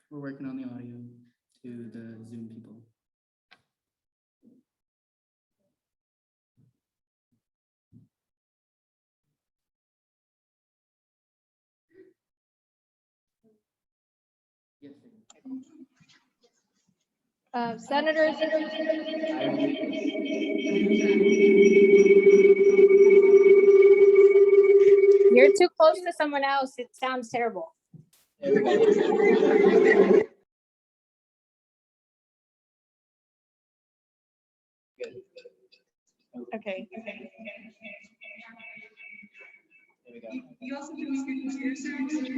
We're working on the audio to the Zoom people. Yes. Senators. You're too close to someone else. It sounds terrible. Okay.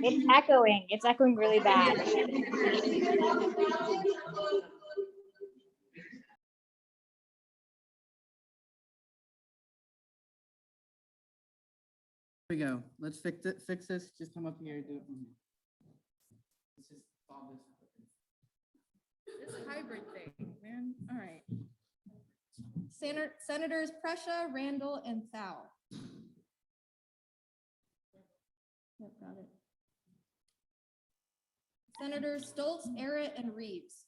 It's echoing. It's echoing really bad. Here we go. Let's fix it. Fix this. Just come up here. Do it from here. Let's just solve this. This hybrid thing, man. All right. Senators Prescia, Randall, and Thao. Yep, got it. Senators Stoltz, Arrett, and Reeves.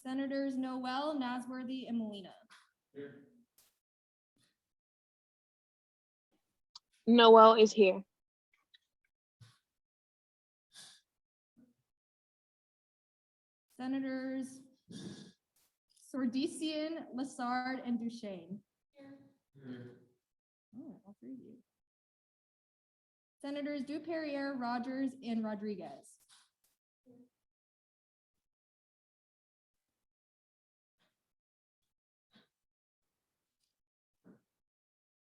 Senators Noel, Nasworthy, and Molina. Noel is here. Senators Sordesian, Lassard, and Duchesne. Oh, all three of you. Senators Duperrier, Rogers, and Rodriguez.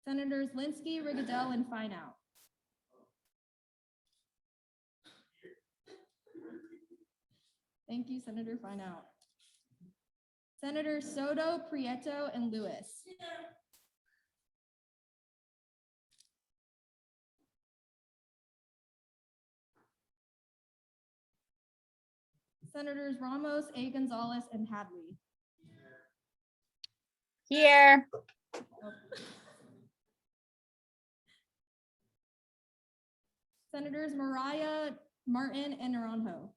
Senators Linsky, Rigadell, and Fineout. Thank you, Senator Fineout. Senators Soto, Prieto, and Lewis. Senators Ramos, A. Gonzalez, and Hadley. Here. Senators Mariah, Martin, and Naranjo.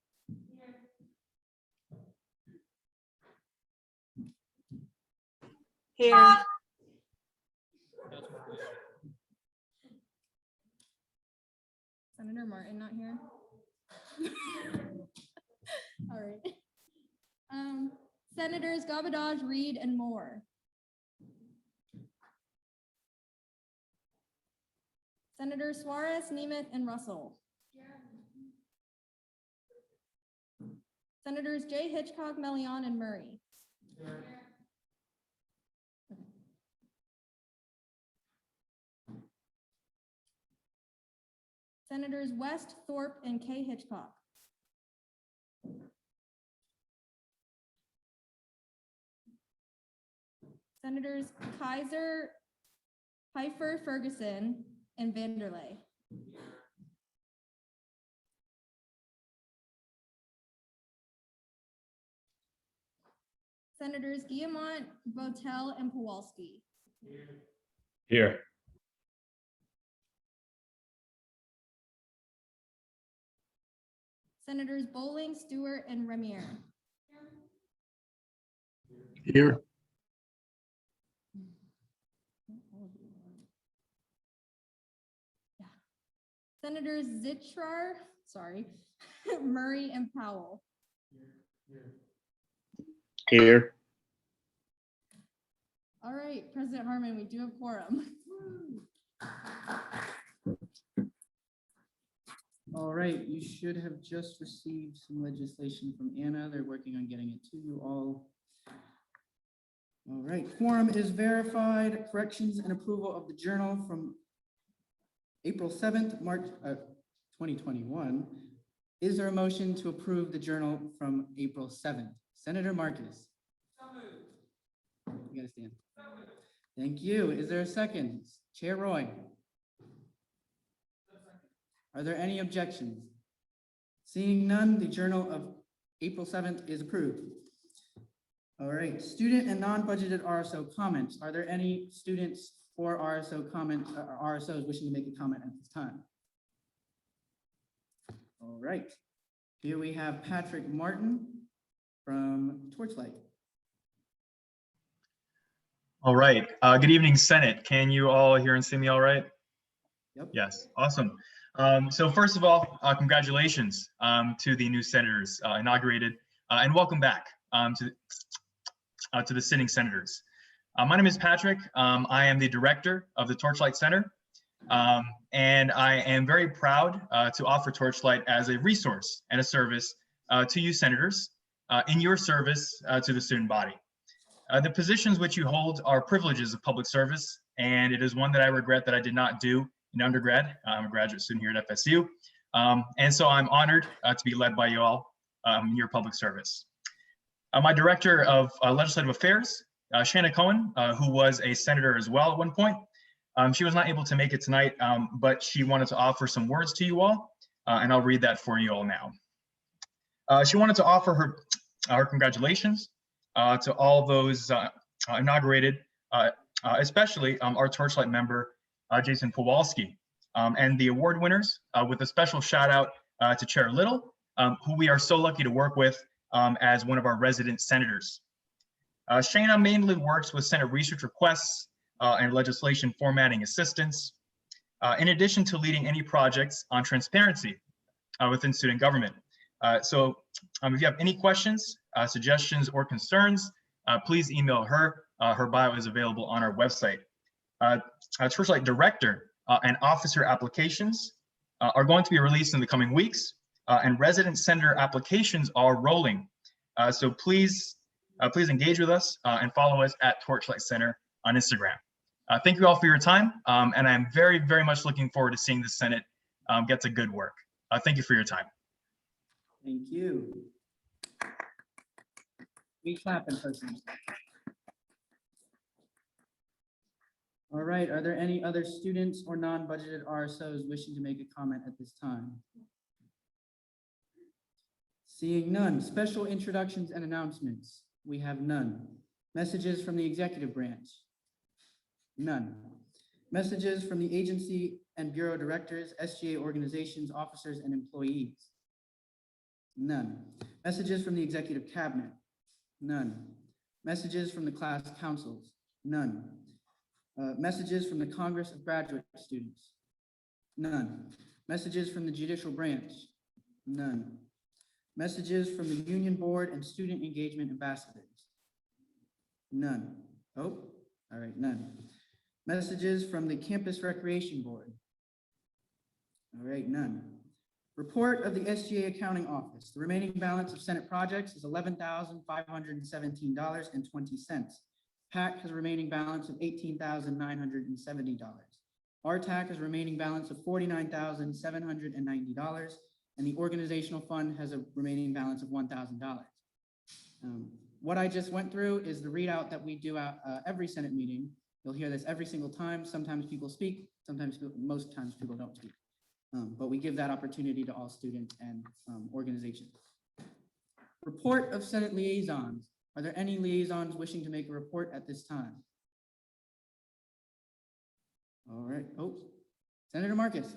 Here. Senator Martin not here. All right. Senators Gabadaj, Reed, and Moore. Senators Suarez, Nemeth, and Russell. Senators J. Hitchcock, Melion, and Murray. Senators West, Thorpe, and K. Hitchcock. Senators Kaiser, Pfeiffer, Ferguson, and Vanderlei. Senators Guillemot, Botel, and Kowalski. Here. Senators Bowling, Stewart, and Remier. Here. Senators Zitrar, sorry, Murray, and Powell. Here. All right, President Harmon, we do have quorum. All right, you should have just received some legislation from Anna. They're working on getting it to you all. All right, quorum is verified. Corrections and approval of the journal from April 7th, March 2021. Is there a motion to approve the journal from April 7th? Senator Marcus. You gotta stand. Thank you. Is there a second? Chair Roy. Are there any objections? Seeing none, the Journal of April 7th is approved. All right, student and non-budgeted RSO comments. Are there any students or RSO comments, RSOs wishing to make a comment at this time? All right, here we have Patrick Martin from Torchlight. All right. Good evening, Senate. Can you all hear and see me all right? Yep. Yes. Awesome. So first of all, congratulations to the new senators inaugurated, and welcome back to the sitting senators. My name is Patrick. I am the director of the Torchlight Center, and I am very proud to offer Torchlight as a resource and a service to you senators in your service to the student body. The positions which you hold are privileges of public service, and it is one that I regret that I did not do in undergrad. I'm a graduate student here at FSU, and so I'm honored to be led by you all in your public service. My director of legislative affairs, Shanna Cohen, who was a senator as well at one point, she was not able to make it tonight, but she wanted to offer some words to you all, and I'll read that for you all now. She wanted to offer her congratulations to all those inaugurated, especially our Torchlight member, Jason Kowalski, and the award winners, with a special shout out to Chair Little, who we are so lucky to work with as one of our resident senators. Shana mainly works with Senate research requests and legislation formatting assistance, in addition to leading any projects on transparency within student government. So if you have any questions, suggestions, or concerns, please email her. Her bio is available on our website. Torchlight Director and Officer applications are going to be released in the coming weeks, and resident senator applications are rolling. So please engage with us and follow us at Torchlight Center on Instagram. Thank you all for your time, and I'm very, very much looking forward to seeing the Senate get to good work. Thank you for your time. Thank you. We clap in person. All right, are there any other students or non-budgeted RSOs wishing to make a comment at this time? Seeing none, special introductions and announcements. We have none. Messages from the executive branch. None. Messages from the agency and bureau directors, SGA organizations, officers, and employees. None. Messages from the executive cabinet. None. Messages from the class councils. None. Messages from the Congress of Graduate Students. None. Messages from the judicial branch. None. Messages from the union board and student engagement ambassadors. None. Oh, all right, none. Messages from the campus recreation board. All right, none. Report of the SGA accounting office. The remaining balance of Senate projects is $11,517.20. PAC has a remaining balance of $18,970. RTAC has a remaining balance of $49,790. And the organizational fund has a remaining balance of $1,000. What I just went through is the readout that we do every Senate meeting. You'll hear this every single time. Sometimes people speak, most times people don't speak. But we give that opportunity to all students and organizations. Report of Senate liaisons. Are there any liaisons wishing to make a report at this time? All right. Oh, Senator Marcus.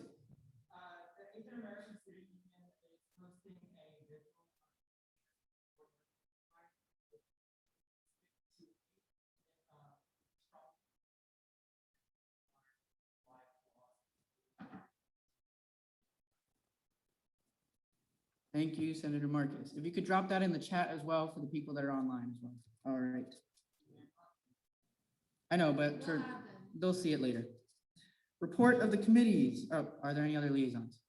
Thank you, Senator Marcus. If you could drop that in the chat as well for the people that are online as well. All right. I know, but they'll see it later. Report of the committees. Oh, are there any other liaisons?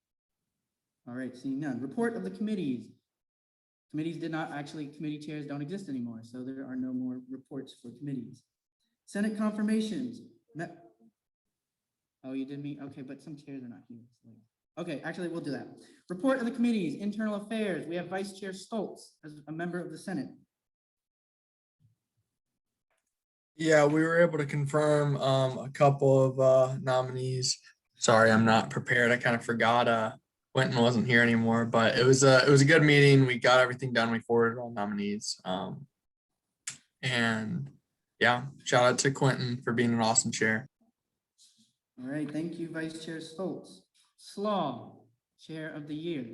All right, seeing none. Report of the committees. Committees did not actually, committee chairs don't exist anymore, so there are no more reports for committees. Senate confirmations. Oh, you did meet? Okay, but some chairs are not here. Okay, actually, we'll do that. Report of the committees, internal affairs. We have Vice Chair Stoltz as a member of the Senate. Yeah, we were able to confirm a couple of nominees. Sorry, I'm not prepared. I kind of forgot Quentin wasn't here anymore, but it was a good meeting. We got everything done. We forwarded all nominees. And yeah, shout out to Quentin for being an awesome chair. All right, thank you, Vice Chair Stoltz. Slaw, Chair of the Year.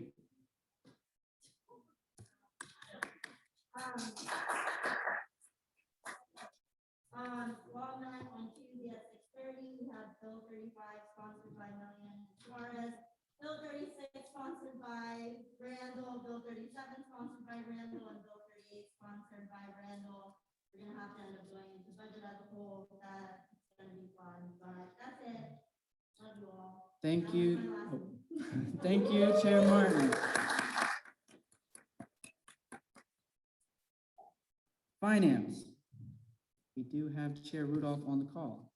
Walnut on Tuesday at 6:30, we have Bill 35 sponsored by Millian Suarez, Bill 36 sponsored by Randall, Bill 37 sponsored by Randall, and Bill 38 sponsored by Randall. We're gonna have to end up doing the budget as a whole. That's gonna be fun, but that's it. Love you all. Thank That was you. my last one. Thank you, Chair Martin. Finance. We do have Chair Rudolph on the call.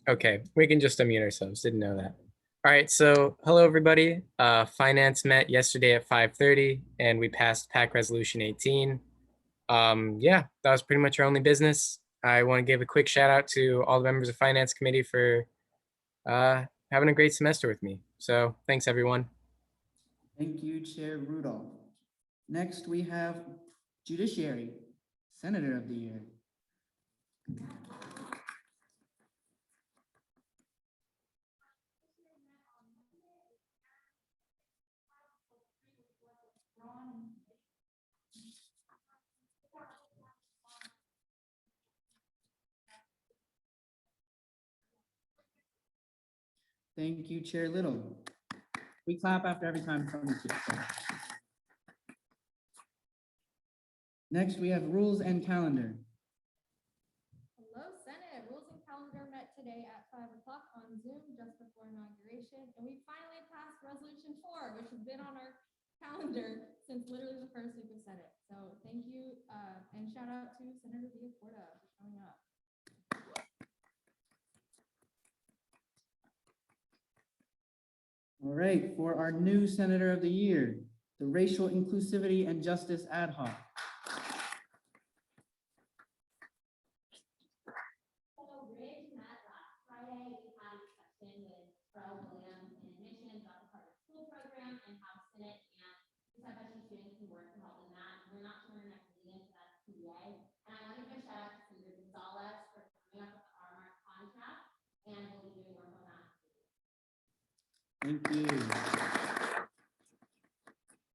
Okay, we can just unmute ourselves. Didn't know that. All right, so hello, everybody. Finance met yesterday at 5:30 and we passed PAC Resolution 18. Yeah, that was pretty much our only business. I want to give a quick shout out to all the members of Finance Committee for having a great semester with me. So thanks, everyone. Thank you, Chair Rudolph. Next, we have Judiciary, Senator of the Year. Thank you, Chair Little. We clap after every time someone speaks. Next, we have Rules and Calendar. Hello, Senate. Rules and Calendar met today at 5 o'clock on Zoom just before inauguration, and we finally passed Resolution 4, which has been on our calendar since literally the first week of Senate. So thank you, and shout out to Senator Villacorta for showing up. All right, for our new Senator of the Year, the Racial Inclusivity and Justice Ad Hoc. So Ridge met last Friday. We had a session with Charles Williams in admissions about the Harvard School Program and how Senate and professional students can work to help in that. We're not sure next meeting, so that's PDA. And I want to give a shout out to Senator Gonzalez for coming up with the RMARC contract, and we'll be doing work on that. Thank you.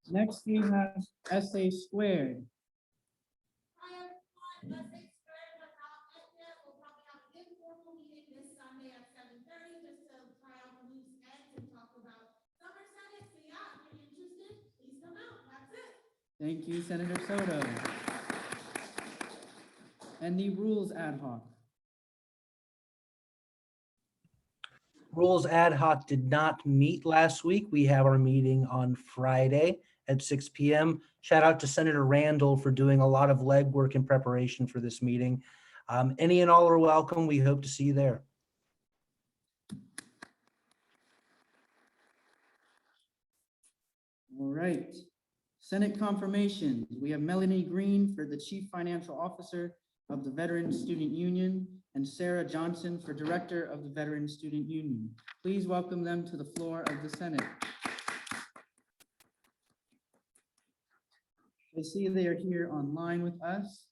Next, we have SA Squared. Hi, everyone. Let's get started without Edna. We'll probably have an informal meeting this Sunday at 7:30, just to try out the loose ends and talk about summer Senate. So yeah, if you're interested, please come out. That's it. Thank you, Senator Soto. And the Rules Ad Hoc. Rules Ad Hoc did not meet last week. We have our meeting on Friday at 6 p.m. Shout out to Senator Randall for doing a lot of legwork in preparation for this meeting. Any and all are welcome. We hope to see you there. All right. Senate confirmations. We have Melanie Green for the Chief Financial Officer of the Veteran Student Union and Sarah Johnson for Director of the Veteran Student Union. Please welcome them to the floor of the Senate. I see they are here online with us.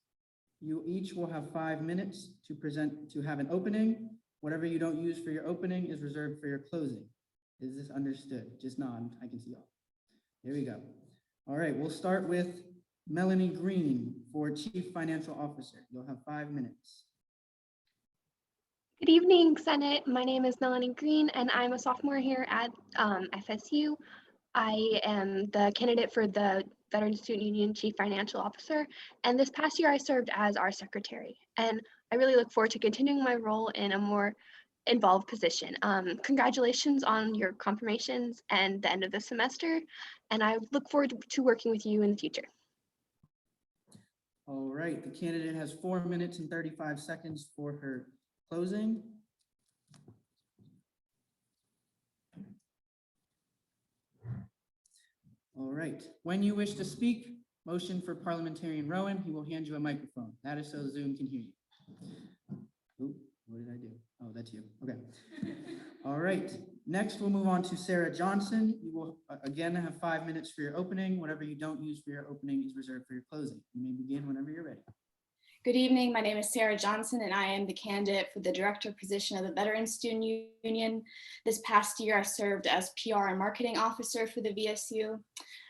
You each will have 5 minutes to have an opening. Whatever you don't use for your opening is reserved for your closing. Is this understood? Just nod, I can see all. There we go. All right, we'll start with Melanie Green for Chief Financial Officer. You'll have 5 minutes. Good evening, Senate. My name is Melanie Green, and I'm a sophomore here at FSU. I am the candidate for the Veteran Student Union Chief Financial Officer, and this past year I served as our secretary, and I really look forward to continuing my role in a more involved position. Congratulations on your confirmations and the end of the semester, and I look forward to working with you in the future. All right, the candidate has 4 minutes and 35 seconds for her closing. All right, when you wish to speak, motion for Parliamentarian Rowan. He will hand you a microphone. That is so Zoom can hear you. Oop, what did I do? Oh, that's you. Okay. All right, Next, we'll move on to Sarah Johnson. You will again have 5 minutes for your opening. Whatever you don't use for your opening is reserved for your closing. You may begin whenever you're ready. Good evening. My name is Sarah Johnson, and I am the candidate for the director position of the Veterans Student Union. This past year, I served as PR and marketing officer for the VSU.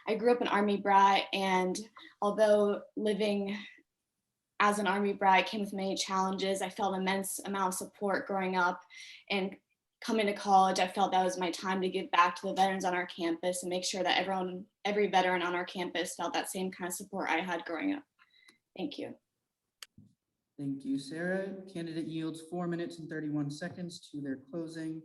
I grew up an Army brat, and although living as an Army brat came with many challenges, I felt immense amount of support growing up. And coming to college, I felt that was my time to give back to the veterans on our campus and make sure that every veteran on our campus felt that same kind of support I had growing up. Thank you. Thank you, Sarah. Candidate yields 4 minutes and 31 seconds to their closing.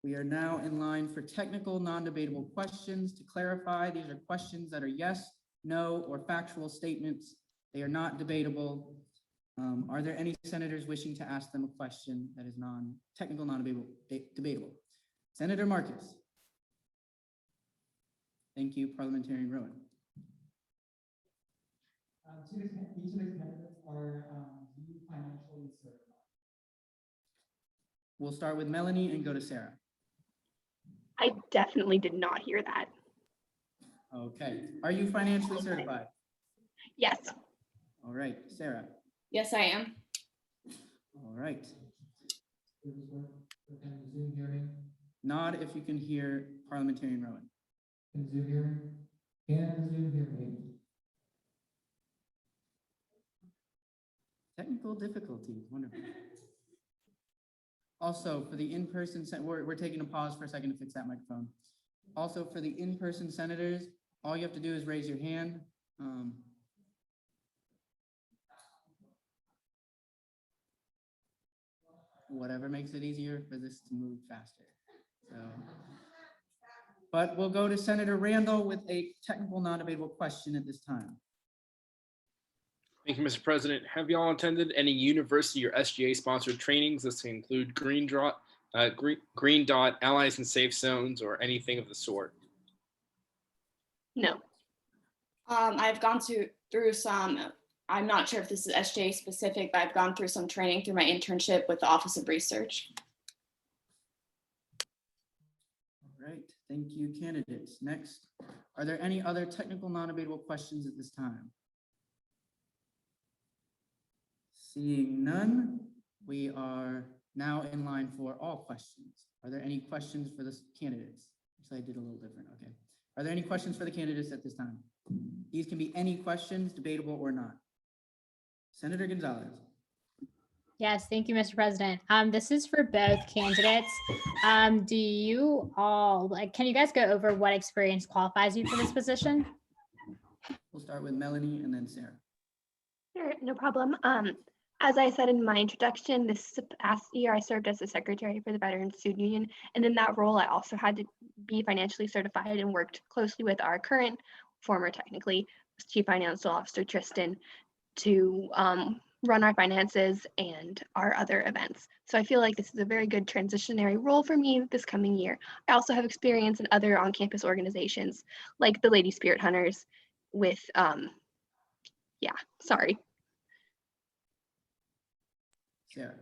We are now in line for technical, non-debatable questions. To clarify, these are questions that are yes, no, or factual statements. They are not debatable. Are there any senators wishing to ask them a question that is non-technical, non-debatable? Senator Marcus. Thank you, Parliamentarian Rowan. Each of the candidates are financially certified. We'll start with Melanie and go to Sarah. I definitely did not hear that. Okay. Are you financially certified? Yes. All right, Sarah. Yes, I am. All right. Zoom hearing. Nod if you can hear Parliamentarian Rowan. Zoom hearing. Can Zoom hear me? Technical difficulties, wonderful. Also, for the in-person, we're taking a pause for a second to fix that microphone. Also, for the in-person senators, all you have to do is raise your hand. Whatever makes it easier for this to move faster. So, but we'll go to Senator Randall with a technical non-debatable question at this time. Thank you, Mr. President. Have y'all attended any university or SGA sponsored trainings? This can include Green Dot, Allies and Safe Zones, or anything of the sort. No. I've gone through some, I'm not sure if this is SJ specific, but I've gone through some training through my internship with the Office of Research. All right, thank you, candidates. Next, are there any other technical non-debatable questions at this time? Seeing none, we are now in line for all questions. Are there any questions for the candidates? Actually, I did a little different, okay. Are there any questions for the candidates at this time? These can be any questions, debatable or not. Senator Gonzalez. Yes, thank you, Mr. President. This is for both candidates. Do you all, can you guys go over what experience qualifies you for this position? We'll start with Melanie and then Sarah. Sure, no problem. As I said in my introduction, this past year I served as the secretary for the Veterans Student Union, and in that role I also had to be financially certified and worked closely with our current, former technically, Chief Financial Officer Tristan to run our finances and our other events. So I feel like this is a very good transitionary role for me this coming year. I also have experience in other on-campus organizations like the Lady Spirit Hunters with, sorry. Sarah.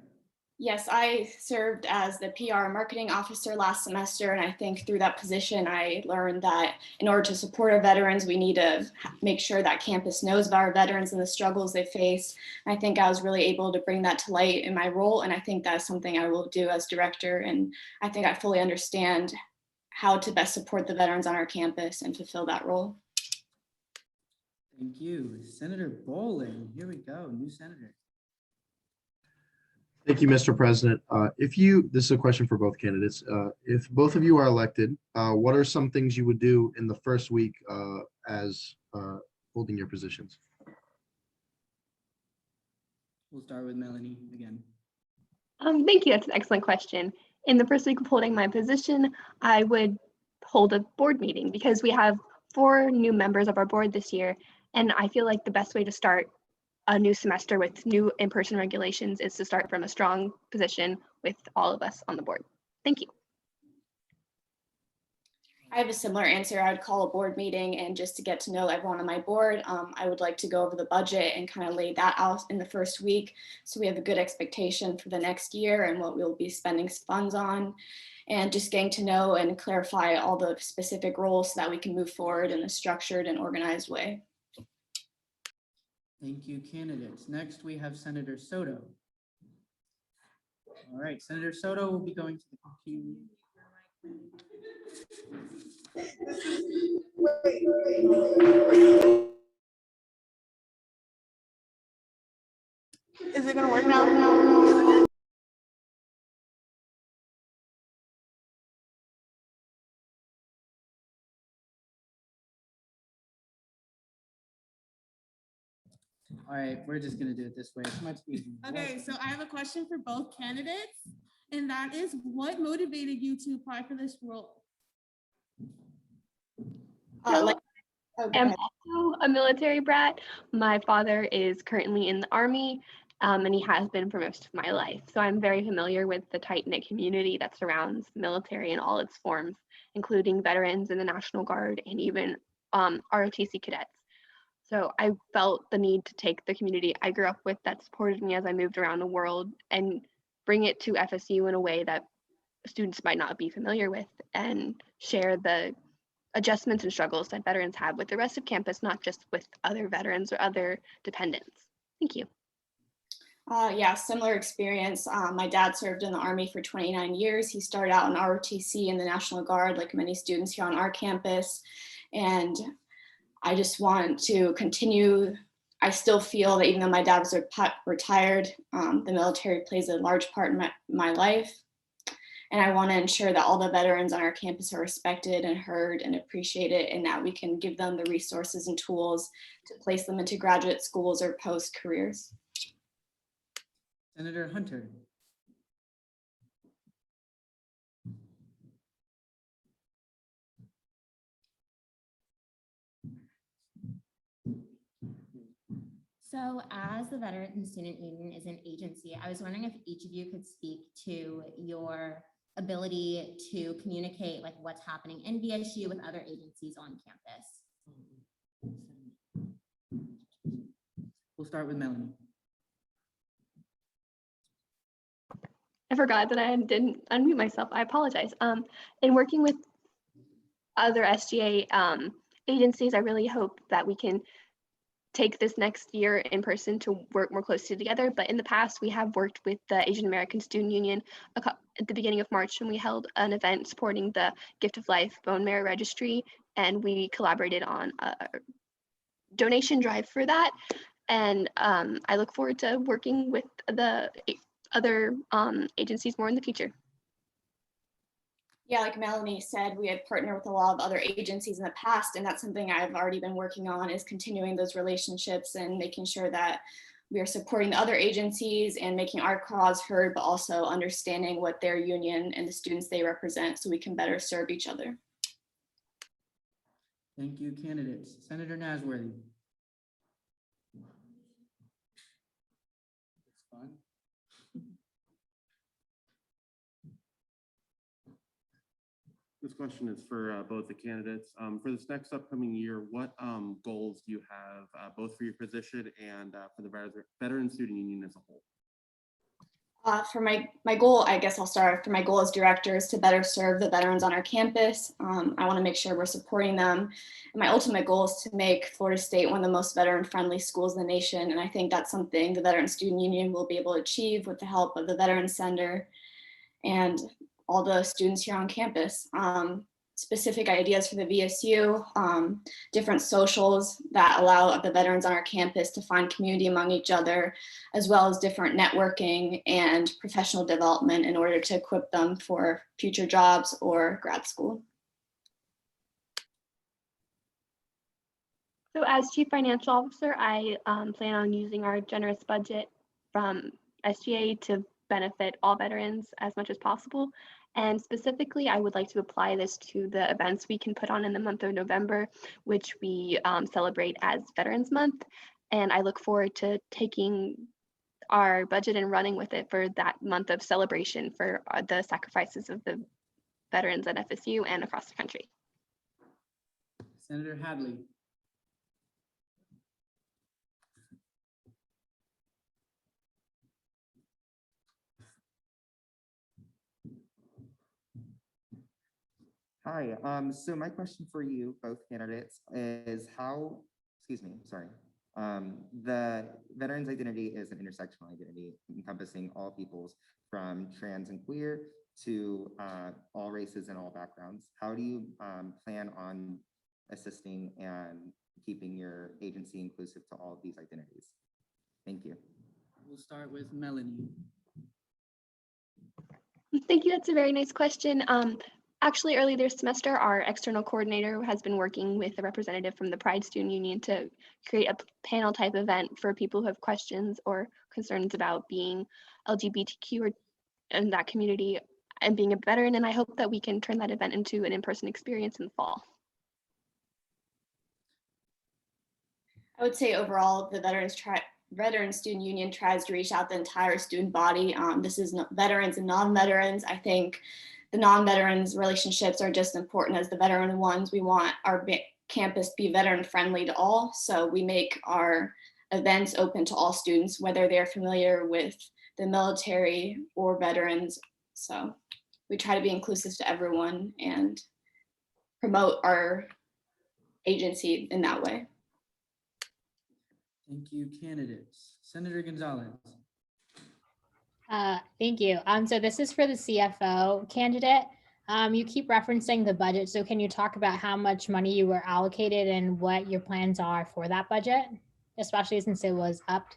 Yes, I served as the PR marketing officer last semester, and I think through that position, I learned that in order to support our veterans, we need to make sure that campus knows about our veterans and the struggles they face. And I think I was really able to bring that to light in my role, and I think that's something I will do as director, and I think I fully understand how to best support the veterans on our campus and fulfill that role. Thank you. Senator Bowling, here we go, new senator. Thank you, Mr. President. This is a question for both candidates. If both of you are elected, what are some things you would do in the first week as holding your positions? We'll start with Melanie again. Thank you, that's an excellent question. In the first week of holding my position, I would hold a board meeting because we have 4 new members of our board this year, and I feel like the best way to start a new semester with new in-person regulations is to start from a strong position with all of us on the board. Thank you. I have a similar answer. I'd call a board meeting and just to get to know everyone on my board, I would like to go over the budget and kind of lay that out in the first week. So we have a good expectation for the next year and what we'll be spending funds on. And just getting to know and clarify all the specific roles so that we can move forward in a structured and organized way. Thank you, candidates. Next, we have Senator Soto. All right, Senator Soto will be going to the computer. Is it gonna work now? All right, we're just gonna do it this way. It's much easier. Okay, so I have a question for both candidates, and that is what motivated you to apply for this role? I'm also a military brat. My father is currently in the Army, and he has been for most of my life. So I'm very familiar with the tight-knit community that surrounds the military in all its forms, including veterans in the National Guard and even ROTC cadets. So I felt the need to take the community I grew up with that supported me as I moved around the world and bring it to FSU in a way that students might not be familiar with and share the adjustments and struggles that veterans have with the rest of campus, not just with other veterans or other dependents. Thank you. Yeah, similar experience. My dad served in the Army for 29 years. He started out in ROTC in the National Guard, like many students here on our campus. And I just want to continue. I still feel that even though my dad was retired, the military plays a large part in my life. And I want to ensure that all the veterans on our campus are respected and heard and appreciated, and that we can give them the resources and tools to place them into graduate schools or post careers. Senator Hunter. So as the Veteran Student Union is an agency, I was wondering if each of you could speak to your ability to communicate like what's happening in VSU with other agencies on campus. We'll start with Melanie. I forgot that I didn't unmute myself. I apologize. In working with other SGA agencies, I really hope that we can take this next year in person to work more closely together. But in the past, we have worked with the Asian American Student Union at the beginning of March, and we held an event supporting the Gift of Life Bone Marrow Registry, and we collaborated on a donation drive for that. And I look forward to working with the other agencies more in the future. Yeah, like Melanie said, we had partnered with a lot of other agencies in the past, and that's something I've already been working on, is continuing those relationships and making sure that we are supporting the other agencies and making our cause heard, but also understanding what their union and the students they represent so we can better serve each other. Thank you, candidates. Senator Nasworthy. This question is for both the candidates. For this next upcoming year, what goals do you have, both for your position and for the Veteran Student Union as a whole? For my goal, I guess I'll start. For my goal as director is to better serve the veterans on our campus. I want to make sure we're supporting them. And my ultimate goal is to make Florida State one of the most veteran-friendly schools in the nation. And I think that's something the Veteran Student Union will be able to achieve with the help of the Veterans Center and all the students here on campus. Specific ideas for the VSU, different socials that allow the veterans on our campus to find community among each other, as well as different networking and professional development in order to equip them for future jobs or grad school. So as Chief Financial Officer, I plan on using our generous budget from SGA to benefit all veterans as much as possible. And specifically, I would like to apply this to the events we can put on in the month of November, which we celebrate as Veterans Month. And I look forward to taking our budget and running with it for that month of celebration for the sacrifices of the veterans at FSU and across the country. Senator Hadley. Hi, so my question for you, both candidates, is sorry. The veterans identity is an intersectional identity encompassing all peoples from trans and queer to all races and all backgrounds. How do you plan on assisting and keeping your agency inclusive to all of these identities? Thank you. We'll start with Melanie. Thank you. That's a very nice question. Actually, early this semester, our external coordinator has been working with a representative from the Pride Student Union to create a panel type event for people who have questions or concerns about being LGBTQ or in that community and being a veteran. And I hope that we can turn that event into an in-person experience in the fall. I would say overall, the Veterans Student Union tries to reach out the entire student body. This is veterans and non-veterans. I think the non-veterans relationships are just important as the veteran ones. We want our campus to be veteran friendly to all. So we make our events open to all students, whether they're familiar with the military or veterans. So we try to be inclusive to everyone and promote our agency in that way. Thank you, candidates. Senator Gonzalez. Thank you. So this is for the CFO candidate. You keep referencing the budget. So can you talk about how much money you were allocated and what your plans are for that budget, especially since it was upped?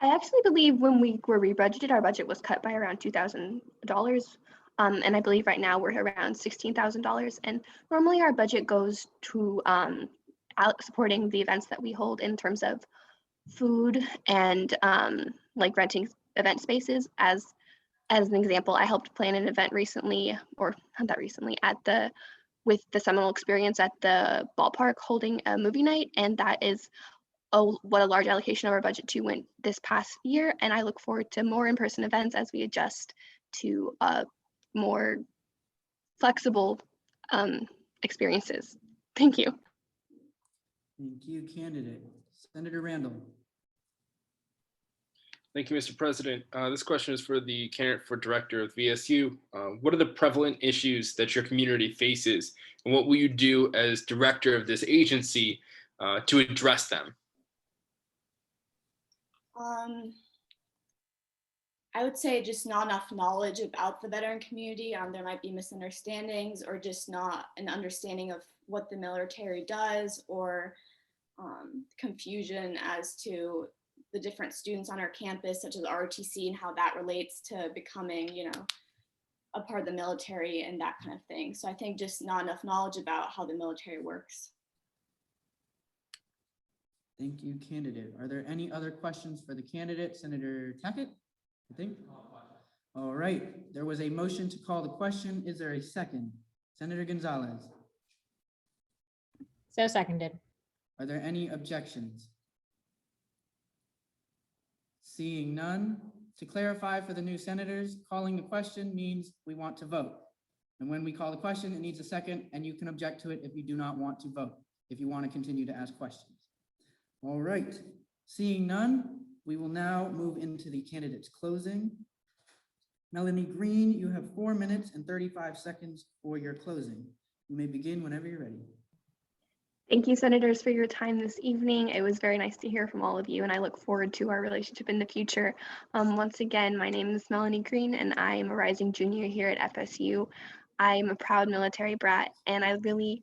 I actually believe when we were rebudgeted, our budget was cut by around $2,000. And I believe right now we're around $16,000. And normally our budget goes to supporting the events that we hold in terms of food and like renting event spaces. As an example, I helped plan an event recently, or not that recently, with the Seminole Experience at the ballpark holding a movie night, and that is what a large allocation of our budget to went this past year. And I look forward to more in-person events as we adjust to more flexible experiences. Thank you. Thank you, candidate. Senator Randall. Thank you, Mr. President. This question is for the candidate for director of VSU. What are the prevalent issues that your community faces, and what will you do as director of this agency to address them? I would say just not enough knowledge about the veteran community. There might be misunderstandings or just not an understanding of what the military does, or confusion as to the different students on our campus, such as ROTC, and how that relates to becoming, a part of the military and that kind of thing. So I think just not enough knowledge about how the military works. Thank you, candidate. Are there any other questions for the candidate? Senator Tackett, I think. All right, there was a motion to call the question. Is there a second? Senator Gonzalez. So seconded. Are there any objections? Seeing none, to clarify for the new senators, calling the question means we want to vote. And when we call the question, it needs a second, and you can object to it if you do not want to vote, if you want to continue to ask questions. All right, seeing none, we will now move into the candidates closing. Melanie Green, you have 4 minutes and 35 seconds for your closing. You may begin whenever you're ready. Thank you, senators, for your time this evening. It was very nice to hear from all of you, and I look forward to our relationship in the future. Once again, my name is Melanie Green, and I am a rising junior here at FSU. I'm a proud military brat, and I really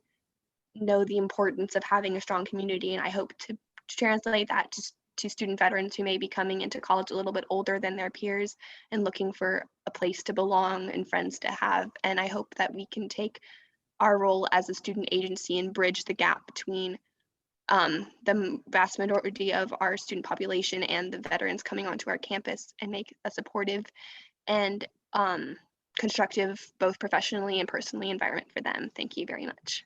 know the importance of having a strong community, and I hope to translate that to student veterans who may be coming into college a little bit older than their peers and looking for a place to belong and friends to have. And I hope that we can take our role as a student agency and bridge the gap between the vast majority of our student population and the veterans coming onto our campus, and make a supportive and constructive, both professionally and personally, environment for them. Thank you very much.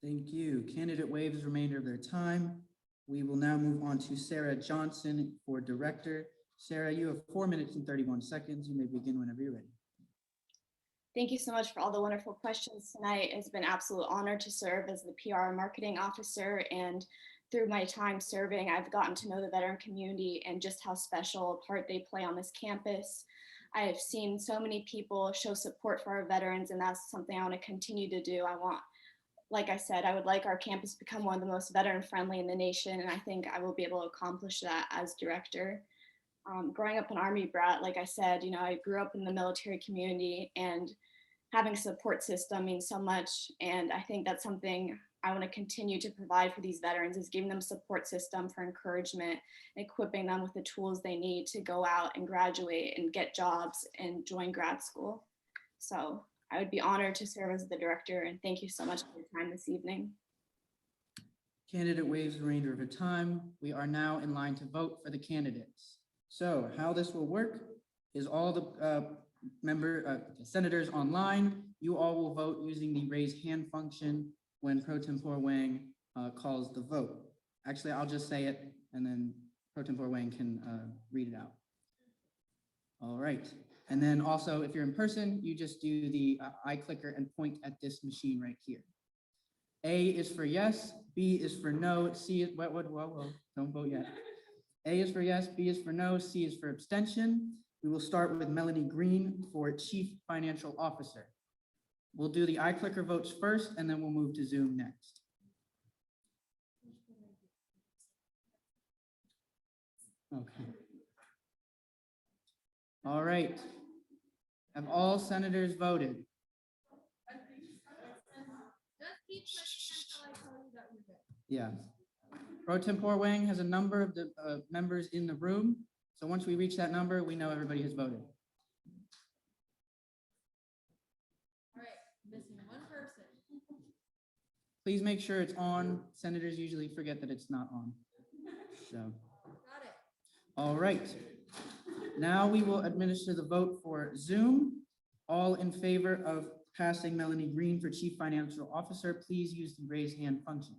Thank you. Candidate waives remainder of their time. We will now move on to Sarah Johnson for director. Sarah, you have 4 minutes and 31 seconds. You may begin whenever you're ready. Thank you so much for all the wonderful questions tonight. It's been an absolute honor to serve as the PR and marketing officer, and through my time serving, I've gotten to know the veteran community and just how special a part they play on this campus. I have seen so many people show support for our veterans, and that's something I want to continue to do. Like I said, I would like our campus to become one of the most veteran friendly in the nation, and I think I will be able to accomplish that as director. Growing up an Army brat, like I said, I grew up in the military community, and having a support system means so much. And I think that's something I want to continue to provide for these veterans, is giving them a support system for encouragement, equipping them with the tools they need to go out and graduate and get jobs and join grad school. So I would be honored to serve as the director, and thank you so much for your time this evening. Candidate waives the remainder of her time. We are now in line to vote for the candidates. So how this will work is all the senators online, you all will vote using the raise hand function when Pro Tempore Wang calls the vote. Actually, I'll just say it and then Pro Tempore Wang can read it out. All right. And then also, if you're in person, you just do the eye clicker and point at this machine right here. A is for yes, B is for no, C is, whoa, don't vote yet. A is for yes, B is for no, C is for abstention. We will start with Melanie Green for Chief Financial Officer. We'll do the iClicker votes first, and then we'll move to Zoom next. Okay. All right. Have all senators voted? Yeah. Pro Tempore Wang has a number of the members in the room. So once we reach that number, we know everybody has voted. All right, missing one person. Please make sure it's on. Senators usually forget that it's not on. So. Got it. All right. Now we will administer the vote for Zoom. All in favor of passing Melanie Green for Chief Financial Officer, please use the raise hand function.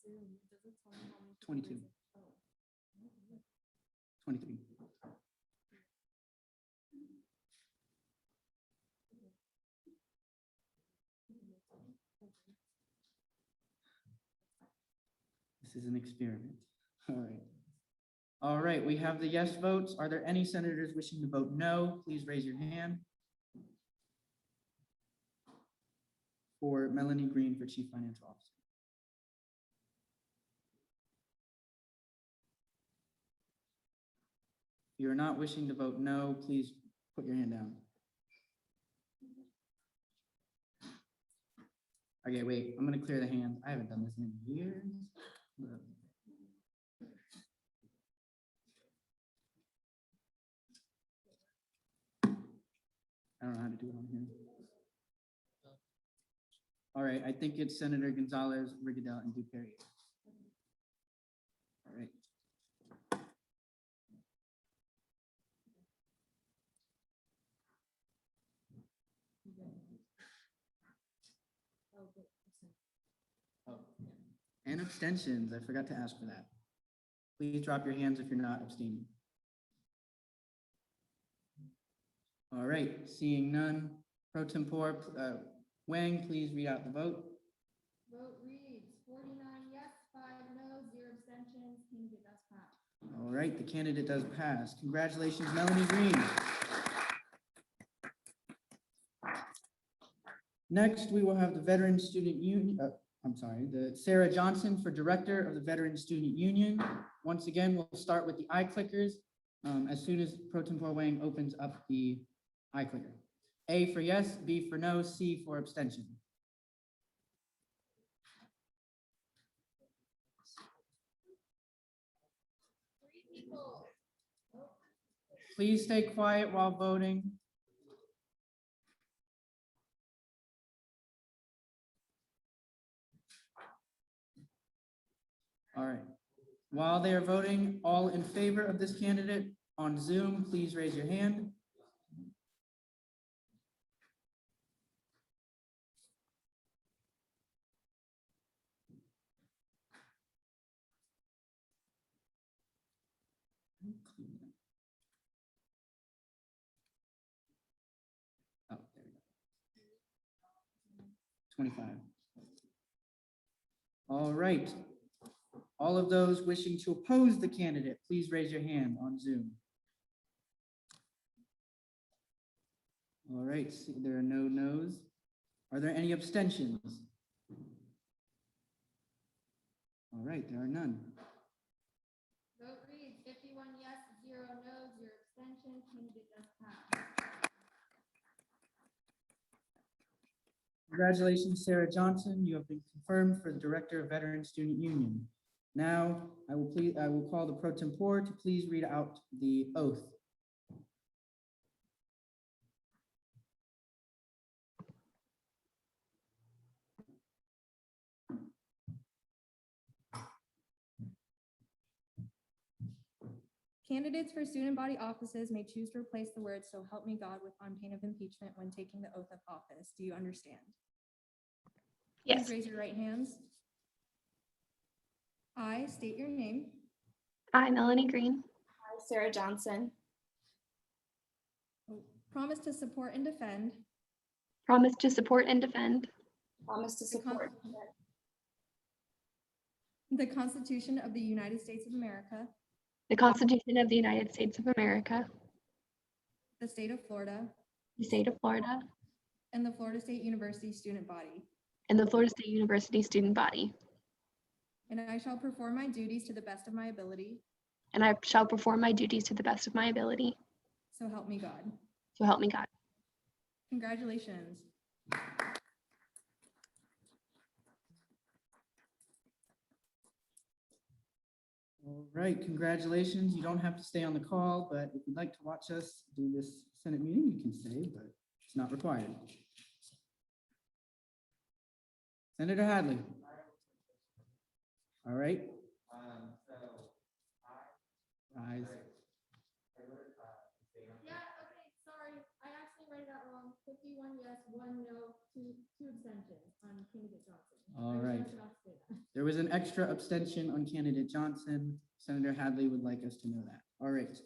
Zoom, it doesn't tell me how many. 22. 23. This is an experiment. All right. All right, we have the yes votes. Are there any senators wishing to vote no? Please raise your hand. For Melanie Green for Chief Financial Officer. If you're not wishing to vote no, please put your hand down. Okay, wait, I'm gonna clear the hands. I haven't done this in years. I don't know how to do it on here. All right, I think it's Senator Gonzalez, Rigadel, and Dupere. All right. Oh, and abstentions. I forgot to ask for that. Please drop your hands if you're not abstaining. All right, seeing none. Pro Tempore Wang, please read out the vote. Vote reads 49 yes, 5 no, 0 abstentions. Candidate does pass. All right, the candidate does pass. Congratulations, Melanie Green. Next, we will have the Veteran Student Union, the Sarah Johnson for Director of the Veteran Student Union. Once again, we'll start with the eye clickers as soon as Pro Tempore Wang opens up the eye clicker. A for yes, B for no, C for abstention. Please stay quiet while voting. All right. While they are voting, all in favor of this candidate on Zoom, please raise your hand. Oh, there we go. 25. All right. All of those wishing to oppose the candidate, please raise your hand on Zoom. All right, see, there are no no's. Are there any abstentions? All right, there are none. Vote reads 51 yes, 0 no, 0 abstention. Candidate does pass. Congratulations, Sarah Johnson. You have been confirmed for the Director of Veteran Student Union. Now, I will call the pro tempore to please read out the oath. Candidates for student body offices may choose to replace the words "so help me God" with "on pain of impeachment" when taking the oath of office. Do you understand? Yes. Please raise your right hands. I state your name. I, Melanie Green, Hi, Sarah Johnson. Promise to support and defend promise to support and defend Promise to support the Constitution of the United States of America, the Constitution of the United States of America, the state of Florida, the state of Florida, and the Florida State University student body. and the Florida State University student body. And I shall perform my duties to the best of my ability. And I shall perform my duties to the best of my ability. So help me God. So help me God. Congratulations. All right, congratulations. You don't have to stay on the call, but if you'd like to watch us do this Senate meeting, you can stay, but it's not required. Senator Hadley. All right. Rise. Yeah, okay, sorry. I actually read that wrong. 51 yes, 1 no, two abstentions on candidate Johnson. All right. There was an extra abstention on candidate Johnson. Senator Hadley would like us to know that. All right.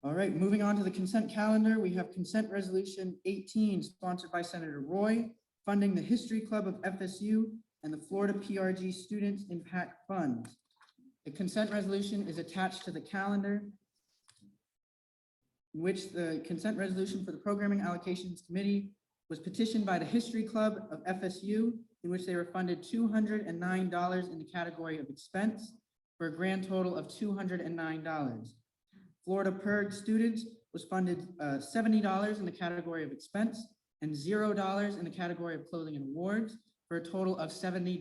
All right, moving on to the consent calendar, we have consent resolution 18, sponsored by Senator Roy, funding the History Club of FSU and the Florida PRG Students Impact Funds. The consent resolution is attached to the calendar, in which the consent resolution for the Programming Allocations Committee was petitioned by the History Club of FSU, in which they were funded $209 in the category of expense for a grand total of $209. Florida PIRG students was funded $70 in the category of expense and $0 in the category of clothing and awards for a total of $70.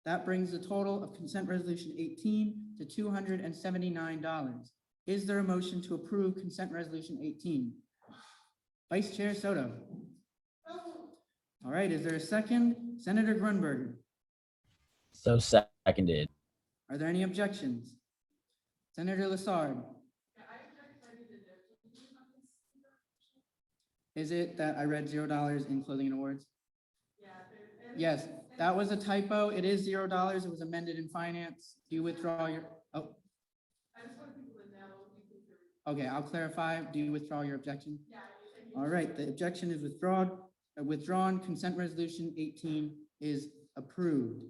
That brings the total of consent resolution 18 to $279. Is there a motion to approve consent resolution 18? Vice Chair Soto. All right, is there a second? Senator Grunberger. So seconded. Are there any objections? Senator Lassard. Is it that I read $0 in clothing and awards? Yes, that was a typo. It is $0. It was amended in finance. Do you withdraw your, oh. Okay, I'll clarify. Do you withdraw your objection? All right, the objection is withdrawn. Consent resolution 18 is approved.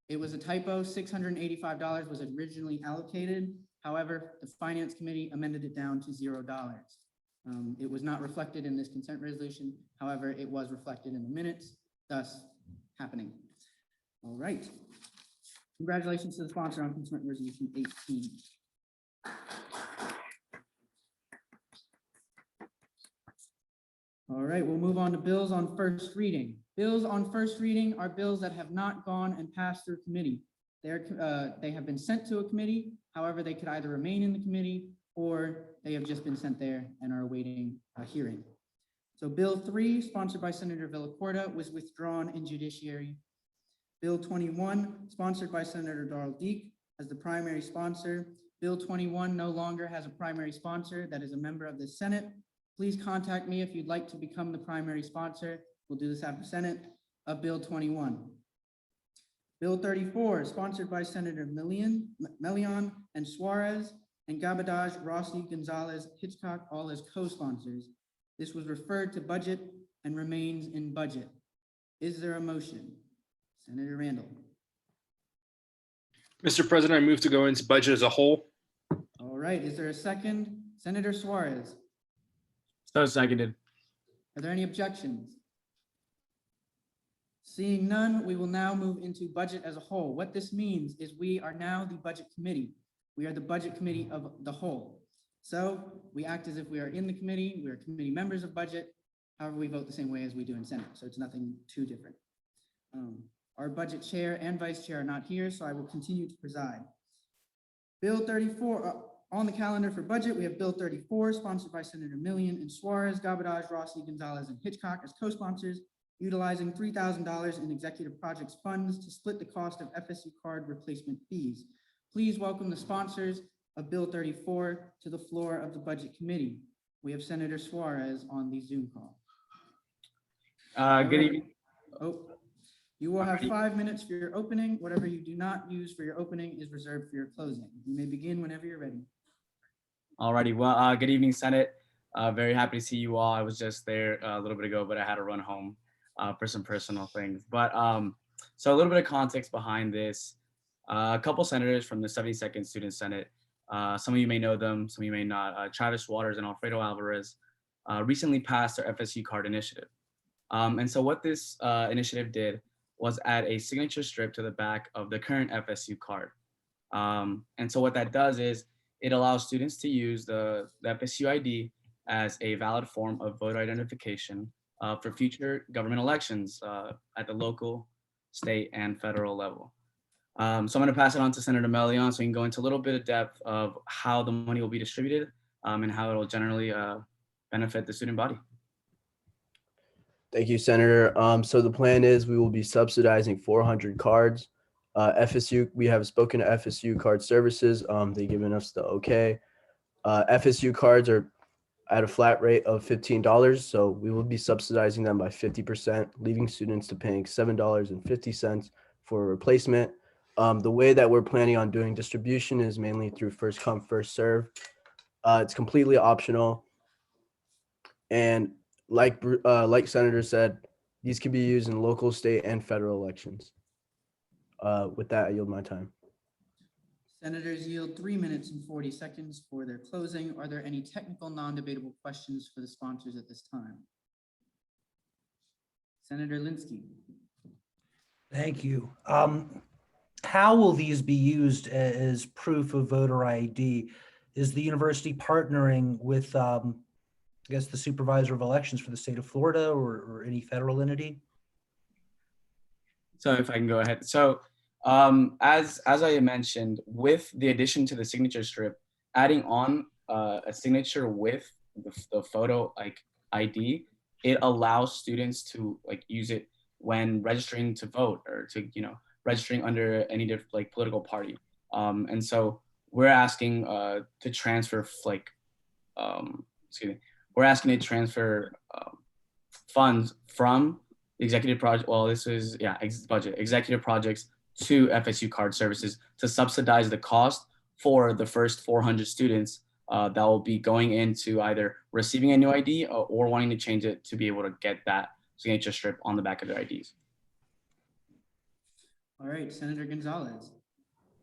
It was a typo. $685 was originally allocated. However, the finance committee amended it down to $0. It was not reflected in this consent resolution. However, it was reflected in the minutes, thus happening. All right. Congratulations to the sponsor on consent resolution 18. All right, we'll move on to bills on first reading. Bills on first reading are bills that have not gone and passed through committee. They have been sent to a committee. However, they could either remain in the committee or they have just been sent there and are awaiting a hearing. So Bill 3, sponsored by Senator Villacorta, was withdrawn in judiciary. Bill 21, sponsored by Senator Darrell Deek as the primary sponsor. Bill 21 no longer has a primary sponsor that is a member of the Senate. Please contact me if you'd like to become the primary sponsor. We'll do this after Senate of Bill 21. Bill 34, sponsored by Senator Melion and Suarez, and Gabadaj, Rossi, Gonzalez, Hitchcock, all as co-sponsors. This was referred to budget and remains in budget. Is there a motion? Senator Randall. Mr. President, I move to go into budget as a whole. All right, is there a second? Senator Suarez. So seconded. Are there any objections? Seeing none, we will now move into budget as a whole. What this means is we are now the budget committee. We are the budget committee of the whole. So we act as if we are in the committee, we are committee members of budget. However, we vote the same way as we do in Senate, so it's nothing too different. Our budget chair and vice chair are not here, so I will continue to preside. Bill 34, on the calendar for budget, we have Bill 34, sponsored by Senator Millian and Suarez, Gabadaj, Rossi, Gonzalez, and Hitchcock as co-sponsors, utilizing $3,000 in executive projects funds to split the cost of FSU card replacement fees. Please welcome the sponsors of Bill 34 to the floor of the Budget Committee. We have Senator Suarez on the Zoom call. Good evening. Oh, you will have 5 minutes for your opening. Whatever you do not use for your opening is reserved for your closing. You may begin whenever you're ready. Alrighty. Well, good evening, Senate. Very happy to see you all. I was just there a little bit ago, but I had to run home for some personal things. But so a little bit of context behind this. A couple senators from the 72nd Student Senate, some of you may know them, some of you may not. Travis Waters and Alfredo Alvarez recently passed their FSU card initiative. And so what this initiative did was add a signature strip to the back of the current FSU card. And so what that does is it allows students to use the FSU ID as a valid form of voter identification for future government elections at the local, state, and federal level. So I'm going to pass it on to Senator Melion so he can go into a little bit of depth of how the money will be distributed and how it will generally benefit the student body. Thank you, Senator. So the plan is we will be subsidizing 400 cards. FSU, we have spoken to FSU Card Services. They've given us the okay. FSU cards are at a flat rate of $15, so we will be subsidizing them by 50%, leaving students to paying $7.50 for a replacement. The way that we're planning on doing distribution is mainly through first come, first serve. It's completely optional. And like Senator said, these can be used in local, state, and federal elections. With that, I yield my time. Senators yield 3 minutes and 40 seconds for their closing. Are there any technical non-debatable questions for the sponsors at this time? Senator Linsky. Thank you. How will these be used as proof of voter ID? Is the university partnering with, I guess, the supervisor of elections for the state of Florida or any federal entity? So if I can go ahead. So as I mentioned, with the addition to the signature strip, adding on a signature with the photo ID, it allows students to use it when registering to vote or to registering under any different political party. And so we're asking to transfer we're asking to transfer funds from executive project. Well, this is budget executive projects to FSU Card Services to subsidize the cost for the first 400 students that will be going into either receiving a new ID or wanting to change it to be able to get that signature strip on the back of their IDs. All right, Senator Gonzalez.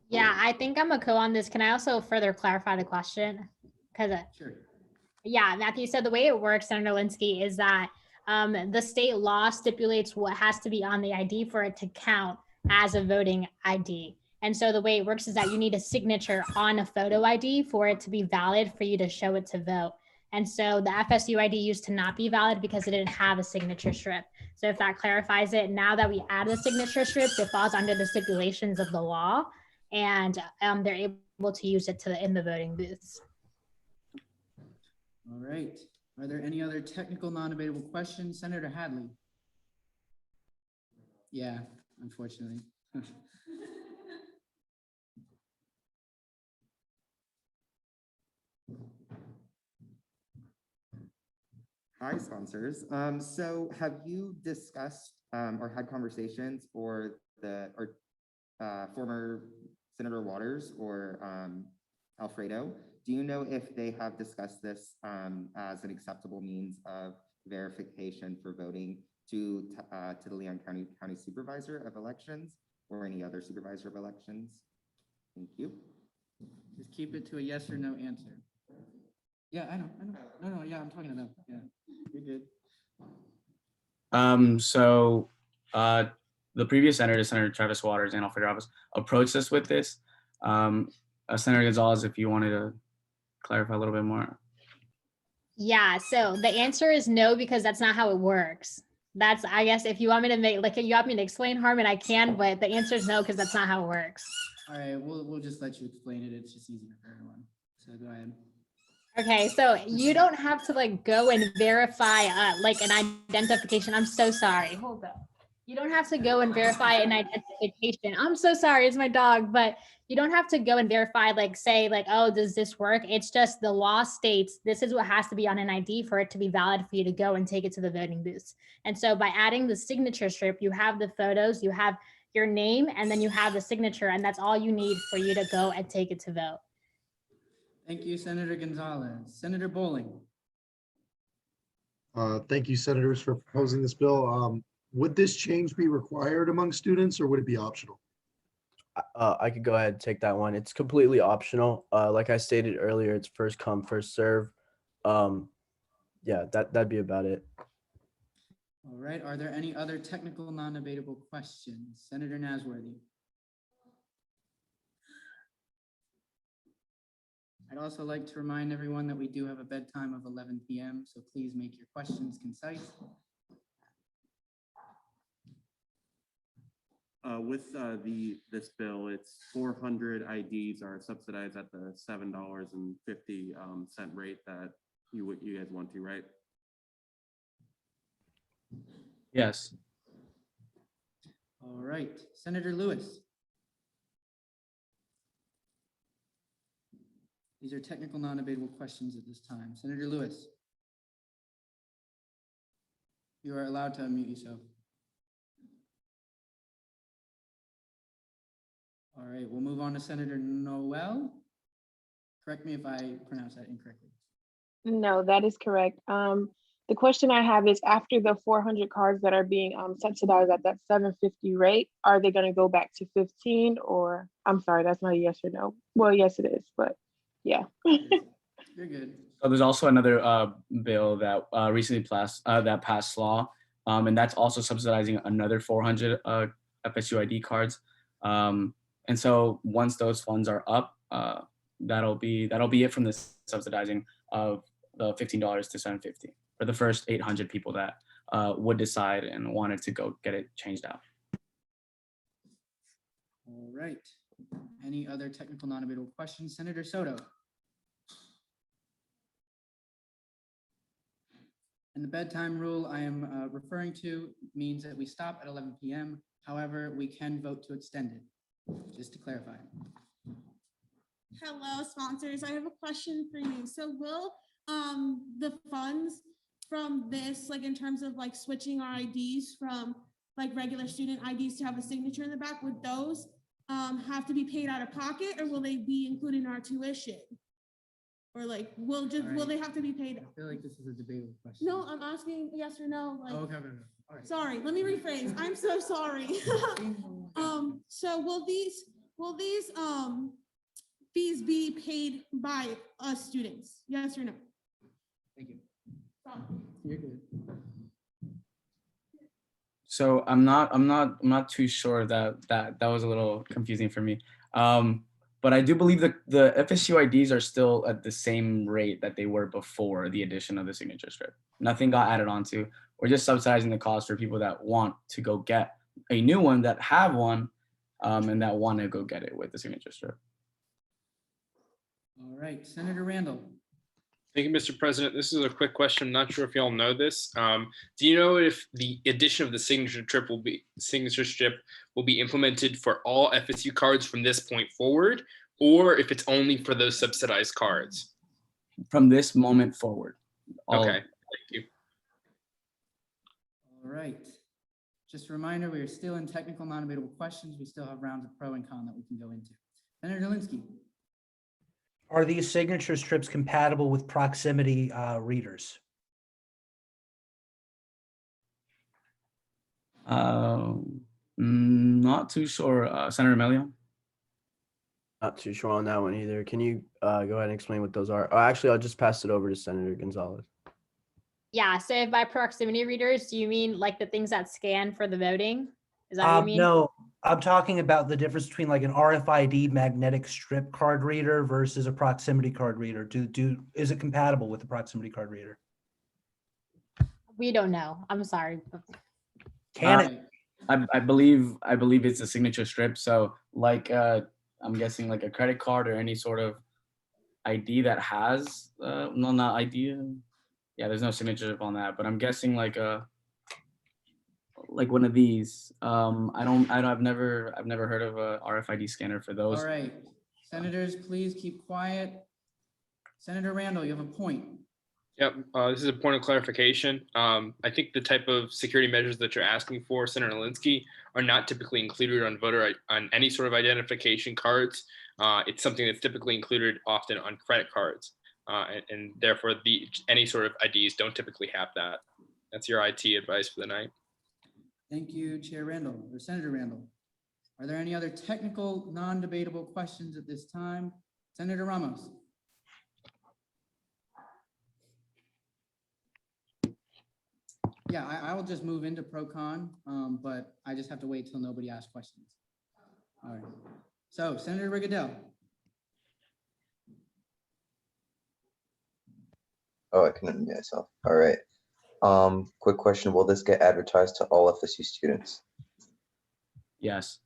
Yeah, I think I'm a co on this. Can I also further clarify the question? Because Sure. yeah, Matthew, so the way it works, Senator Linsky, is that the state law stipulates what has to be on the ID for it to count as a voting ID. And so the way it works is that you need a signature on a photo ID for it to be valid for you to show it to vote. And so the FSU ID used to not be valid because it didn't have a signature strip. So if that clarifies it, now that we add the signature strips, it falls under the stipulations of the law, and they're able to use it in the voting booths. All right. Are there any other technical non-debatable questions? Senator Hadley. Yeah, unfortunately. Hi, sponsors. So have you discussed or had conversations or former Senator Waters or Alfredo, do you know if they have discussed this as an acceptable means of verification for voting to the Leon County Supervisor of Elections or any other Supervisor of Elections? Thank you. Just keep it to a yes or no answer. Yeah, I know. No, yeah, I'm talking to them. Yeah, you're good. So the previous senator, Senator Travis Waters and Alfredo Alves, approached us with this. Senator Gonzalez, if you wanted to clarify a little bit more. Yeah, so the answer is no, because that's not how it works. That's, I guess, if you want me to make, like, you want me to explain, Harmon, I can, but the answer is no, because that's not how it works. All right, we'll just let you explain it. It's just easier for everyone. So go ahead. Okay, so you don't have to like go and verify like an identification. I'm so sorry. Hold up. You don't have to go and verify an identification. I'm so sorry, it's my dog, but you don't have to go and verify, like, say, like, oh, does this work? It's just the law states this is what has to be on an ID for it to be valid for you to go and take it to the voting booths. And so by adding the signature strip, you have the photos, you have your name, and then you have the signature, and that's all you need for you to go and take it to vote. Thank you, Senator Gonzalez. Senator Bowling. Thank you, senators, for proposing this bill. Would this change be required among students or would it be optional? I could go ahead and take that one. It's completely optional. Like I stated earlier, it's first come, first serve. Yeah, that'd be about it. All right, are there any other technical non-debatable questions? Senator Nasworthy. I'd also like to remind everyone that we do have a bedtime of 11 p.m., so please make your questions concise. With this bill, it's 400 IDs are subsidized at the $7.50 rate that you guys want to, right? Yes. All right, Senator Lewis. These are technical non-debatable questions at this time. Senator Lewis. You are allowed to unmute yourself. All right, we'll move on to Senator Noel. Correct me if I pronounce that incorrectly. No, that is correct. The question I have is, after the 400 cards that are being subsidized at that $7.50 rate, are they going to go back to 15? Or I'm sorry, that's not a yes or no. Well, yes, it is, but yeah. You're good. So there's also another bill that recently passed law, and that's also subsidizing another 400 FSU ID cards. And so once those funds are up, that'll be it from the subsidizing of the $15 to $7.50 for the first 800 people that would decide and wanted to go get it changed out. All right. Any other technical non-debatable questions? Senator Soto. And the bedtime rule I am referring to means that we stop at 11 p.m. However, we can vote to extend it, just to clarify. Hello, sponsors. I have a question for you. So will the funds from this, like in terms of like switching our IDs from like regular student IDs to have a signature in the back, would those have to be paid out of pocket, or will they be included in our tuition? Or like, will they have to be paid? I feel like this is a debatable question. No, I'm asking yes or no. Like, Okay. All right. sorry, let me rephrase. I'm so sorry. So will these fees be paid by us students? Yes or no? Thank you. You're good. So I'm not too sure that was a little confusing for me. But I do believe that the FSU IDs are still at the same rate that they were before the addition of the signature strip. Nothing got added onto. We're just subsidizing the cost for people that want to go get a new one, that have one, and that want to go get it with the signature strip. All right, Senator Randall. Thank you, Mr. President. This is a quick question. I'm not sure if y'all know this. Do you know if the addition of the signature strip will be implemented for all FSU cards from this point forward, or if it's only for those subsidized cards? From this moment forward. Okay, thank you. All right. Just a reminder, we are still in technical non-debatable questions. We still have rounds of pro and con that we can go into. Senator Dolinsky. Are these signature strips compatible with proximity readers? Not too sure. Senator Melio? Not too sure on that one either. Can you go ahead and explain what those are? Oh, actually, I'll just pass it over to Senator Gonzalez. Yeah, so if by proximity readers, do you mean like the things that scan for the voting? Is that what you mean? No, I'm talking about the difference between like an RFID magnetic strip card reader versus a proximity card reader. Is it compatible with the proximity card reader? We don't know. I'm sorry. Can it? I believe it's a signature strip. So like I'm guessing like a credit card or any sort of ID that has no, not ID. Yeah, there's no signature on that, but I'm guessing like one of these. I've never heard of a RFID scanner for those. All right, senators, please keep quiet. Senator Randall, you have a point. Yep, this is a point of clarification. I think the type of security measures that you're asking for, Senator Linsky, are not typically included on any sort of identification cards. It's something that's typically included often on credit cards, and therefore any sort of IDs don't typically have that. That's your IT advice for the night. Thank you, Chair Randall, or Senator Randall. Are there any other technical, non-debatable questions at this time? Senator Ramos. Yeah, I will just move into pro-con, but I just have to wait till nobody asks questions. All right. So, Senator Rigadell. Oh, I can unmute myself. All right. Quick question. Will this get advertised to all FSU students? Yes.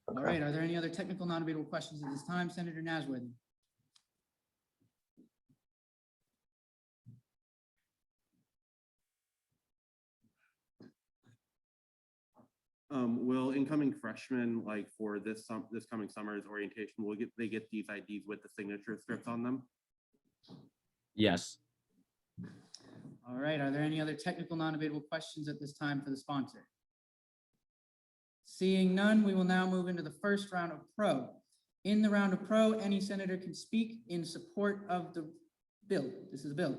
All right. Are there any other technical non-debatable questions at this time? Senator Nasworthy. Will incoming freshmen, like for this coming summer's orientation, they get these IDs with the signature strips on them? Yes. All right. Are there any other technical non-debatable questions at this time for the sponsor? Seeing none, we will now move into the first round of pro. In the round of pro, any senator can speak in support of the bill. This is a bill.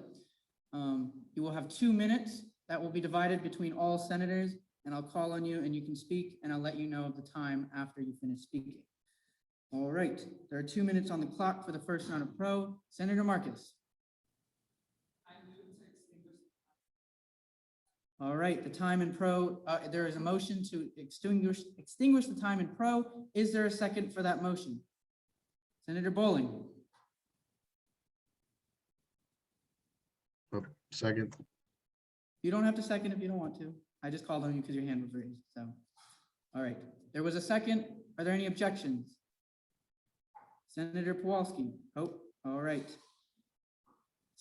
You will have 2 minutes that will be divided between all senators, and I'll call on you and you can speak, and I'll let you know of the time after you finish speaking. All right, there are 2 minutes on the clock for the first round of pro. Senator Marcus. All right, the time in pro, there is a motion to extinguish the time in pro. Is there a second for that motion? Senator Bowling. Second. You don't have to second if you don't want to. I just called on you because your hand was raised, so. All right, there was a second. Are there any objections? Senator Kowalski. Oh, all right.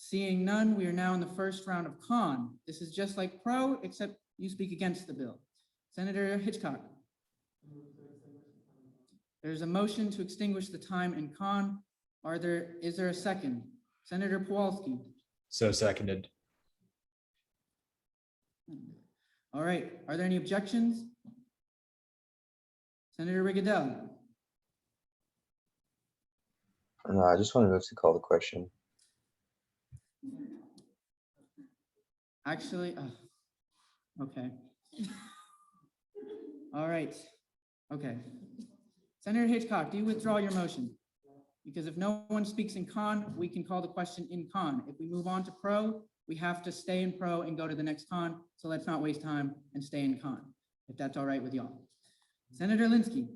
Seeing none, we are now in the first round of con. This is just like pro, except you speak against the bill. Senator Hitchcock. There's a motion to extinguish the time in con. Is there a second? Senator Kowalski. So seconded. All right, are there any objections? Senator Rigadell. No, I just want to move to call the question. Actually, okay. All right, okay. Senator Hitchcock, do you withdraw your motion? Because if no one speaks in con, we can call the question in con. If we move on to pro, we have to stay in pro and go to the next con. So let's not waste time and stay in con, if that's all right with y'all. Senator Linsky.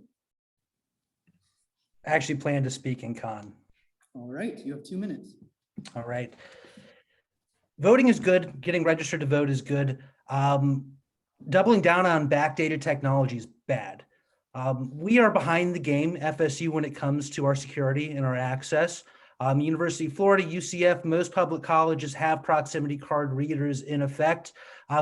I actually plan to speak in con. All right, you have 2 minutes. All right. Voting is good. Getting registered to vote is good. Doubling down on backdated technology is bad. We are behind the game, FSU, when it comes to our security and our access. University of Florida, UCF, most public colleges have proximity card readers in effect.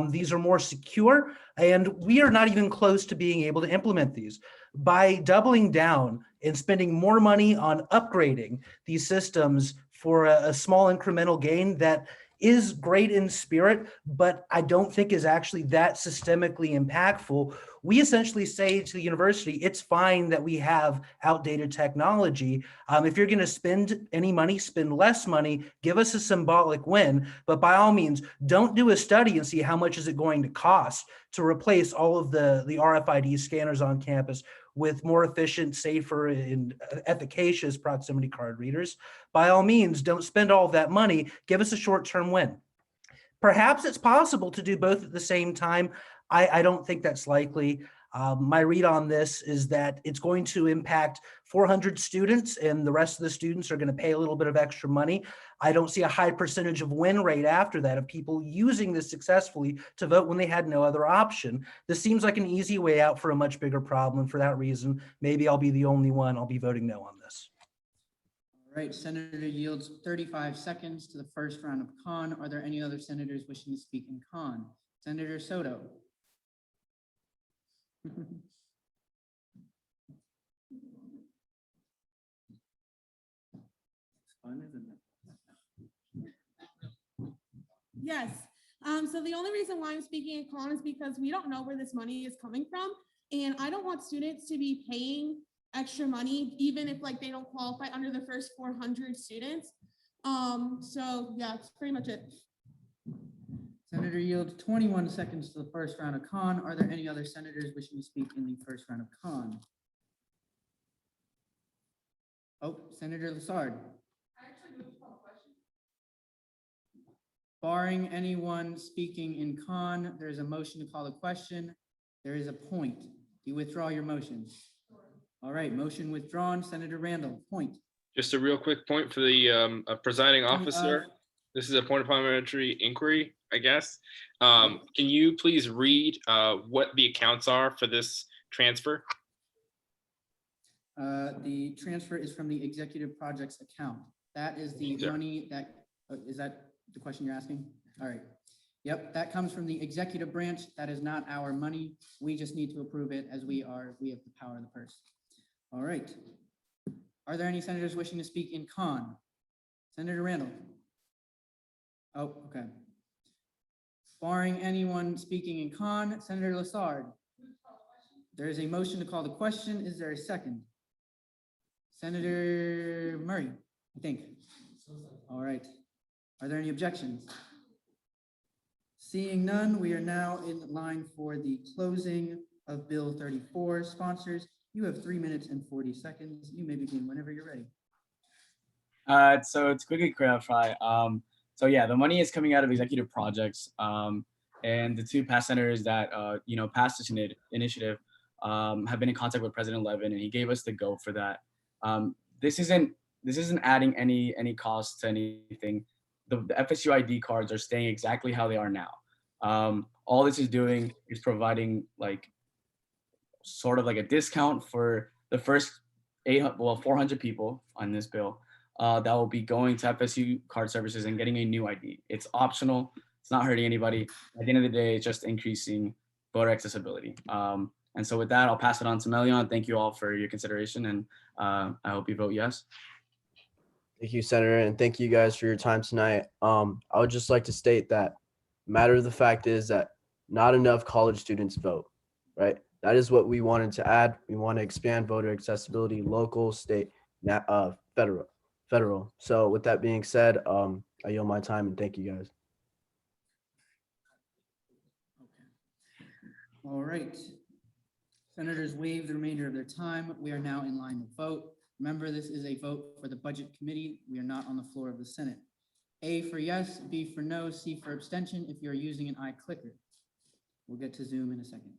These are more secure, and we are not even close to being able to implement these. By doubling down and spending more money on upgrading these systems for a small incremental gain that is great in spirit, but I don't think is actually that systemically impactful. We essentially say to the university, it's fine that we have outdated technology. If you're going to spend any money, spend less money, give us a symbolic win. But by all means, don't do a study and see how much is it going to cost to replace all of the RFID scanners on campus with more efficient, safer, and efficacious proximity card readers. By all means, don't spend all of that money. Give us a short-term win. Perhaps it's possible to do both at the same time. I don't think that's likely. My read on this is that it's going to impact 400 students, and the rest of the students are going to pay a little bit of extra money. I don't see a high percentage of win rate after that of people using this successfully to vote when they had no other option. This seems like an easy way out for a much bigger problem. For that reason, maybe I'll be the only one. I'll be voting no on this. All right, Senator yields 35 seconds to the first round of con. Are there any other senators wishing to speak in con? Senator Soto. Fun, isn't it? Yes. So the only reason why I'm speaking in con is because we don't know where this money is coming from. And I don't want students to be paying extra money, even if like they don't qualify under the first 400 students. So yeah, that's pretty much it. Senator yields 21 seconds to the first round of con. Are there any other senators wishing to speak in the first round of con? Oh, Senator Lassard. Barring anyone speaking in con, there is a motion to call the question. There is a point. Do you withdraw your motion? All right, motion withdrawn. Senator Randall, point. Just a real quick point for the presiding officer. This is a point of parliamentary inquiry, I guess. Can you please read what the accounts are for this transfer? The transfer is from the executive projects account. That is the money that, is that the question you're asking? All right. Yep, that comes from the executive branch. That is not our money. We just need to approve it as we have the power of the purse. All right. Are there any senators wishing to speak in con? Senator Randall. Oh, okay. Barring anyone speaking in con, Senator Lassard. There is a motion to call the question. Is there a second? Senator Murray, I think. All right. Are there any objections? Seeing none, we are now in line for the closing of Bill 34. Sponsors, you have 3 minutes and 40 seconds. You may begin whenever you're ready. So to quickly clarify, so yeah, the money is coming out of executive projects, and the two past senators that passed this initiative have been in contact with President Levin, and he gave us the go for that. This isn't adding any cost to anything. The FSU ID cards are staying exactly how they are now. All this is doing is providing sort of like a discount for the first 400 people on this bill that will be going to FSU card services and getting a new ID. It's optional. It's not hurting anybody. At the end of the day, it's just increasing voter accessibility. And so with that, I'll pass it on to Melion. Thank you all for your consideration, and I hope you vote yes. Thank you, Senator, and thank you guys for your time tonight. I would just like to state that matter of the fact is that not enough college students vote, right? That is what we wanted to add. We want to expand voter accessibility, local, state, federal. So with that being said, I yield my time and thank you guys. All right. Senators waive the remainder of their time. We are now in line to vote. Remember, this is a vote for the Budget Committee. We are not on the floor of the Senate. A for yes, B for no, C for abstention if you're using an iClicker. We'll get to Zoom in a second.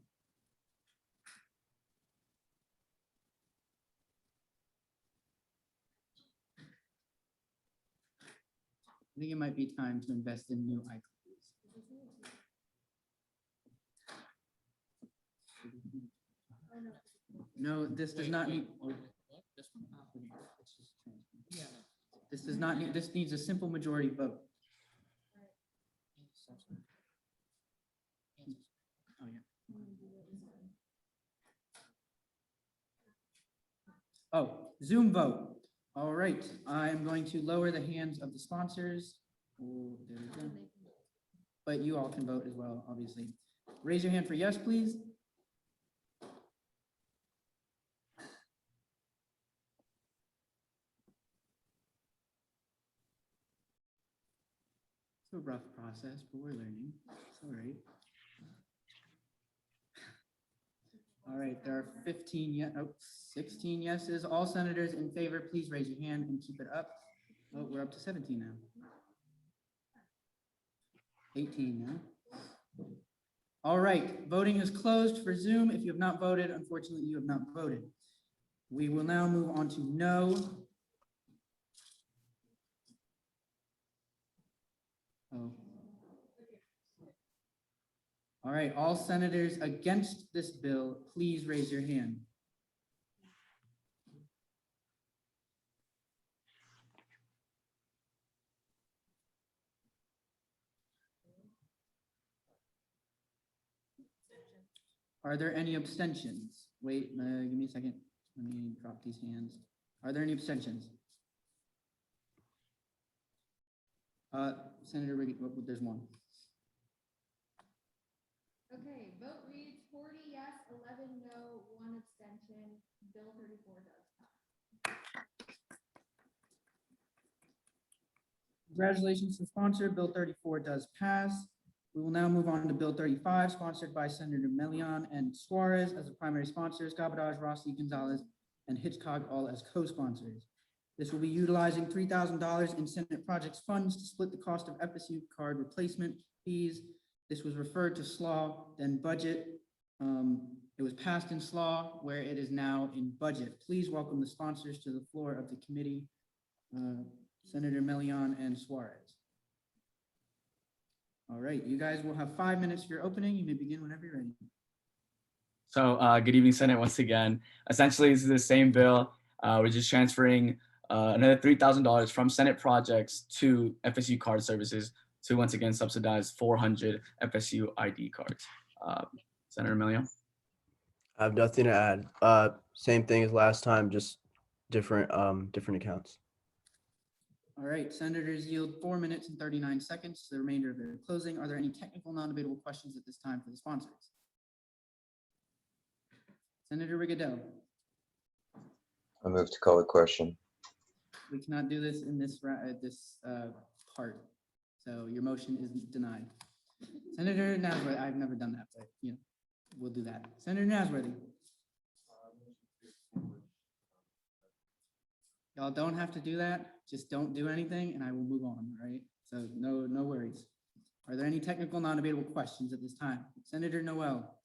I think it might be time to invest in new iClickers. No, this does not need. This does not need, this needs a simple majority vote. Oh, yeah. Oh, Zoom vote. All right, I'm going to lower the hands of the sponsors Oh, there we go. But you all can vote as well, obviously. Raise your hand for yes, please. It's a rough process, but we're learning. It's all right. All right, there are 16 yeses. All senators in favor, please raise your hand and keep it up. Oh, we're up to 17 now. 18 now. All right, voting is closed for Zoom. If you have not voted, unfortunately, you have not voted. We will now move on to no. Oh. All right, all senators against this bill, please raise your hand. Are there any abstentions? Wait, give me a second. Let me drop these hands. Are there any abstentions? Senator Riggi, there's one. Okay, vote reads 40 yes, 11 no, 1 abstention. Bill 34 does pass. Congratulations to sponsor. Bill 34 does pass. We will now move on to Bill 35, sponsored by Senator Melian and Suarez as the primary sponsors, Gabadaj, Rossi, Gonzalez, and Hitchcock all as co-sponsors. This will be utilizing $3,000 in Senate projects funds to split the cost of FSU card replacement fees. This was referred to SLAW, then budget. It was passed in SLAW, where it is now in budget. Please welcome the sponsors to the floor of the committee, Senator Melian and Suarez. All right, you guys will have 5 minutes for your opening. You may begin whenever you're ready. So good evening, Senate, once again. Essentially, this is the same bill. We're just transferring another $3,000 from Senate projects to FSU card services to once again subsidize 400 FSU ID cards. Senator Melian. I have nothing to add. Same thing as last time, just different accounts. All right, senators yield 4 minutes and 39 seconds to the remainder of their closing. Are there any technical non-debatable questions at this time for the sponsors? Senator Rigodel. I move to call the question. We cannot do this in this part. So your motion is denied. Senator Nasworthy, I've never done that, but you know, we'll do that. Senator Nasworthy. Y'all don't have to do that. Just don't do anything and I will move on, all right? So no worries. Are there any technical non-debatable questions at this time? Senator Noel.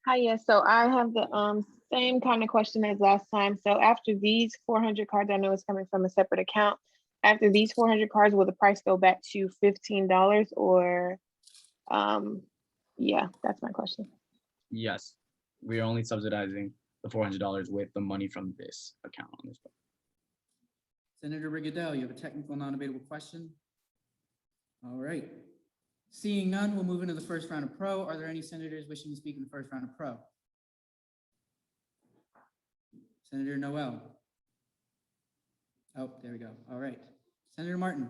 Hi, yes, so I have the same kind of question as last time. So after these 400 cards, I know it's coming from a separate account. After these 400 cards, will the price go back to $15 or, yeah, that's my question. Yes, we are only subsidizing the $400 with the money from this account on this bill. Senator Rigodel, you have a technical non-debatable question? All right. Seeing none, we'll move into the first round of pro. Are there any senators wishing to speak in the first round of pro? Senator Noel. Oh, there we go. All right. Senator Martin.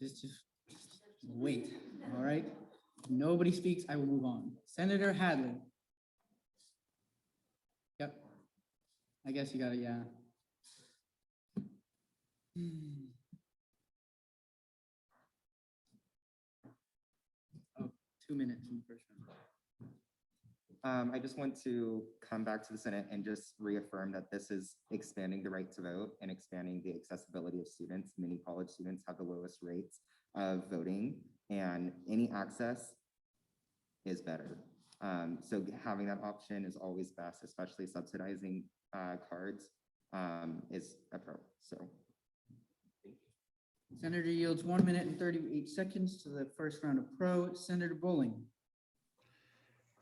Just wait. All right. If nobody speaks, I will move on. Senator Hadley. Yep. I guess you got it, yeah. Oh, 2 minutes in the first round. I just want to come back to the Senate and just reaffirm that this is expanding the right to vote and expanding the accessibility of students. Many college students have the lowest rates of voting, and any access is better. So having that option is always best, especially subsidizing cards is a pro. So. Senator yields 1 minute and 38 seconds to the first round of pro. Senator Bowling.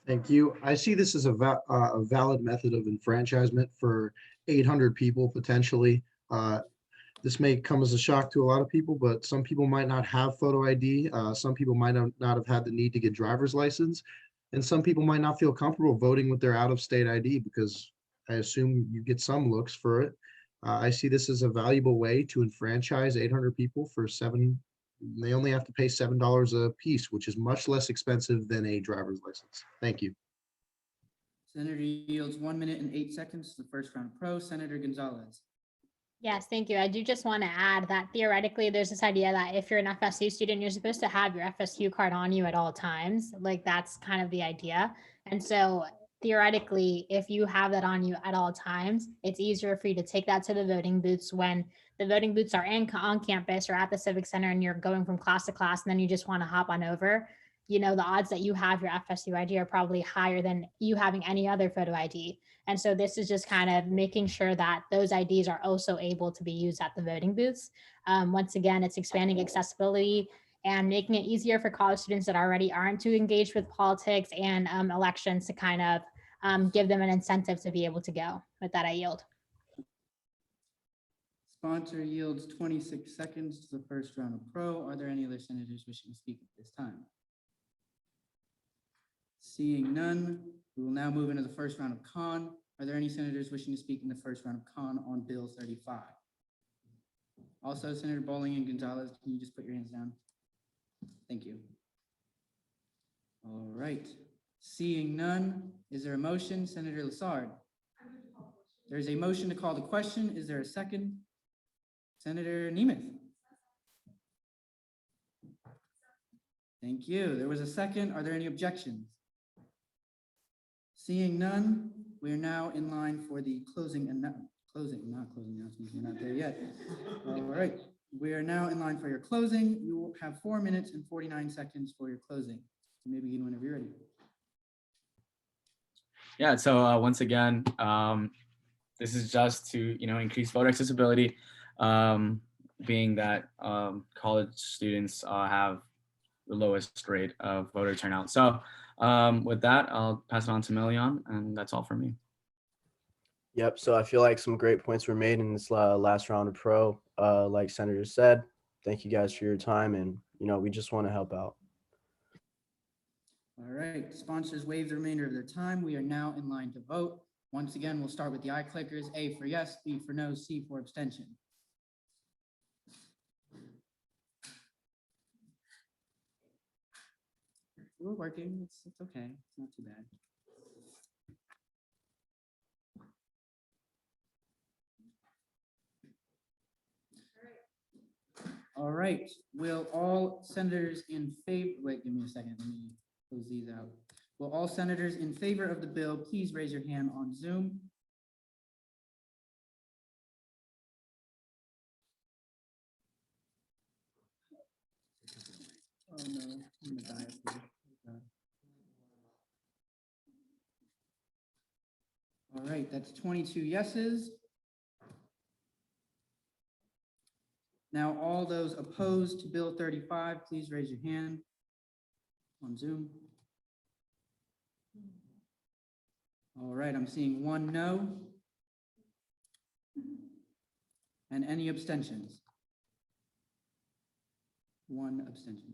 Thank you. I see this as a valid method of enfranchisement for 800 people potentially. This may come as a shock to a lot of people, but some people might not have photo ID. Some people might not have had the need to get driver's license. And some people might not feel comfortable voting with their out-of-state ID because I assume you get some looks for it. I see this as a valuable way to enfranchise 800 people for they only have to pay $7 a piece, which is much less expensive than a driver's license. Thank you. Senator yields 1 minute and 8 seconds to the first round of pro. Senator Gonzalez. Yes, thank you. I do just want to add that theoretically, there's this idea that if you're an FSU student, you're supposed to have your FSU card on you at all times. Like that's kind of the idea. And so theoretically, if you have that on you at all times, it's easier for you to take that to the voting booths when the voting booths are on campus or at the Civic Center and you're going from class to class and then you just want to hop on over. You know, the odds that you have your FSU ID are probably higher than you having any other photo ID. And so this is just kind of making sure that those IDs are also able to be used at the voting booths. Once again, it's expanding accessibility and making it easier for college students that already aren't too engaged with politics and elections to kind of give them an incentive to be able to go. With that, I yield. Sponsor yields 26 seconds to the first round of pro. Are there any other senators wishing to speak at this time? Seeing none, we will now move into the first round of con. Are there any senators wishing to speak in the first round of con on Bill 35? Also, Senator Bowling and Gonzalez, can you just put your hands down? Thank you. All right. Seeing none, is there a motion? Senator Lassard. There's a motion to call the question. Is there a second? Senator Nemeth. Thank you. There was a second. Are there any objections? Seeing none, we are now in line for the closing announcements. We're not there yet. All right. We are now in line for your closing. You will have 4 minutes and 49 seconds for your closing. You may begin whenever you're ready. Yeah, so once again, this is just to, increase voter accessibility, being that college students have the lowest rate of voter turnout. So with that, I'll pass it on to Milian, and that's all for me. Yep. So I feel like some great points were made in this last round of pro. Like Senator said, thank you guys for your time, and we just want to help out. All right, sponsors waive the remainder of their time. We are now in line to vote. Once again, we'll start with the eye clickers. A for yes, B for no, C for abstention. We're working. It's okay. It's not too bad. All right. Will all senators in favor? Wait, give me a second. Let me close these out. Will all senators in favor of the bill please raise your hand on Zoom? Oh no, I'm gonna die up here. All right, that's 22 yeses. Now, all those opposed to Bill 35, please raise your hand on Zoom. All right, I'm seeing one no. And any abstentions? One abstention.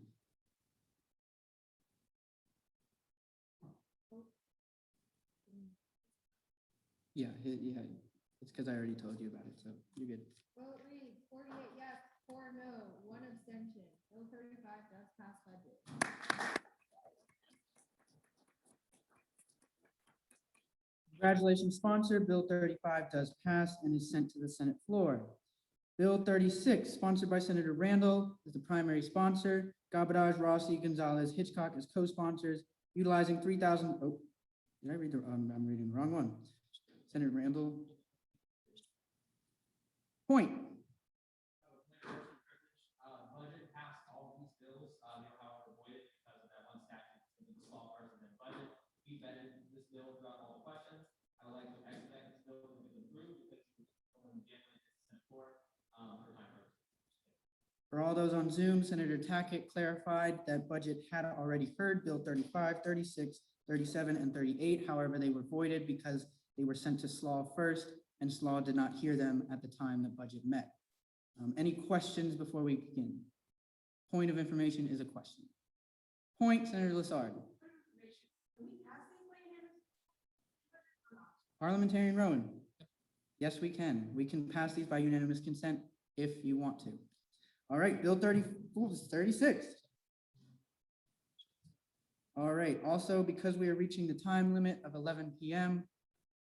Yeah, it's because I already told you about it, so you're good. Vote reads 48 yes, 4 no, 1 abstention. Bill 35 does pass budget. Congratulations, sponsor. Bill 35 does pass and is sent to the Senate floor. Bill 36, sponsored by Senator Randall, is the primary sponsor. Gabadaj, Rossi, Gonzalez, Hitchcock as co-sponsors, utilizing 3,000. Oh, did I read the? I'm reading the wrong one. Senator Randall. Point. Budget passed all these bills. They were however avoided because of that one statute, the small person in budget. We vetted this bill throughout all the questions. I would like to expedite this bill to be approved because it's going to get sent for time purposes. For all those on Zoom, Senator Tackett clarified that budget had already heard Bill 35, 36, 37, and 38. However, they were voided because they were sent to SLAW first, and SLAW did not hear them at the time that budget met. Any questions before we begin? Point of information is a question. Point, Senator Lassard. Parliamentarian Rowan. Yes, we can. We can pass these by unanimous consent if you want to. All right, Bill 36. All right, also because we are reaching the time limit of 11 p.m.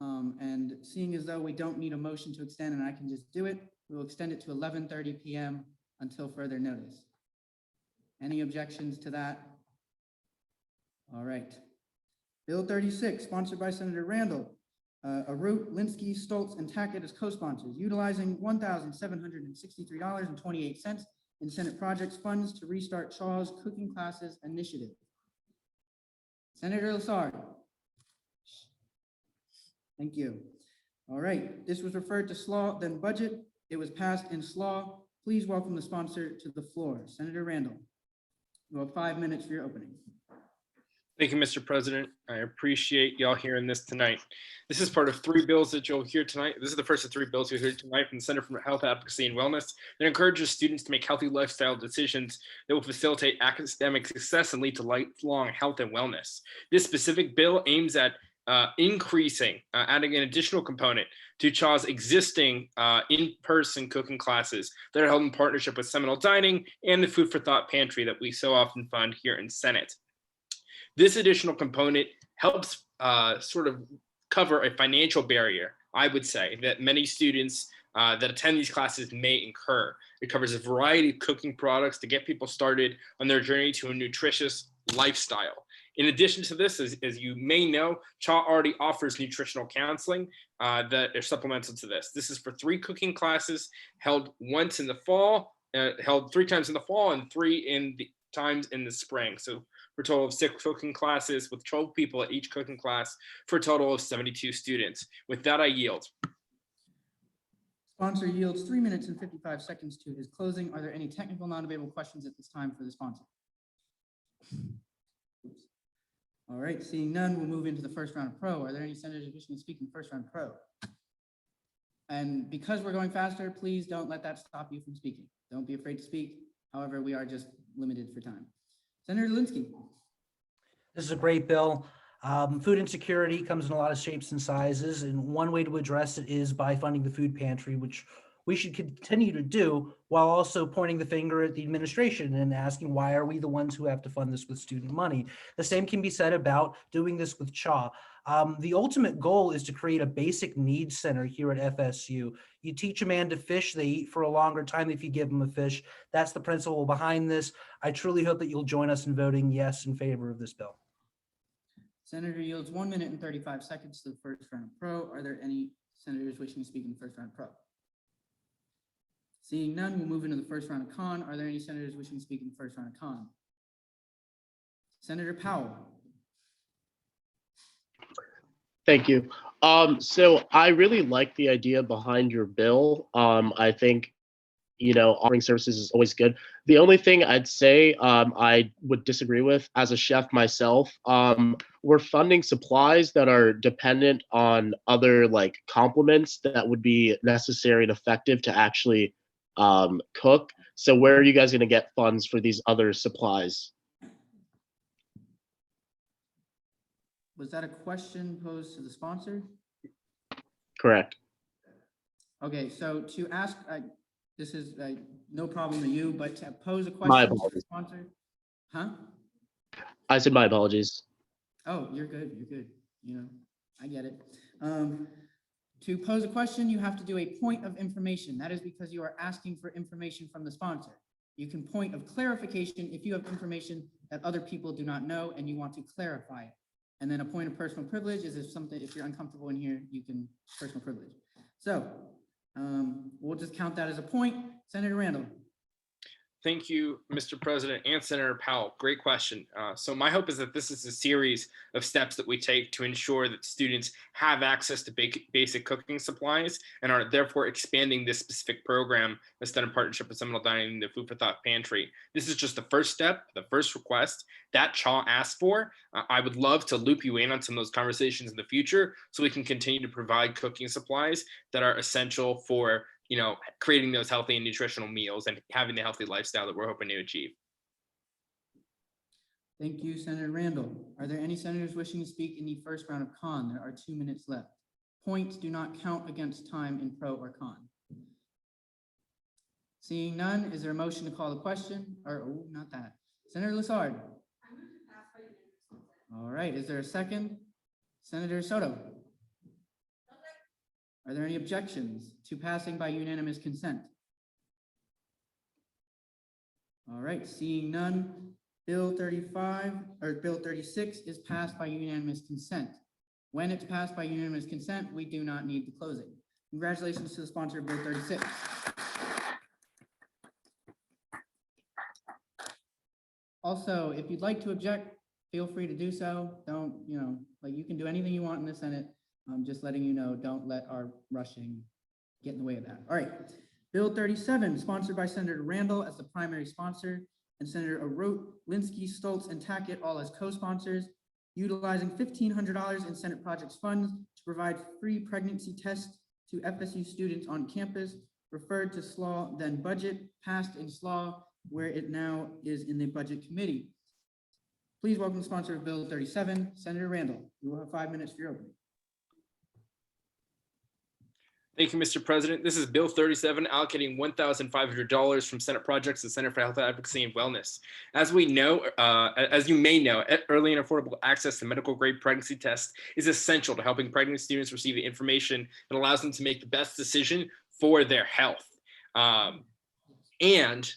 And seeing as though we don't need a motion to extend and I can just do it, we will extend it to 11:30 p.m. until further notice. Any objections to that? All right. Bill 36, sponsored by Senator Randall. Arut, Linsky, Stoltz, and Tackett as co-sponsors, utilizing $1,763.28 in Senate projects funds to restart Shaw's Cooking Classes Initiative. Senator Lassard. Thank you. All right, this was referred to SLAW, then budget. It was passed in SLAW. Please welcome the sponsor to the floor. Senator Randall. You have 5 minutes for your opening. Thank you, Mr. President. I appreciate y'all hearing this tonight. This is part of 3 bills that you'll hear tonight. This is the first of 3 bills you'll hear tonight from the Center for Health Advocacy and Wellness that encourages students to make healthy lifestyle decisions that will facilitate academic success and lead to lifelong health and wellness. This specific bill aims at increasing, adding an additional component to CHAW's existing in-person cooking classes that are held in partnership with Seminole Dining and the Food for Thought Pantry that we so often fund here in Senate. This additional component helps sort of cover a financial barrier, I would say, that many students that attend these classes may incur. It covers a variety of cooking products to get people started on their journey to a nutritious lifestyle. In addition to this, as you may know, CHAW already offers nutritional counseling that are supplemental to this. This is for 3 cooking classes held once in the fall, held 3 times in the fall and 3 times in the spring. So for a total of 6 cooking classes with 12 people at each cooking class for a total of 72 students. With that, I yield. Sponsor yields 3 minutes and 55 seconds to his closing. Are there any technical non-debatable questions at this time for the sponsor? Oops. All right, seeing none, we'll move into the first round of pro. Are there any senators wishing to speak in the first round of pro? And because we're going faster, please don't let that stop you from speaking. Don't be afraid to speak. However, we are just limited for time. Senator Linsky. This is a great bill. Food insecurity comes in a lot of shapes and sizes, and one way to address it is by funding the food pantry, which we should continue to do while also pointing the finger at the administration and asking why are we the ones who have to fund this with student money. The same can be said about doing this with CHAW. The ultimate goal is to create a basic needs center here at FSU. You teach a man to fish, they eat for a longer time if you give them a fish. That's the principle behind this. I truly hope that you'll join us in voting yes in favor of this bill. Senator yields 1 minute and 35 seconds to the first round of pro. Are there any senators wishing to speak in the first round of pro? Seeing none, we'll move into the first round of con. Are there any senators wishing to speak in the first round of con? Senator Powell. Thank you. So I really like the idea behind your bill. I think, offering services is always good. The only thing I'd say I would disagree with as a chef myself, we're funding supplies that are dependent on other complements that would be necessary and effective to actually cook. So where are you guys going to get funds for these other supplies? Was that a question posed to the sponsor? Correct. Okay, so to ask, this is no problem to you, but to pose a My question to the apologies. sponsor? Huh? I said my apologies. Oh, you're good, you're good. I get it. To pose a question, you have to do a point of information. That is because you are asking for information from the sponsor. You can point of clarification if you have information that other people do not know and you want to clarify it. And then a point of personal privilege is if you're uncomfortable in here, you can personal privilege. So we'll just count that as a point. Senator Randall. Thank you, Mr. President and Senator Powell. Great question. So my hope is that this is a series of steps that we take to ensure that students have access to basic cooking supplies and are therefore expanding this specific program that's done in partnership with Seminole Dining and the Food for Thought Pantry. This is just the first step, the first request that CHAW asked for. I would love to loop you in on some of those conversations in the future so we can continue to provide cooking supplies that are essential for creating those healthy and nutritional meals and having the healthy lifestyle that we're hoping to achieve. Thank you, Senator Randall. Are there any senators wishing to speak in the first round of con? There are 2 minutes left. points do not count against time in pro or con. Seeing none, is there a motion to call the question? Or, oh, not that. Senator Lassard. All right, is there a second? Senator Soto. Are there any objections to passing by unanimous consent? All right, seeing none, Bill 36 is passed by unanimous consent. When it's passed by unanimous consent, we do not need the closing. Congratulations to the sponsor of Bill 36. Also, if you'd like to object, feel free to do so. Don't, you can do anything you want in the Senate. I'm just letting you know, don't let our rushing get in the way of that. All right. Bill 37, sponsored by Senator Randall as the primary sponsor and Senator Arote, Linsky, Stoltz, and Tackett all as co-sponsors, utilizing $1,500 in Senate projects funds to provide free pregnancy tests to FSU students on campus, referred to SLAW, then budget, passed in SLAW, where it now is in the Budget Committee. Please welcome the sponsor of Bill 37, Senator Randall. You will have 5 minutes for your opening. Thank you, Mr. President. This is Bill 37, allocating $1,500 from Senate Projects to Center for Health Advocacy and Wellness. As we know, as you may know, early and affordable access to medical grade pregnancy tests is essential to helping pregnant students receive the information that allows them to make the best decision for their health. And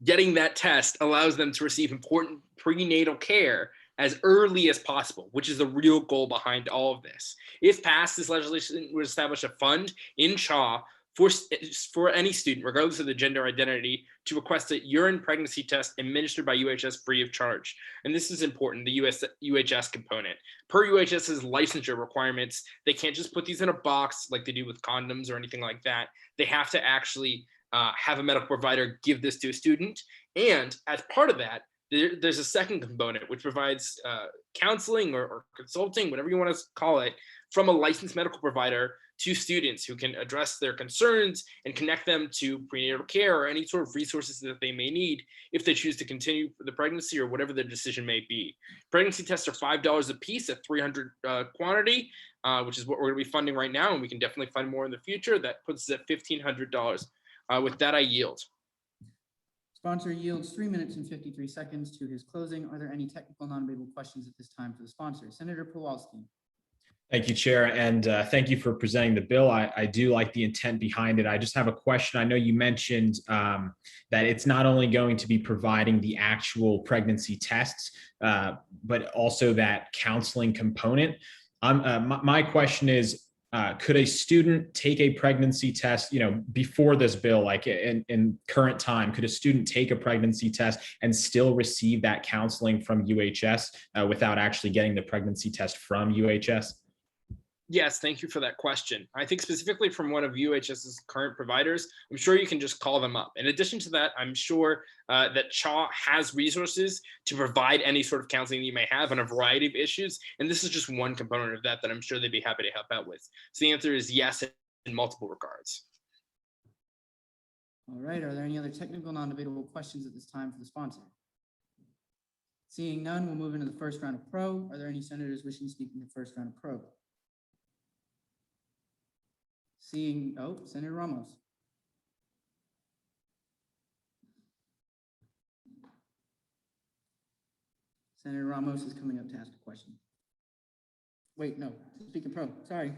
getting that test allows them to receive important prenatal care as early as possible, which is the real goal behind all of this. If passed, this legislation would establish a fund in CHA for any student, regardless of the gender identity, to request a urine pregnancy test administered by UHS free of charge. And this is important, the UHS component. Per UHS's licensure requirements, they can't just put these in a box like they do with condoms or anything like that. They have to actually have a medical provider give this to a student. And as part of that, there's a second component which provides counseling or consulting, whatever you want to call it, from a licensed medical provider to students who can address their concerns and connect them to prenatal care or any sort of resources that they may need if they choose to continue the pregnancy or whatever their decision may be. Pregnancy tests are $5 a piece at 300 quantity, which is what we're going to be funding right now, and we can definitely fund more in the future. That puts us at $1,500. With that, I yield. Sponsor yields 3 minutes and 53 seconds to his closing. Are there any technical non-debatable questions at this time for the sponsor? Senator Kowalski. Thank you, Chair, and thank you for presenting the bill. I do like the intent behind it. I just have a question. I know you mentioned that it's not only going to be providing the actual pregnancy tests, but also that counseling component. My question is, could a student take a pregnancy test, before this bill, like in current time, could a student take a pregnancy test and still receive that counseling from UHS without actually getting the pregnancy test from UHS? Yes, thank you for that question. I think specifically from one of UHS's current providers, I'm sure you can just call them up. In addition to that, I'm sure that CHA has resources to provide any sort of counseling you may have on a variety of issues. And this is just one component of that I'm sure they'd be happy to help out with. So the answer is yes in multiple regards. All right, are there any other technical non-debatable questions at this time for the sponsor? Seeing none, we'll move into the first round of pro. Are there any senators wishing to speak in the first round of pro? Senator Ramos. Senator Ramos is coming up to ask a question. Wait, no, speaking pro, sorry.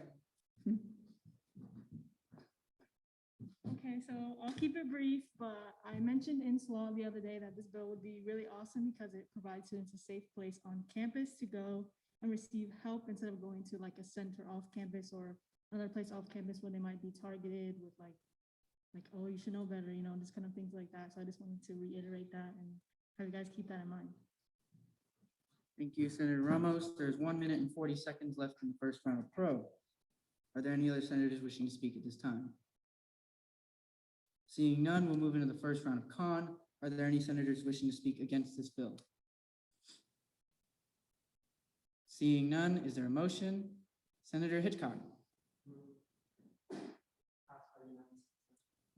Okay, so I'll keep it brief, but I mentioned in SLAW the other day that this bill would be really awesome because it provides students a safe place on campus to go and receive help instead of going to like a center off campus or another place off campus where they might be targeted with like, oh, you should know better, just kind of things like that. So I just wanted to reiterate that and have you guys keep that in mind. Thank you, Senator Ramos. There's 1 minute and 40 seconds left in the first round of pro. Are there any other senators wishing to speak at this time? Seeing none, we'll move into the first round of con. Are there any senators wishing to speak against this bill? Seeing none, is there a motion? Senator Hitchcock.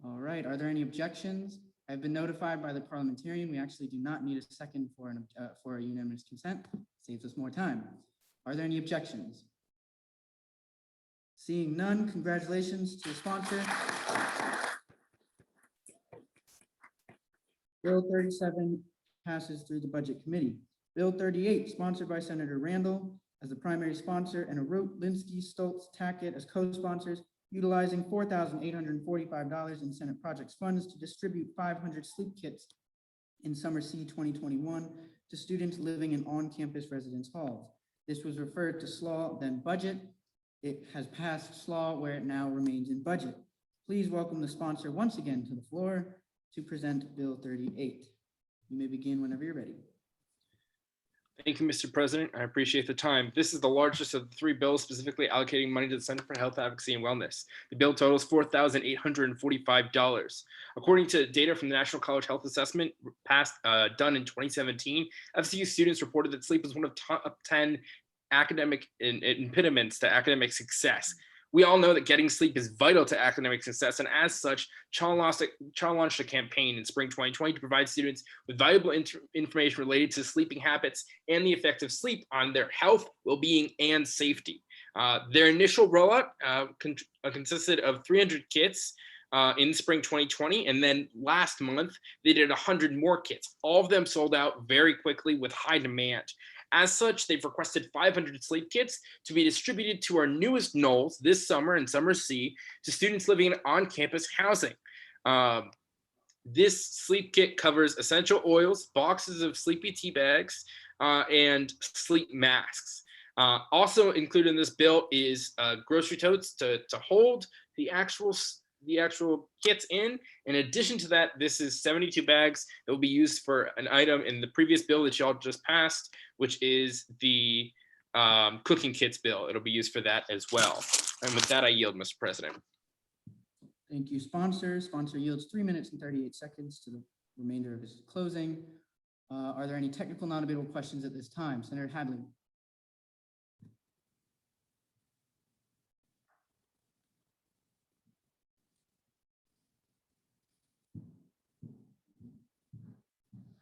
All right, are there any objections? I've been notified by the parliamentarian. We actually do not need a second for a unanimous consent. Saves us more time. Are there any objections? Seeing none, congratulations to the sponsor. Bill 37 passes through the Budget Committee. Bill 38, sponsored by Senator Randall as the primary sponsor and Aroot, Linsky, Stoltz, Tackett as co-sponsors, utilizing $4,845 in Senate Projects funds to distribute 500 sleep kits in Summer C 2021 to students living in on-campus residence halls. This was referred to SLAW, then Budget. It has passed SLAW, where it now remains in Budget. Please welcome the sponsor once again to the floor to present Bill 38. You may begin whenever you're ready. Thank you, Mr. President. I appreciate the time. This is the largest of the three bills specifically allocating money to the Center for Health Advocacy and Wellness. The bill totals $4,845. According to data from the National College Health Assessment done in 2017, FCU students reported that sleep was one of top 10 academic impediments to academic success. We all know that getting sleep is vital to academic success, and as such, CHA launched a campaign in spring 2020 to provide students with valuable information related to sleeping habits and the effect of sleep on their health, well-being, and safety. Their initial rollout consisted of 300 kits in spring 2020, and then last month, they did 100 more kits. All of them sold out very quickly with high demand. As such, they've requested 500 sleep kits to be distributed to our newest NOLs this summer and Summer C to students living in on-campus housing. This sleep kit covers essential oils, boxes of sleepy tea bags, and sleep masks. Also included in this bill is grocery totes to hold the actual kits in. In addition to that, this is 72 bags that will be used for an item in the previous bill that y'all just passed, which is the cooking kits bill. It'll be used for that as well. And with that, I yield, Mr. President. Thank you, sponsor. Sponsor yields 3 minutes and 38 seconds to the remainder of his closing. Are there any technical non-debatable questions at this time? Senator Hadley.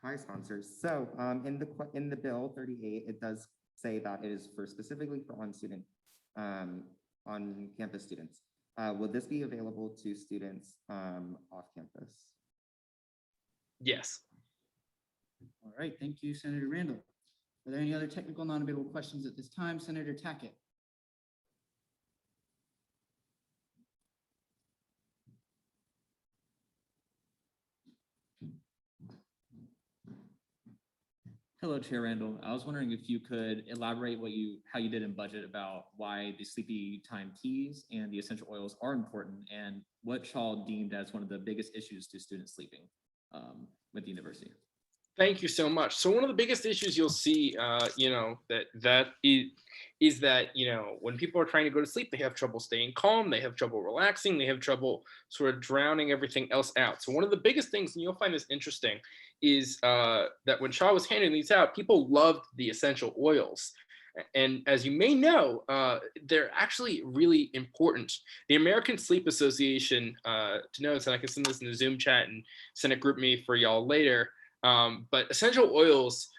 Hi, sponsors. So in the bill 38, it does say that it is specifically for on-campus students. Will this be available to students off campus? Yes. All right, thank you, Senator Randall. Are there any other technical non-debatable questions at this time? Senator Tackett. Hello, Chair Randall. I was wondering if you could elaborate how you did in budget about why the sleepy time teas and the essential oils are important and what Shaw deemed as one of the biggest issues to students sleeping with the university. Thank you so much. So one of the biggest issues you'll see, is that, when people are trying to go to sleep, they have trouble staying calm, they have trouble relaxing, they have trouble sort of drowning everything else out. So one of the biggest things, and you'll find this interesting, is that when Shaw was handing these out, people loved the essential oils. And as you may know, they're actually really important. The American Sleep Association, to notice, and I can send this in the Zoom chat and send it group me for y'all later, but essential oils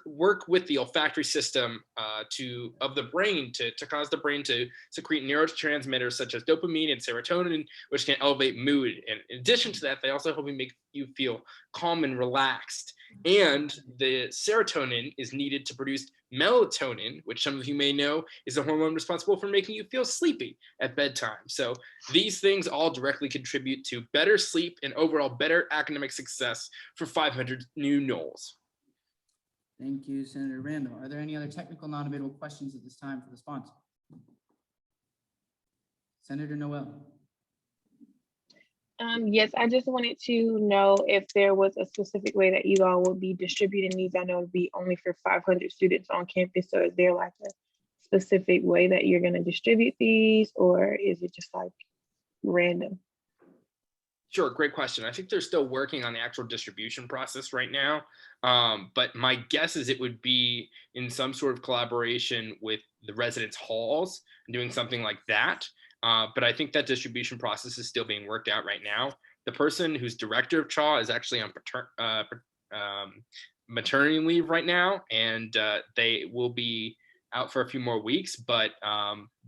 work with the olfactory system of the brain to cause the brain to secrete neurotransmitters such as dopamine and serotonin, which can elevate mood. And in addition to that, they also help you make you feel calm and relaxed. And the serotonin is needed to produce melatonin, which some of you may know is a hormone responsible for making you feel sleepy at bedtime. So these things all directly contribute to better sleep and overall better academic success for 500 new NOLs. Thank you, Senator Randall. Are there any other technical non-debatable questions at this time for the sponsor? Senator Noel. Yes, I just wanted to know if there was a specific way that you all will be distributing these. I know it'll be only for 500 students on campus. So is there like a specific way that you're going to distribute these, or is it just like random? Sure, great question. I think they're still working on the actual distribution process right now. But my guess is it would be in some sort of collaboration with the residence halls, doing something like that. But I think that distribution process is still being worked out right now. The person who's director of CHA is actually on maternity leave right now, and they will be out for a few more weeks, but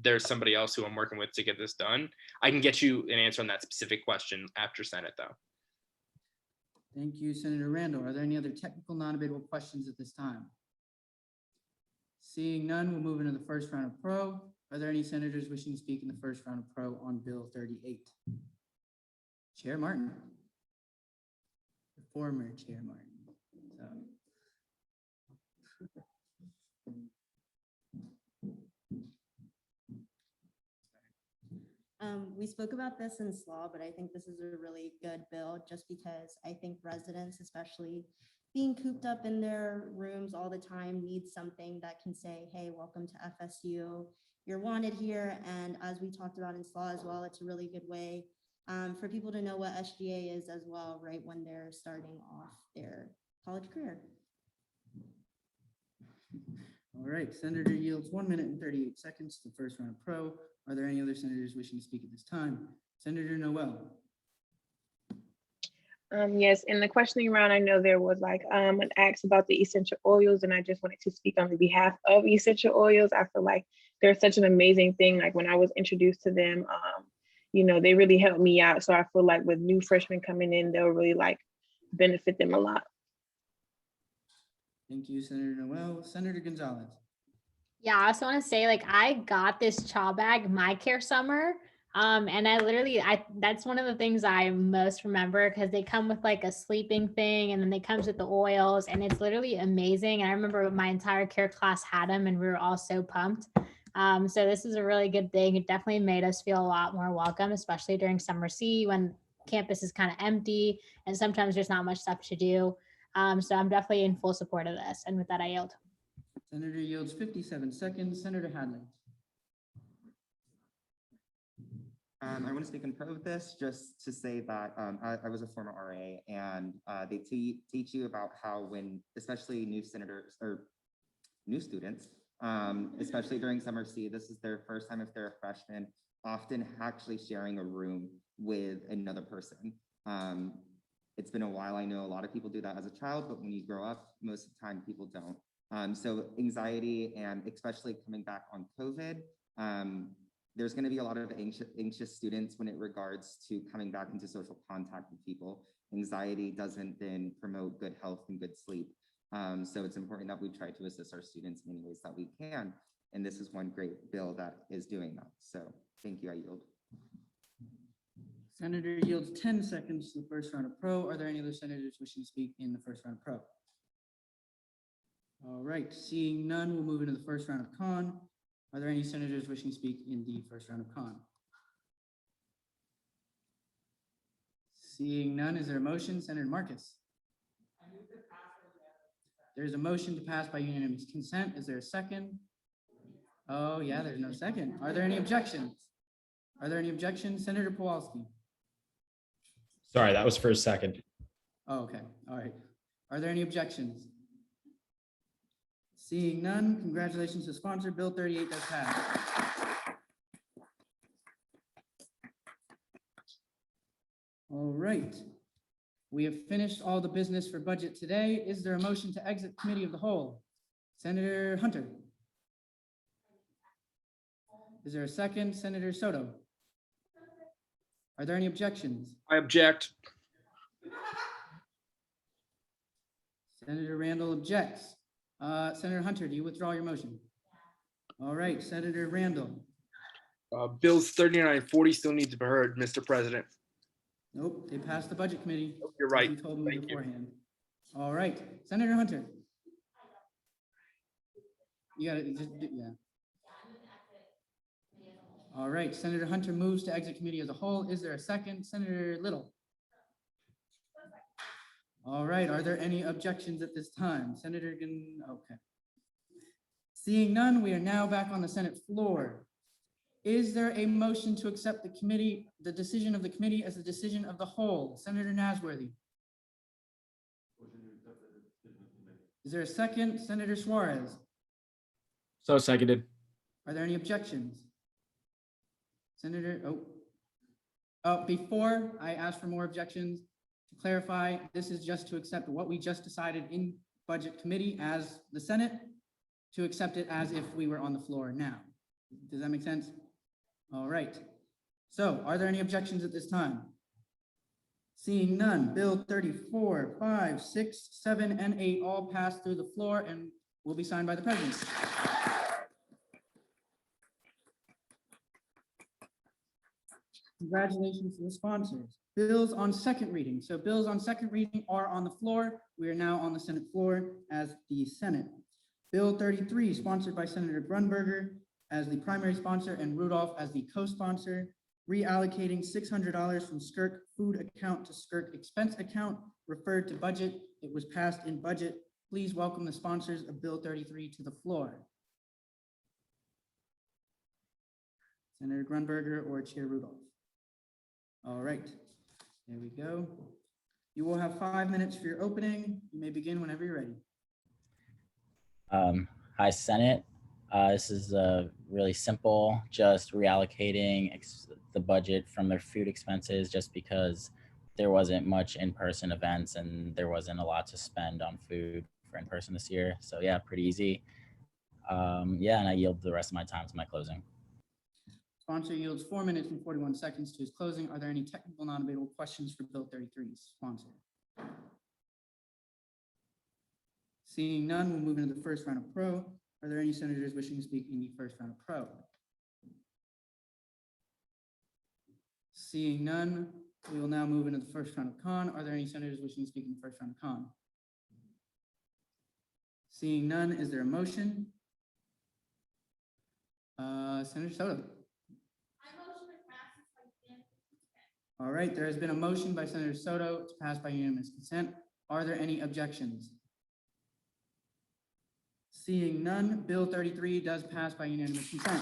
there's somebody else who I'm working with to get this done. I can get you an answer on that specific question after Senate, though. Thank you, Senator Randall. Are there any other technical non-debatable questions at this time? Seeing none, we'll move into the first round of pro. Are there any senators wishing to speak in the first round of pro on Bill 38? Chair Martin. The former Chair Martin. We spoke about this in SLAW, but I think this is a really good bill just because I think residents, especially being cooped up in their rooms all the time, need something that can say, hey, welcome to FSU. You're wanted here. And as we talked about in SLAW as well, it's a really good way for people to know what SGA is as well, right when they're starting off their college career. All right, Senator yields 1 minute and 38 seconds to the first round of pro. Are there any other senators wishing to speak at this time? Senator Noel. Yes, in the questioning round, I know there was like an ask about the essential oils, and I just wanted to speak on the behalf of essential oils. I feel like they're such an amazing thing. Like when I was introduced to them, you know, they really helped me out. So I feel like with new freshmen coming in, they'll really like benefit them a lot. Thank you, Senator Noel. Senator Gonzalez. Yeah, I also want to say, like, I got this Chaw bag my care summer. And that's one of the things I most remember because they come with like a sleeping thing and then they comes with the oils and it's literally amazing. And I remember my entire care class had them and we were all so pumped. So this is a really good thing. It definitely made us feel a lot more welcome, especially during summer C when campus is kind of empty and sometimes there's not much stuff to do. So I'm definitely in full support of this. And with that, I yield. Senator yields 57 seconds. Senator Hadley. I want to speak in pro of this just to say that I was a former RA and they teach you about how when, especially new senators or new students, especially during summer C, this is their first time if they're a freshman, often actually sharing a room with another person. It's been a while. I know a lot of people do that as a child, but when you grow up, most of the time people don't. So anxiety and especially coming back on COVID, there's going to be a lot of anxious students when it regards to coming back into social contact with people. Anxiety doesn't then promote good health and good sleep. So it's important that we try to assist our students in any ways that we can. And this is one great bill that is doing that. So thank you, I yield. Senator yields 10 seconds to the first round of pro. Are there any other senators wishing to speak in the first round of pro? All right, seeing none, we'll move into the first round of con. Are there any senators wishing to speak in the first round of con? Seeing none, is there a motion? Senator Marcus. There's a motion to pass by unanimous consent. Is there a second? Oh yeah, there's no second. Are there any objections? Are there any objections? Senator Kowalski. Sorry, that was for a second. Oh, okay, all right. Are there any objections? Seeing none, congratulations to sponsor. Bill 38 does pass. All right. We have finished all the business for budget today. Is there a motion to exit committee of the whole? Senator Hunter. Is there a second? Senator Soto. Are there any objections? I object. Senator Randall objects. Senator Hunter, do you withdraw your motion? All right, Senator Randall. Bills 39 and 40 still need to be heard, Mr. President. Nope, they passed the budget committee. You're right. You told me Thank you. beforehand. All right, Senator Hunter. You got it, yeah. All right, Senator Hunter moves to exit committee as a whole. Is there a second? Senator Little. All right, are there any objections at this time? Senator okay. Seeing none, we are now back on the Senate floor. Is there a motion to accept the decision of the committee as the decision of the whole? Senator Nasworthy. Is there a second? Senator Suarez. So seconded. Are there any objections? Senator, before I ask for more objections, to clarify, this is just to accept what we just decided in budget committee as the Senate. to accept it as if we were on the floor now. Does that make sense? All right. So are there any objections at this time? Seeing none, Bill 34, 5, 6, 7, and 8 all pass through the floor and will be signed by the president. Congratulations to the sponsors. Bills on second reading. So bills on second reading are on the floor. We are now on the Senate floor as the Senate. Bill 33, sponsored by Senator Grunberger as the primary sponsor and Rudolph as the co-sponsor, reallocating $600 from Skirk food account to Skirk expense account, referred to budget. It was passed in budget. Please welcome the sponsors of Bill 33 to the floor. Senator Grunberger or Chair Rudolph. All right, there we go. You will have 5 minutes for your opening. You may begin whenever you're ready. Hi, Senate. This is really simple, just reallocating the budget from their food expenses just because there wasn't much in-person events and there wasn't a lot to spend on food for in-person this year. So yeah, pretty easy. Yeah, and I yield the rest of my time to my closing. Sponsor yields 4 minutes and 41 seconds to his closing. Are there any technical non-debatable questions for Bill 33's sponsor? Seeing none, we'll move into the first round of pro. Are there any senators wishing to speak in the first round of pro? Seeing none, we will now move into the first round of con. Are there any senators wishing to speak in the first round of con? Seeing none, is there a motion? Senator Soto. All right, there has been a motion by Senator Soto to pass by unanimous consent. Are there any objections? Seeing none, Bill 33 does pass by unanimous consent.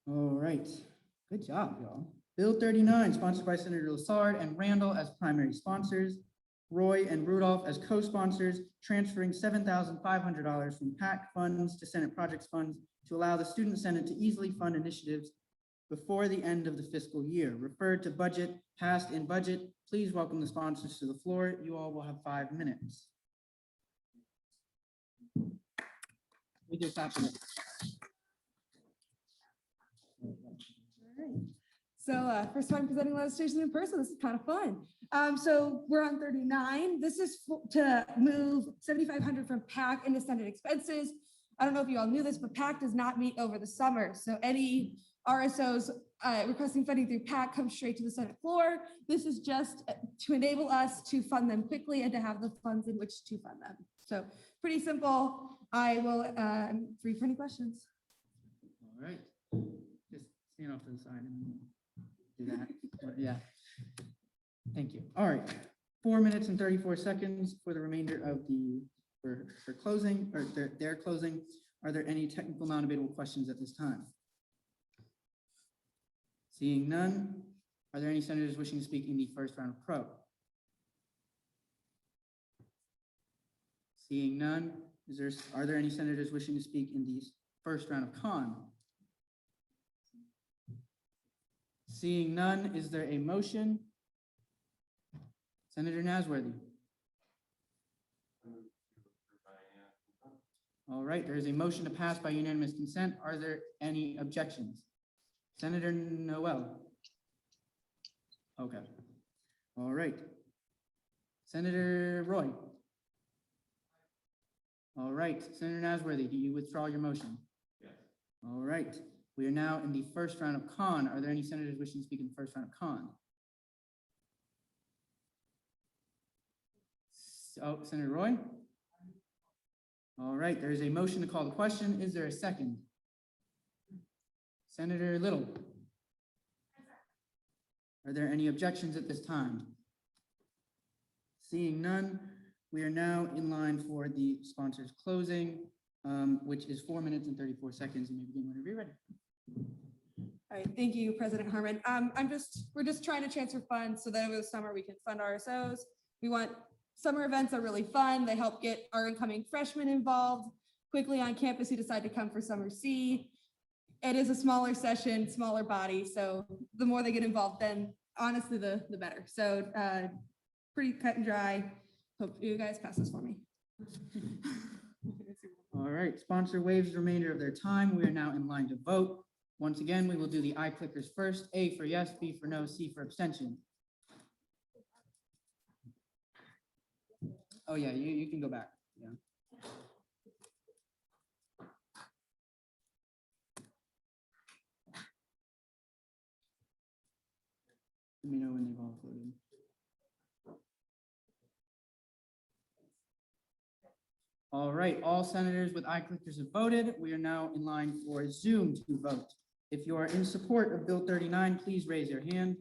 All right, good job, y'all. Bill 39, sponsored by Senator Lassard and Randall as primary sponsors, Roy and Rudolph as co-sponsors, transferring $7,500 from PAC funds to Senate projects funds to allow the Student Senate to easily fund initiatives before the end of the fiscal year. Referred to budget, passed in budget. Please welcome the sponsors to the floor. You all will have 5 minutes. We just have to. So first time presenting legislation in person. This is kind of fun. So we're on 39. This is to move $7,500 from PAC into Senate expenses. I don't know if you all knew this, but PAC does not meet over the summer. So any RSOs requesting funding through PAC come straight to the Senate floor. This is just to enable us to fund them quickly and to have the funds in which to fund them. So pretty simple. I will free for any questions. All right, just stand off to the side and do that. Yeah, thank you. All right, 4 minutes and 34 seconds for the remainder of the, for closing, or their closing. Are there any technical non-debatable questions at this time? Seeing none, are there any senators wishing to speak in the first round of pro? Seeing none, are there any senators wishing to speak in the first round of con? Seeing none, is there a motion? Senator Nasworthy. All right, there is a motion to pass by unanimous consent. Are there any objections? Senator Noel. Okay. All right. Senator Roy. All right. Senator Nasworthy, do you withdraw your motion? Yes. All right. We are now in the first round of con. Are there any senators wishing to speak in the first round of con? So, Senator Roy? All right. There is a motion to call the question. Is there a second? Senator Little. Are there any objections at this time? Seeing none, we are now in line for the sponsor's closing, which is 4 minutes and 34 seconds. You may begin whenever you're ready. All right, thank you, President Harmon. We're just trying to transfer funds so that over the summer we can fund RSOs. We want summer events are really fun. They help get our incoming freshmen involved quickly on campus who decide to come for summer C. It is a smaller session, smaller body. So the more they get involved, then honestly, the better. So pretty cut and dry. Hope you guys pass this for me. All right, sponsor waives the remainder of their time. We are now in line to vote. Once again, we will do the eye clickers first. A for yes, B for no, C for abstention. Oh yeah, you can go back. Yeah. Let me know when they've all voted. All right, all senators with eye clickers have voted. We are now in line for Zoom to vote. If you are in support of Bill 39, please raise your hand.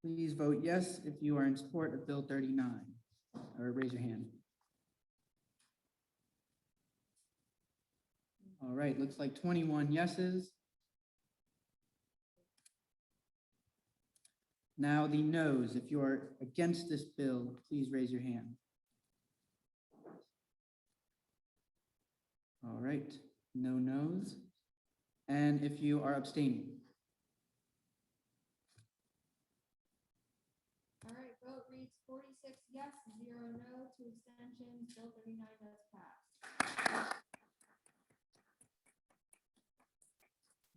Please vote yes if you are in support of Bill 39, or raise your hand. All right, looks like 21 yeses. Now the noes. If you are against this bill, please raise your hand. All right, no noes. And if you are abstaining. All right, vote reads 46 yes, 0 no, 2 abstentions. Bill 39 does pass.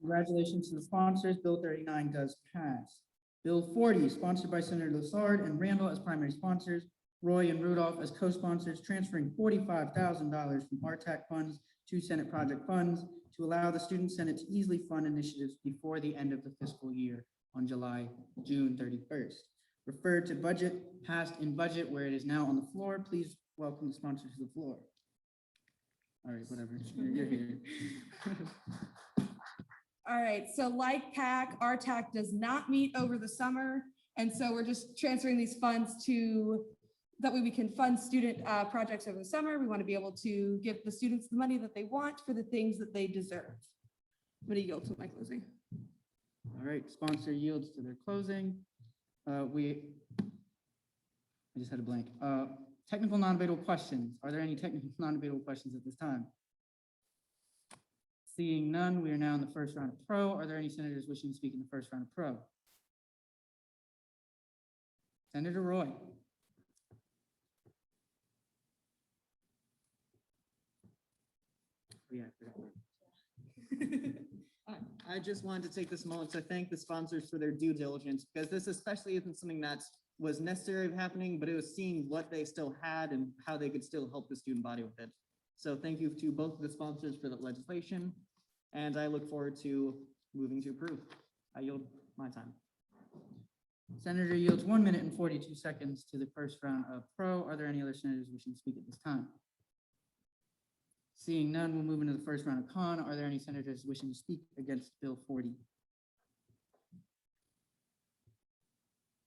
Congratulations to the sponsors. Bill 39 does pass. Bill 40, sponsored by Senator Lassard and Randall as primary sponsors, Roy and Rudolph as co-sponsors, transferring $45,000 from RTAC funds to Senate project funds to allow the Student Senate to easily fund initiatives before the end of the fiscal year on June 31st. Referred to budget, passed in budget, where it is now on the floor. Please welcome the sponsor to the floor. All right, whatever, you're here. All right, so like PAC, RTAC does not meet over the summer. And so we're just transferring these funds to, that way we can fund student projects over the summer. We want to be able to give the students the money that they want for the things that they deserve. I'm going to yield to my closing. All right, sponsor yields to their closing. I just had a blank. Technical non-debatable questions. Are there any technical non-debatable questions at this time? Seeing none, we are now in the first round of pro. Are there any senators wishing to speak in the first round of pro? Senator Roy. I just wanted to take this moment to thank the sponsors for their due diligence, because this especially isn't something that was necessary of happening, but it was seeing what they still had and how they could still help the student body with it. So thank you to both of the sponsors for the legislation, and I look forward to moving to approve. I yield my time. Senator yields 1 minute and 42 seconds to the first round of pro. Are there any other senators wishing to speak at this time? Seeing none, we'll move into the first round of con. Are there any senators wishing to speak against Bill 40?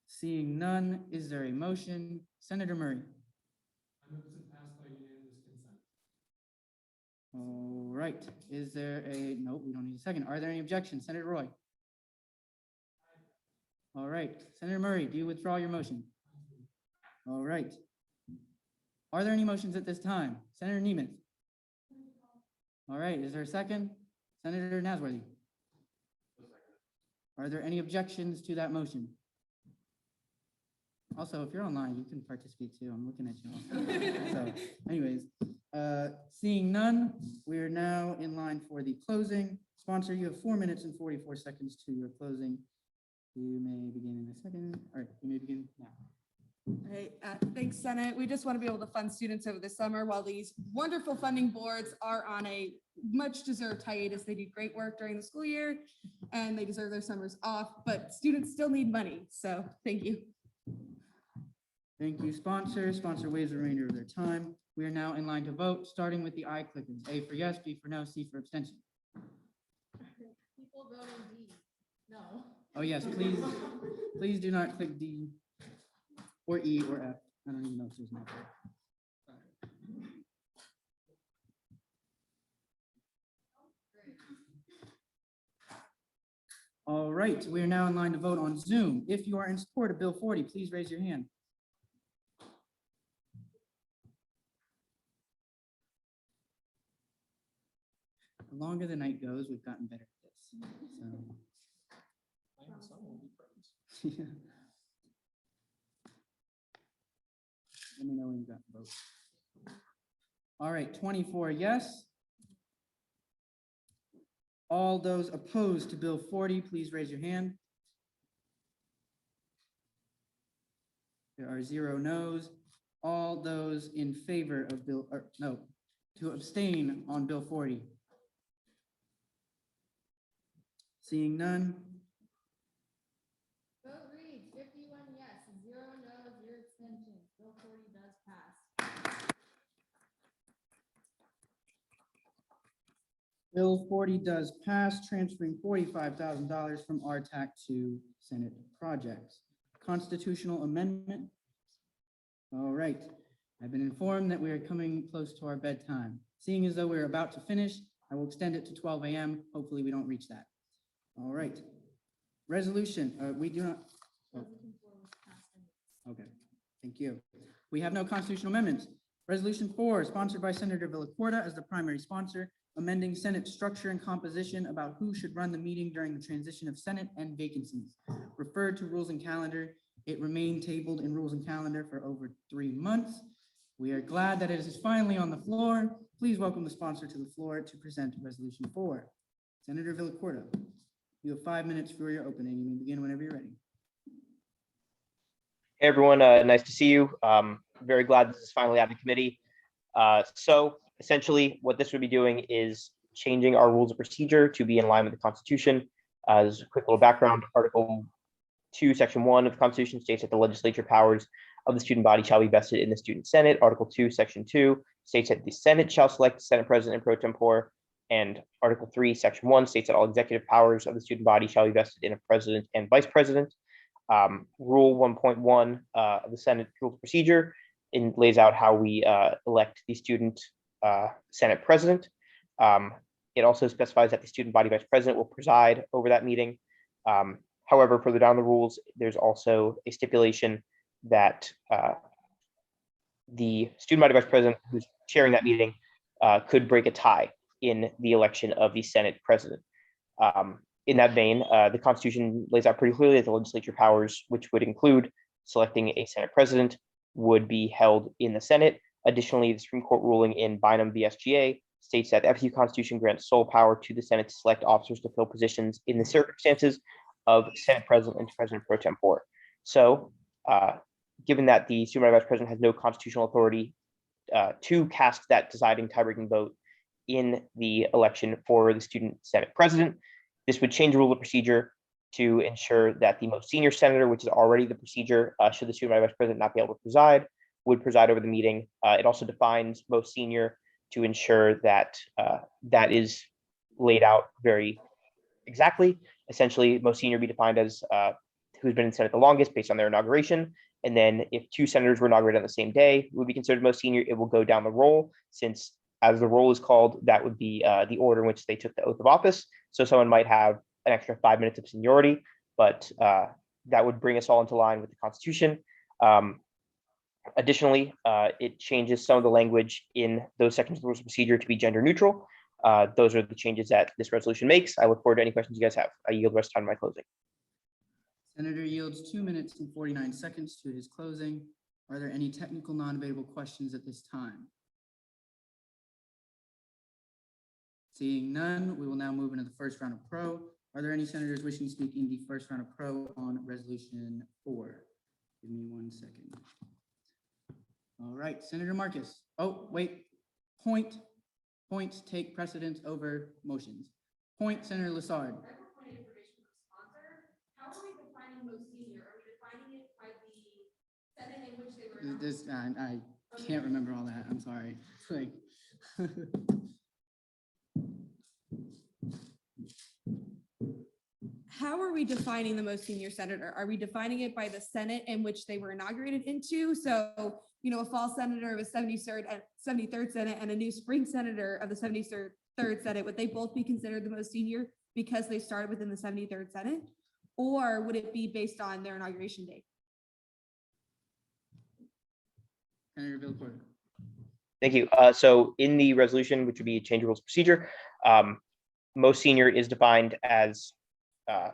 Seeing none, is there a motion? Senator Murray. I move to pass by unanimous consent. All right, is there a, nope, we don't need a second. Are there any objections? Senator Roy? All right, Senator Murray, do you withdraw your motion? All right. Are there any motions at this time? Senator Nemeth? All right, is there a second? Senator Nasworthy? Are there any objections to that motion? Also, if you're online, you can participate too. I'm looking at you. So anyways, seeing none, we are now in line for the closing. Sponsor, you have 4 minutes and 44 seconds to your closing. You may begin in a second. All right, you may begin now. All right, thanks, Senate. We just want to be able to fund students over the summer while these wonderful funding boards are on a much deserved hiatus. They do great work during the school year and they deserve their summers off, but students still need money. So thank you. Thank you, sponsor. Sponsor waives the remainder of their time. We are now in line to vote, starting with the I clickers. A for yes, B for no, C for abstention. People voting D, no. Oh yes, please do not click D or E or F. I don't even know if there's an F there. All right, we are now in line to vote on Zoom. If you are in support of Bill 40, please raise your hand. The longer the night goes, we've gotten better at this. So. Yeah. Let me know when you got the vote. All right, 24 yes. All those opposed to Bill 40, please raise your hand. There are 0 no's. All those in favor of Bill, or no, to abstain on Bill 40. Seeing none. Vote reads 51 yes, 0 no, 0 abstentions. Bill 40 does pass. Bill 40 does pass, transferring $45,000 from RTAC to Senate projects. Constitutional amendment. All right, I've been informed that we are coming close to our bedtime. Seeing as though we're about to finish, I will extend it to 12 a.m. Hopefully we don't reach that. All right. Resolution, we do not. Oh. Okay, thank you. We have no constitutional amendments. Resolution 4, sponsored by Senator Villacorta as the primary sponsor, amending Senate structure and composition about who should run the meeting during the transition of Senate and vacancies. Referred to rules and calendar. It remained tabled in rules and calendar for over 3 months. We are glad that it is finally on the floor. Please welcome the sponsor to the floor to present Resolution 4. Senator Villacorta, you have 5 minutes for your opening. You may begin whenever you're ready. Hey everyone, nice to see you. Very glad this is finally out of committee. So essentially what this would be doing is changing our rules of procedure to be in line with the Constitution. As a quick little background, Article 2, Section 1 of the Constitution states that the legislature powers of the student body shall be vested in the student senate. Article 2, Section 2 states that the Senate shall select the Senate president and pro tempore. And Article 3, Section 1 states that all executive powers of the student body shall be vested in a president and vice president. Rule 1.1 of the Senate Rules of Procedure lays out how we elect the student Senate president. It also specifies that the student body vice president will preside over that meeting. However, further down the rules, there's also a stipulation that the student body vice president who's chairing that meeting could break a tie in the election of the Senate president. In that vein, the Constitution lays out pretty clearly that the legislature powers, which would include selecting a Senate president, would be held in the Senate. Additionally, the Supreme Court ruling in Bynum v. SGA states that the FSU Constitution grants sole power to the Senate to select officers to fill positions in the circumstances of Senate president and president pro tempore. So, given that the student body vice president has no constitutional authority to cast that deciding tie-breaking vote in the election for the student Senate president, this would change the rule of procedure to ensure that the most senior senator, which is already the procedure, should the student body vice president not be able to preside, would preside over the meeting. It also defines most senior to ensure that that is laid out very exactly. Essentially, most senior be defined as who's been in Senate the longest based on their inauguration. And then if 2 senators were inaugurated on the same day, would be considered most senior. It will go down the roll, since as the roll is called, that would be the order in which they took the oath of office. So someone might have an extra 5 minutes of seniority, but that would bring us all into line with the Constitution. Additionally, it changes some of the language in those sections of the rules of procedure to be gender neutral. Those are the changes that this resolution makes. I look forward to any questions you guys have. I yield the rest of time to my closing. Senator yields 2 minutes and 49 seconds to his closing. Are there any technical non-debatable questions at this time? Seeing none, we will now move into the first round of pro. Are there any senators wishing to speak in the first round of pro on Resolution 4? Give me 1 second. All right, Senator Marcus. Oh, wait. Points take precedence over motions. Point, Senator Lassard. How are we defining most senior? Are we defining it by the Senate in which they were? This, I can't remember all that. I'm sorry. Like, how are we defining the most senior senator? Are we defining it by the Senate in which they were inaugurated into? So, you know, a fall senator of a 73rd Senate and a new spring senator of the 73rd Senate, would they both be considered the most senior because they started within the 73rd Senate? Or would it be based on their inauguration date? Senator Villacorta. Thank you. So in the resolution, which would be change of rules of procedure, Most senior is defined as, I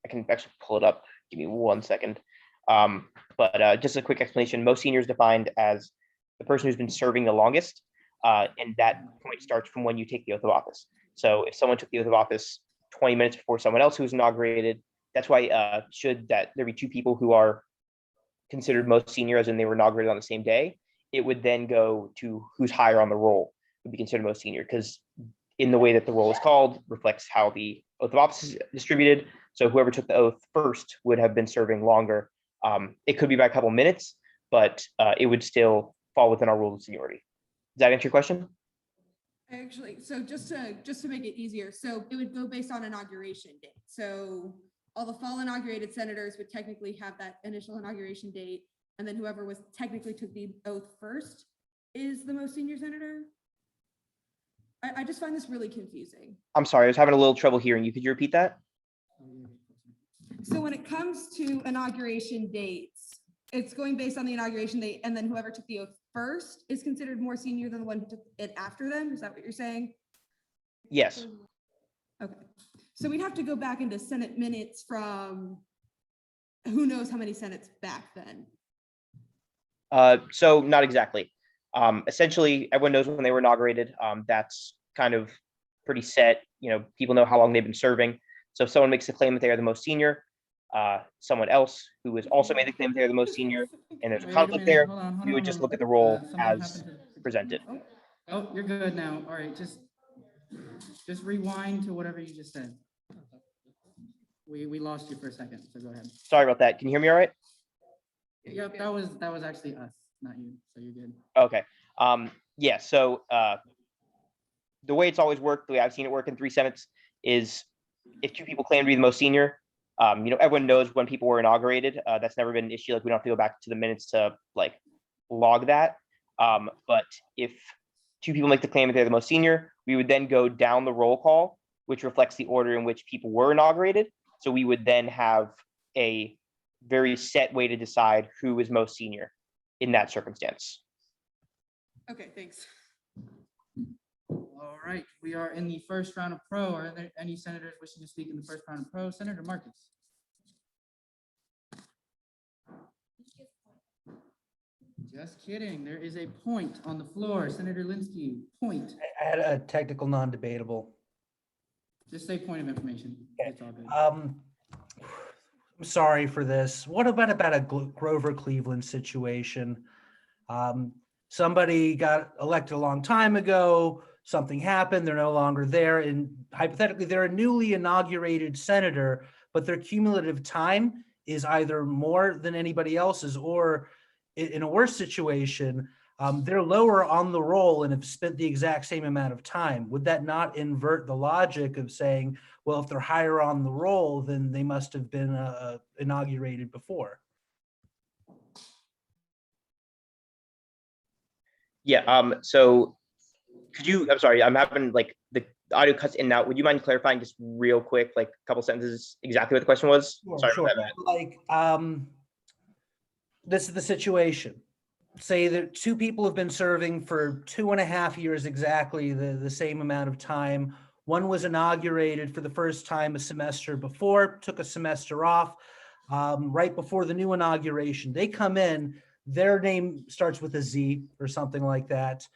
can actually pull it up. Give me 1 second. But just a quick explanation. Most senior is defined as the person who's been serving the longest, and that point starts from when you take the oath of office. So if someone took the oath of office 20 minutes before someone else who was inaugurated, that's why should that there be two people who are considered most senior, as in they were inaugurated on the same day, it would then go to who's higher on the roll would be considered most senior, because in the way that the roll is called reflects how the oath of office is distributed. So whoever took the oath first would have been serving longer. It could be by a couple minutes, but it would still fall within our rules of seniority. Does that answer your question? Actually, so just to make it easier, so it would go based on inauguration date. So all the fall inaugurated senators would technically have that initial inauguration date, and then whoever was technically took the oath first is the most senior senator. I just find this really confusing. I'm sorry, I was having a little trouble hearing you. Could you repeat that? So when it comes to inauguration dates, it's going based on the inauguration date, and then whoever took the oath first is considered more senior than the one who took it after them. Is that what you're saying? Yes. Okay. So we'd have to go back into Senate minutes from who knows how many Senates back then. So not exactly. Essentially, everyone knows when they were inaugurated. That's kind of pretty set. You know, people know how long they've been serving. So if someone makes a claim that they are the most senior, someone else who has also made the claim that they're the most senior, and there's a Wait a conflict minute, there, hold on, we would just hold look on. at the roll Something as happened to- presented. Oh, you're good now. All right, just rewind to whatever you just said. We lost you for a second, so go ahead. Sorry about that. Can you hear me all right? Yep, that was actually us, not you, so you're good. Okay. Yeah, so the way it's always worked, the way I've seen it work in 3 Senates is if two people claim to be the most senior, you know, everyone knows when people were inaugurated. That's never been an issue. Like, we don't have to go back to the minutes to like log that. But if two people make the claim that they're the most senior, we would then go down the roll call, which reflects the order in which people were inaugurated. So we would then have a very set way to decide who is most senior in that circumstance. Okay, thanks. All right, we are in the first round of pro. Are there any senators wishing to speak in the first round of pro? Senator Marcus. Just kidding. There is a point on the floor. Senator Linsky, point. I had a technical non-debatable. Just say point of information. It's all good. I'm sorry for this. What about a Grover Cleveland situation? Somebody got elected a long time ago, something happened, they're no longer there, and hypothetically, they're a newly inaugurated senator, but their cumulative time is either more than anybody else's, or in a worse situation, they're lower on the roll and have spent the exact same amount of time. Would that not invert the logic of saying, well, if they're higher on the roll, then they must have been inaugurated before? Yeah, so could you, I'm sorry, I'm having like the audio cuts in and out. Would you mind clarifying just real quick, like a couple sentences, exactly what the question was? Sorry Sure. about that. Like, this is the situation. Say that two people have been serving for 2.5 years, exactly the same amount of time. One was inaugurated for the first time a semester before, took a semester off, right before the new inauguration. They come in, their name starts with a Z or something like that.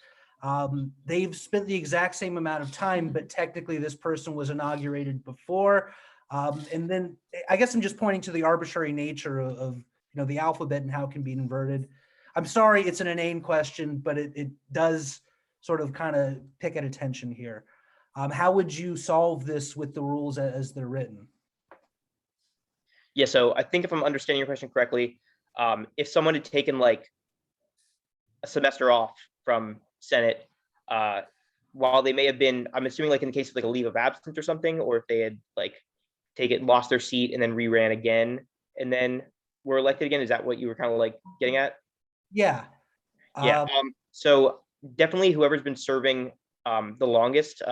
They've spent the exact same amount of time, but technically this person was inaugurated before. And then I guess I'm just pointing to the arbitrary nature of the alphabet and how it can be inverted. I'm sorry, it's an inane question, but it does sort of kind of pick at attention here. How would you solve this with the rules as they're written? Yeah, so I think if I'm understanding your question correctly, if someone had taken like a semester off from Senate, while they may have been, I'm assuming like in the case of like a leave of absence or something, or if they had like lost their seat and then re-ran again and then were elected again, is that what you were kind of like getting at? Yeah. Yeah. So definitely whoever's been serving the longest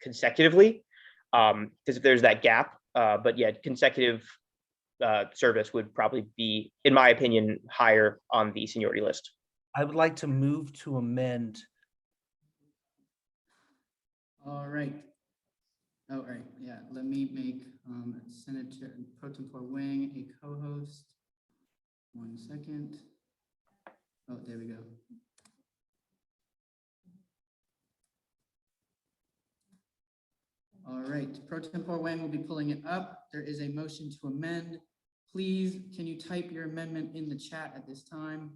consecutively, because if there's that gap, but yeah, consecutive service would probably be, in my opinion, higher on the seniority list. I would like to move to amend All right. Oh, right, yeah, let me make Senator Pro Tempore Wang a co-host. 1 second. Oh, there we go. All right, Pro Tempore Wang will be pulling it up. There is a motion to amend. Please, can you type your amendment in the chat at this time?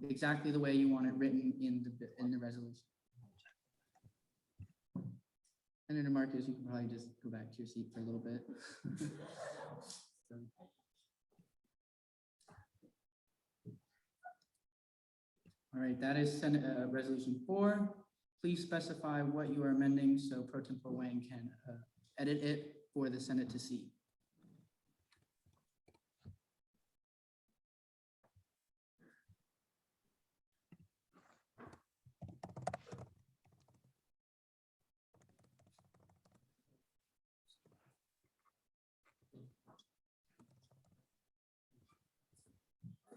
Exactly the way you want it written in the resolution. Senator Marcus, you can probably just go back to your seat for a little bit. So. All right, that is Senate Resolution 4. Please specify what you are amending so Pro Tempore Wang can edit it for the Senate to see.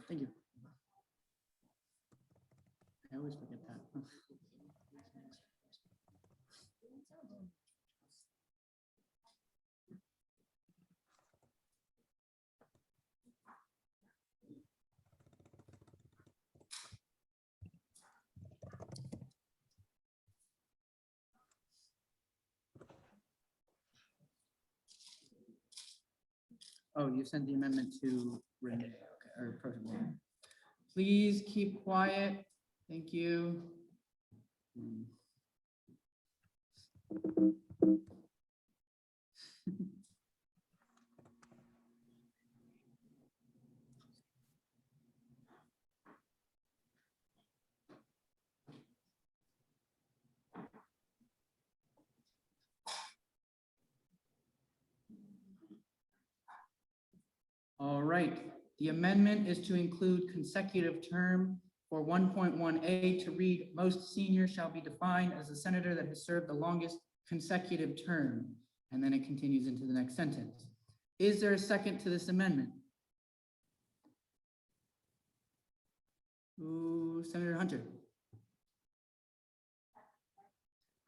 Thank you. I always forget that. Oh, you sent the amendment to Renee, okay, or Pro Tempore. Please keep quiet. Thank you. All right, the amendment is to include consecutive term for 1.1A to read, most senior shall be defined as a senator that has served the longest consecutive term. And then it continues into the next sentence. Is there a second to this amendment? Ooh, Senator Hunter.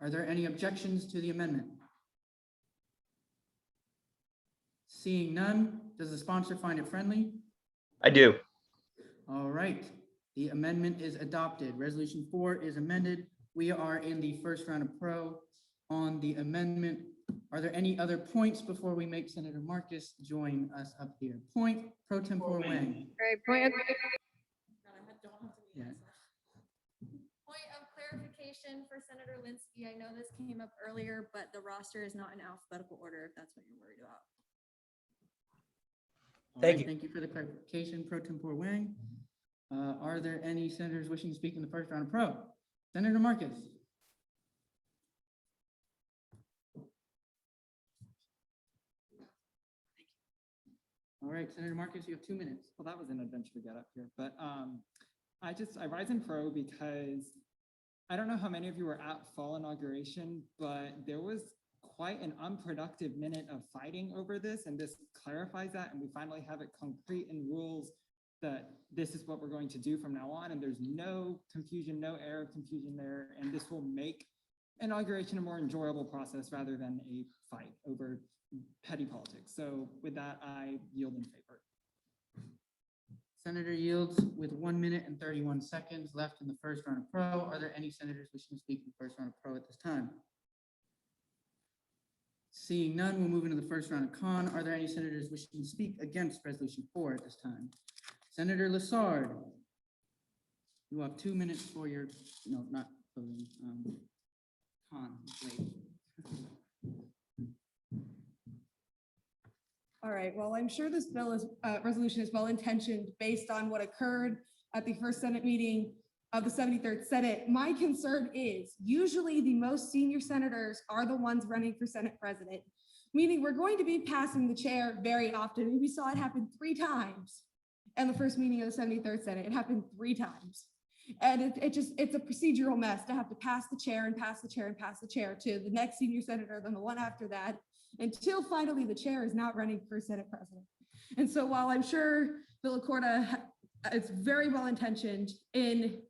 Are there any objections to the amendment? Seeing none, does the sponsor find it friendly? I do. All right, the amendment is adopted. Resolution 4 is amended. We are in the first round of pro on the amendment. Are there any other points before we make Senator Marcus join us up here? Point, Pro Tempore Wang. Great point. Yeah. Point of clarification for Senator Linsky. I know this came up earlier, but the roster is not in alphabetical order, if that's what you're worried about. All Thank right, you. Thank you for the clarification, Pro Tempore Wang. Are there any senators wishing to speak in the first round of pro? Senator Marcus. All right, Senator Marcus, you have 2 minutes. Well, that was an adventure to get up here, but I rise in pro because I don't know how many of you were at fall inauguration, but there was quite an unproductive minute of fighting over this, and this clarifies that, and we finally have it concrete in rules that this is what we're going to do from now on, and there's no confusion, no air of confusion there, and this will make inauguration a more enjoyable process rather than a fight over petty politics. So with that, I yield in favor. Senator yields with 1 minute and 31 seconds left in the first round of pro. Are there any senators wishing to speak in the first round of pro at this time? Seeing none, we'll move into the first round of con. Are there any senators wishing to speak against Resolution 4 at this time? Senator Lassard, you have 2 minutes for your, no, not closing, con. Wait. All right, well, I'm sure this bill is, resolution is well-intentioned based on what occurred at the first Senate meeting of the 73rd Senate. My concern is usually the most senior senators are the ones running for Senate president, meaning we're going to be passing the chair very often. We saw it happen 3 times in the first meeting of the 73rd Senate. It happened 3 times. And it's a procedural mess to have to pass the chair and pass the chair and pass the chair to the next senior senator, then the one after that, until finally the chair is not running for Senate president. And so while I'm sure Bill Accorda is very well intentioned in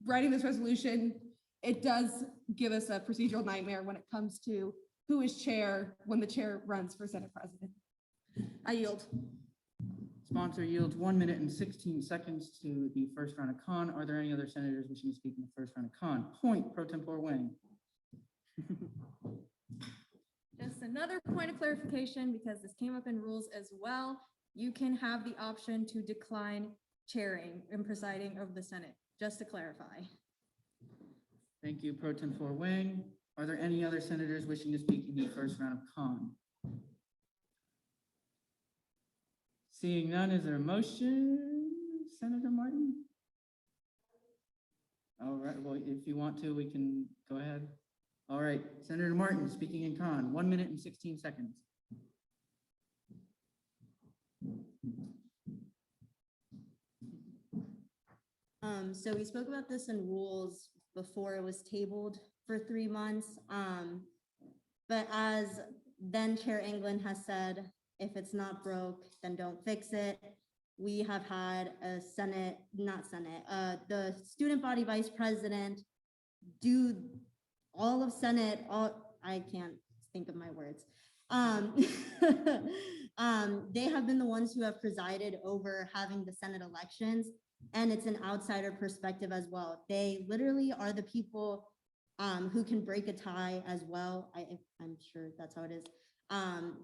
writing this resolution it does give us a procedural nightmare when it comes to who is chair when the chair runs for Senate President. I yield. Sponsor yields 1 minute and 16 seconds to the first round of con. Are there any other senators wishing to speak in the first round of con? Point, pro tempore Wang. Just another point of clarification, because this came up in rules as well. You can have the option to decline chairing and presiding over the Senate, just to clarify. Thank you, pro tempore Wang. Are there any other senators wishing to speak in the first round of con? Seeing none, is there a motion, Senator Martin? All right, well, if you want to, we can go ahead. All right, Senator Martin, speaking in con, 1 minute and 16 seconds. So we spoke about this in rules before it was tabled for 3 months. But as then Chair England has said, if it's not broke, then don't fix it. We have had a the student body vice president do all of Senate, I can't think of my words. They have been the ones who have presided over having the Senate elections, and it's an outsider perspective as well. They literally are the people who can break a tie as well. I'm sure that's how it is.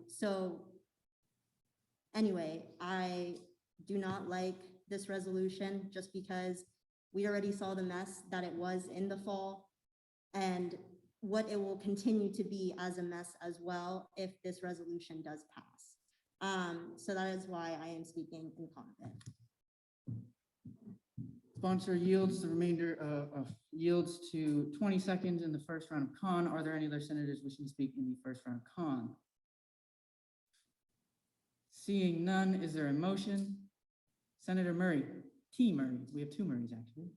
So anyway, I do not like this resolution just because we already saw the mess that it was in the fall and what it will continue to be as a mess as well if this resolution does pass. So that is why I am speaking in comment. Sponsor yields the remainder yields to 20 seconds in the first round of con. Are there any other senators wishing to speak in the first round of con? Seeing none, is there a motion? Senator Murray, T. Murray. We have two Murrays actually.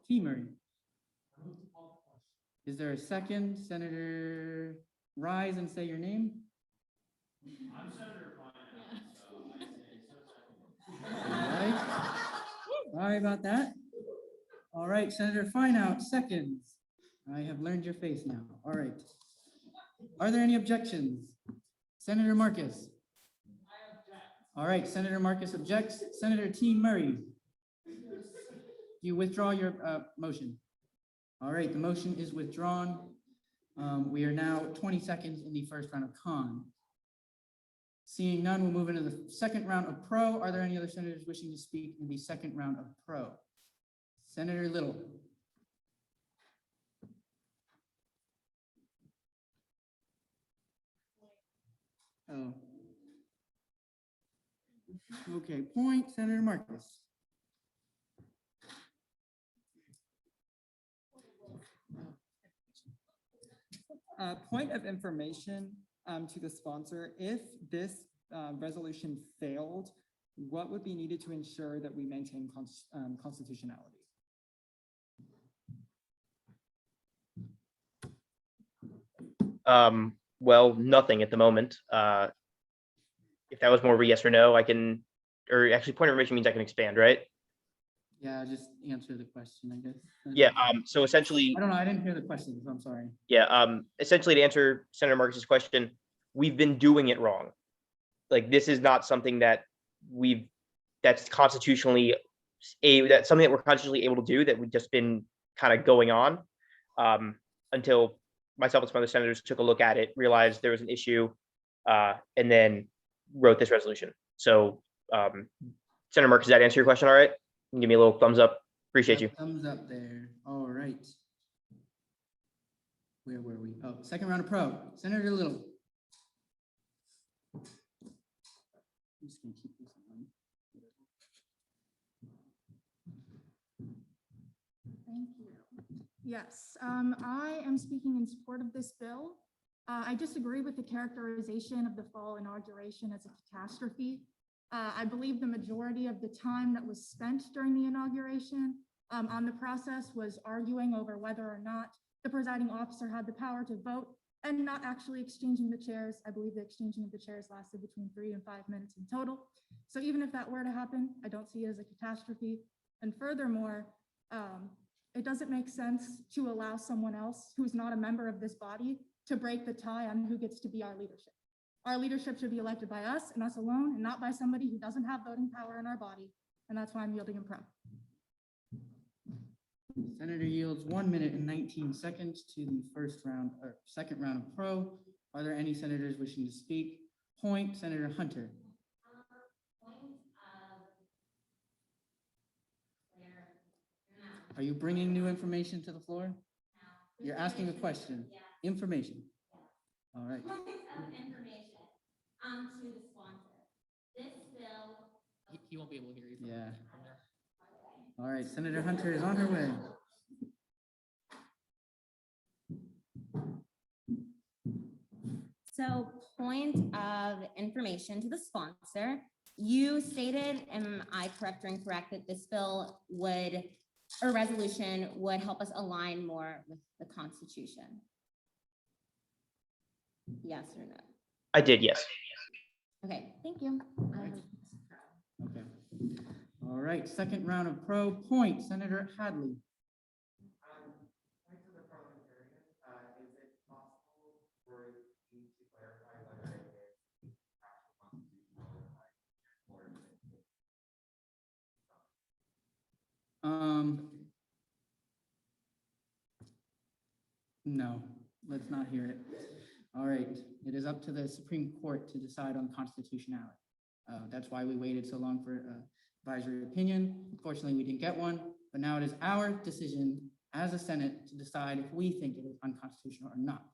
T. Murray. Is there a second? Senator, rise and say your name. I'm Senator All right. Sorry about that. All right, Senator Fineout, seconds. I have learned your face now. All right. Are there any objections? Senator Marcus. All right, Senator Marcus objects. Senator T. Murray. Do you withdraw your motion? All right, the motion is withdrawn. We are now 20 seconds in the first round of con. Seeing none, we'll move into the second round of pro. Are there any other senators wishing to speak in the second round of pro? Senator Little. Oh. Okay, point, Senator Marcus. Point of information to the sponsor, if this resolution failed, what would be needed to ensure that we maintain constitutionality? Well, nothing at the moment. If that was more of a yes or no, I can, or actually point of information means I can expand, right? Yeah, just answer the question, I guess. Yeah, so essentially, I don't know, I didn't hear the question, so I'm sorry. yeah, essentially to answer Senator Marcus's question, we've been doing it wrong. Like, this is not something that that's constitutionally, that's something that we're constitutionally able to do, that we've just been kind of going on until myself and some other senators took a look at it, realized there was an issue, and then wrote this resolution. So Senator Marcus, does that answer your question all right? Give me a little thumbs up. Appreciate you. Thumbs up there. All right. Where were we? Oh, second round of pro. Senator Little. I'm just gonna keep this on. Thank you. Yes, I am speaking in support of this bill. I disagree with the characterization of the fall inauguration as a catastrophe. I believe the majority of the time that was spent during the inauguration on the process was arguing over whether or not the presiding officer had the power to vote and not actually exchanging the chairs. I believe the exchanging of the chairs lasted between 3 and 5 minutes in total. So even if that were to happen, I don't see it as a catastrophe. And furthermore, It doesn't make sense to allow someone else who's not a member of this body to break the tie on who gets to be our leadership. Our leadership should be elected by us and us alone, and not by somebody who doesn't have voting power in our body. And that's why I'm yielding in pro. Senator yields 1 minute and 19 seconds to the first round or second round of pro. Are there any senators wishing to speak? Point, Senator Hunter. Are you bringing new information to the floor? You're asking a question. Information. All right. Of information to the sponsor. This bill. He won't be able to hear you. Yeah. All right, Senator Hunter is on her way. So point of information to the sponsor. You stated, am I correct or incorrect, that this bill would, or resolution would help us align more with the Constitution? Yes or no? I did, yes. Okay, thank you. Okay. All right, second round of pro. Point, Senator Hadley. No, let's not hear it. All right, it is up to the Supreme Court to decide on constitutionality. That's why we waited so long for advisory opinion. Unfortunately, we didn't get one, but now it is our decision as a Senate to decide if we think it is unconstitutional or not.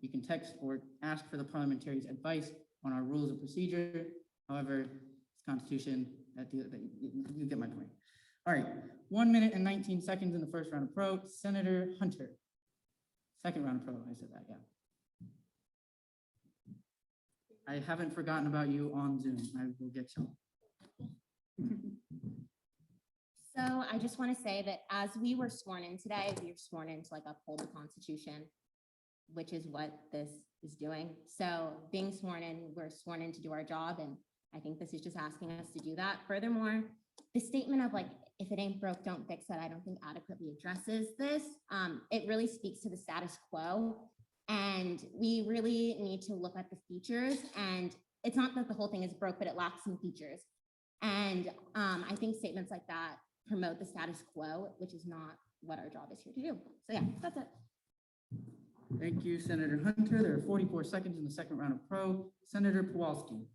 You can text or ask for the parliamentary's advice on our rules of procedure. However, it's Constitution, you get my point. All right, 1 minute and 19 seconds in the first round of pro. Senator Hunter. Second round of pro, I said that, yeah. I haven't forgotten about you on Zoom. I will get you. So I just want to say that as we were sworn in today, we were sworn in to like uphold the Constitution, which is what this is doing. So being sworn in, we're sworn in to do our job. And I think this is just asking us to do that. Furthermore, the statement of like, if it ain't broke, don't fix it, I don't think adequately addresses this. It really speaks to the status quo. And we really need to look at the features. And it's not that the whole thing is broke, but it lacks some features. And I think statements like that promote the status quo, which is not what our job is here to do. So yeah, that's it. Thank you, Senator Hunter. There are 44 seconds in the second round of pro. Senator Kowalski.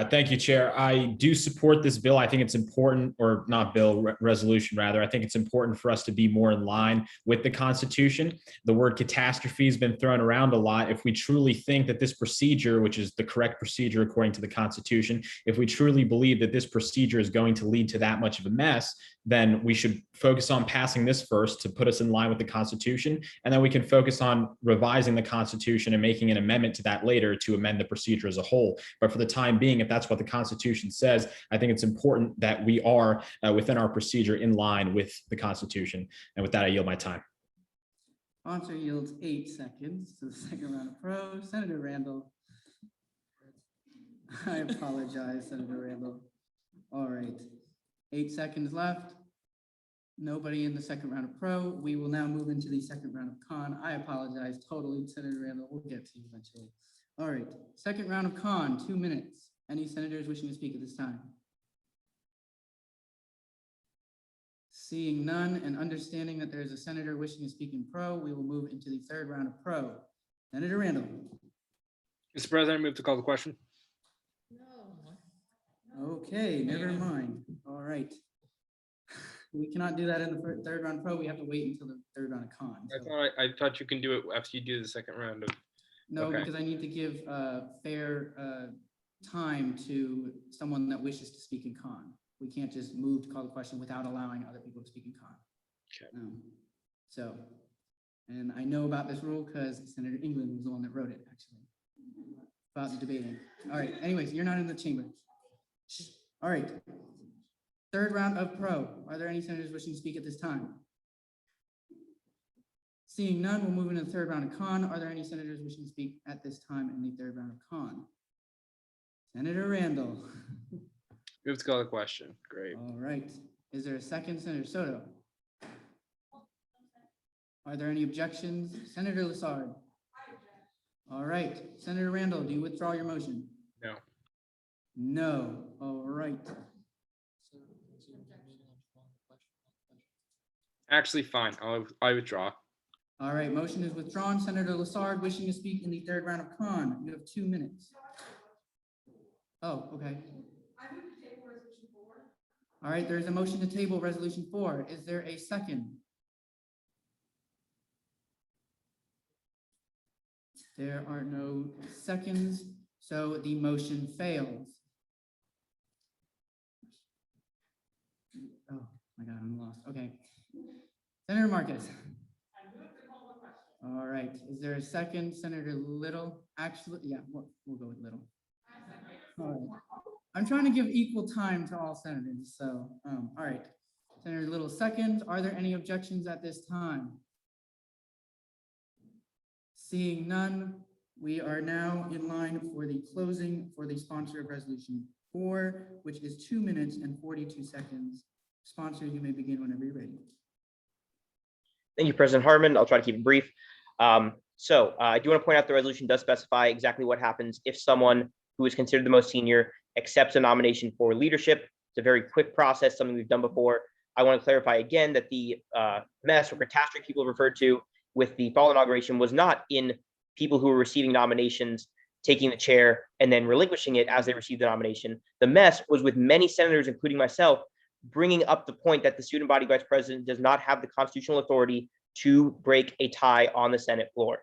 Thank you, Chair. I do support this bill. I think it's important, or not bill, resolution rather. I think it's important for us to be more in line with the Constitution. The word catastrophe has been thrown around a lot. If we truly think that this procedure, which is the correct procedure according to the Constitution, if we truly believe that this procedure is going to lead to that much of a mess, then we should focus on passing this first to put us in line with the Constitution. And then we can focus on revising the Constitution and making an amendment to that later to amend the procedure as a whole. But for the time being, if that's what the Constitution says, I think it's important that we are within our procedure in line with the Constitution. And with that, I yield my time. Sponsor yields 8 seconds to the second round of pro. Senator Randall. I apologize, Senator Randall. All right, 8 seconds left. Nobody in the second round of pro. We will now move into the second round of con. I apologize totally, Senator Randall. We'll get to you eventually. All right, second round of con, 2 minutes. Any senators wishing to speak at this time? Seeing none and understanding that there is a senator wishing to speak in pro, we will move into the third round of pro. Senator Randall. Mr. President, I move to call the question. Okay, never mind. All right. We cannot do that in the third round pro. We have to wait until the third round of con. I thought you can do it after you do the second round of. No, Okay. because I need to give fair time to someone that wishes to speak in con. We can't just move to call the question without allowing other people to speak in con. Okay. So, and I know about this rule because Senator England was the one that wrote it, actually, about the debating. All right, anyways, you're not in the chamber. All right. Third round of pro. Are there any senators wishing to speak at this time? Seeing none, we'll move into the third round of con. Are there any senators wishing to speak at this time in the third round of con? Senator Randall. Move to call the question. Great. All right. Is there a second, Senator Soto? Are there any objections? Senator Lassard? All right, Senator Randall, do you withdraw your motion? No. No, all right. Actually, fine. I withdraw. All right, motion is withdrawn. Senator Lassard wishing to speak in the third round of con. You have 2 minutes. Oh, okay. All right, there's a motion to table resolution 4. Is there a second? There are no seconds, so the motion fails. Oh my God, I'm lost. Okay. Senator Marquez. All right, is there a second? Senator Little? Actually, yeah, we'll go with Little. All right. I'm trying to give equal time to all senators, so, all right. Senator Little seconds. Are there any objections at this time? Seeing none, we are now in line for the closing for the sponsor of resolution 4, which is 2 minutes and 42 seconds. Sponsor, you may begin whenever you're ready. Thank you, President Harmon. I'll try to keep it brief. I do want to point out the resolution does specify exactly what happens if someone who is considered the most senior accepts a nomination for leadership. It's a very quick process, something we've done before. I want to clarify again that the mess or catastrophe people referred to with the fall inauguration was not in people who were receiving nominations, taking the chair and then relinquishing it as they received the nomination. The mess was with many senators, including myself, bringing up the point that the student body vice president does not have the constitutional authority to break a tie on the Senate floor.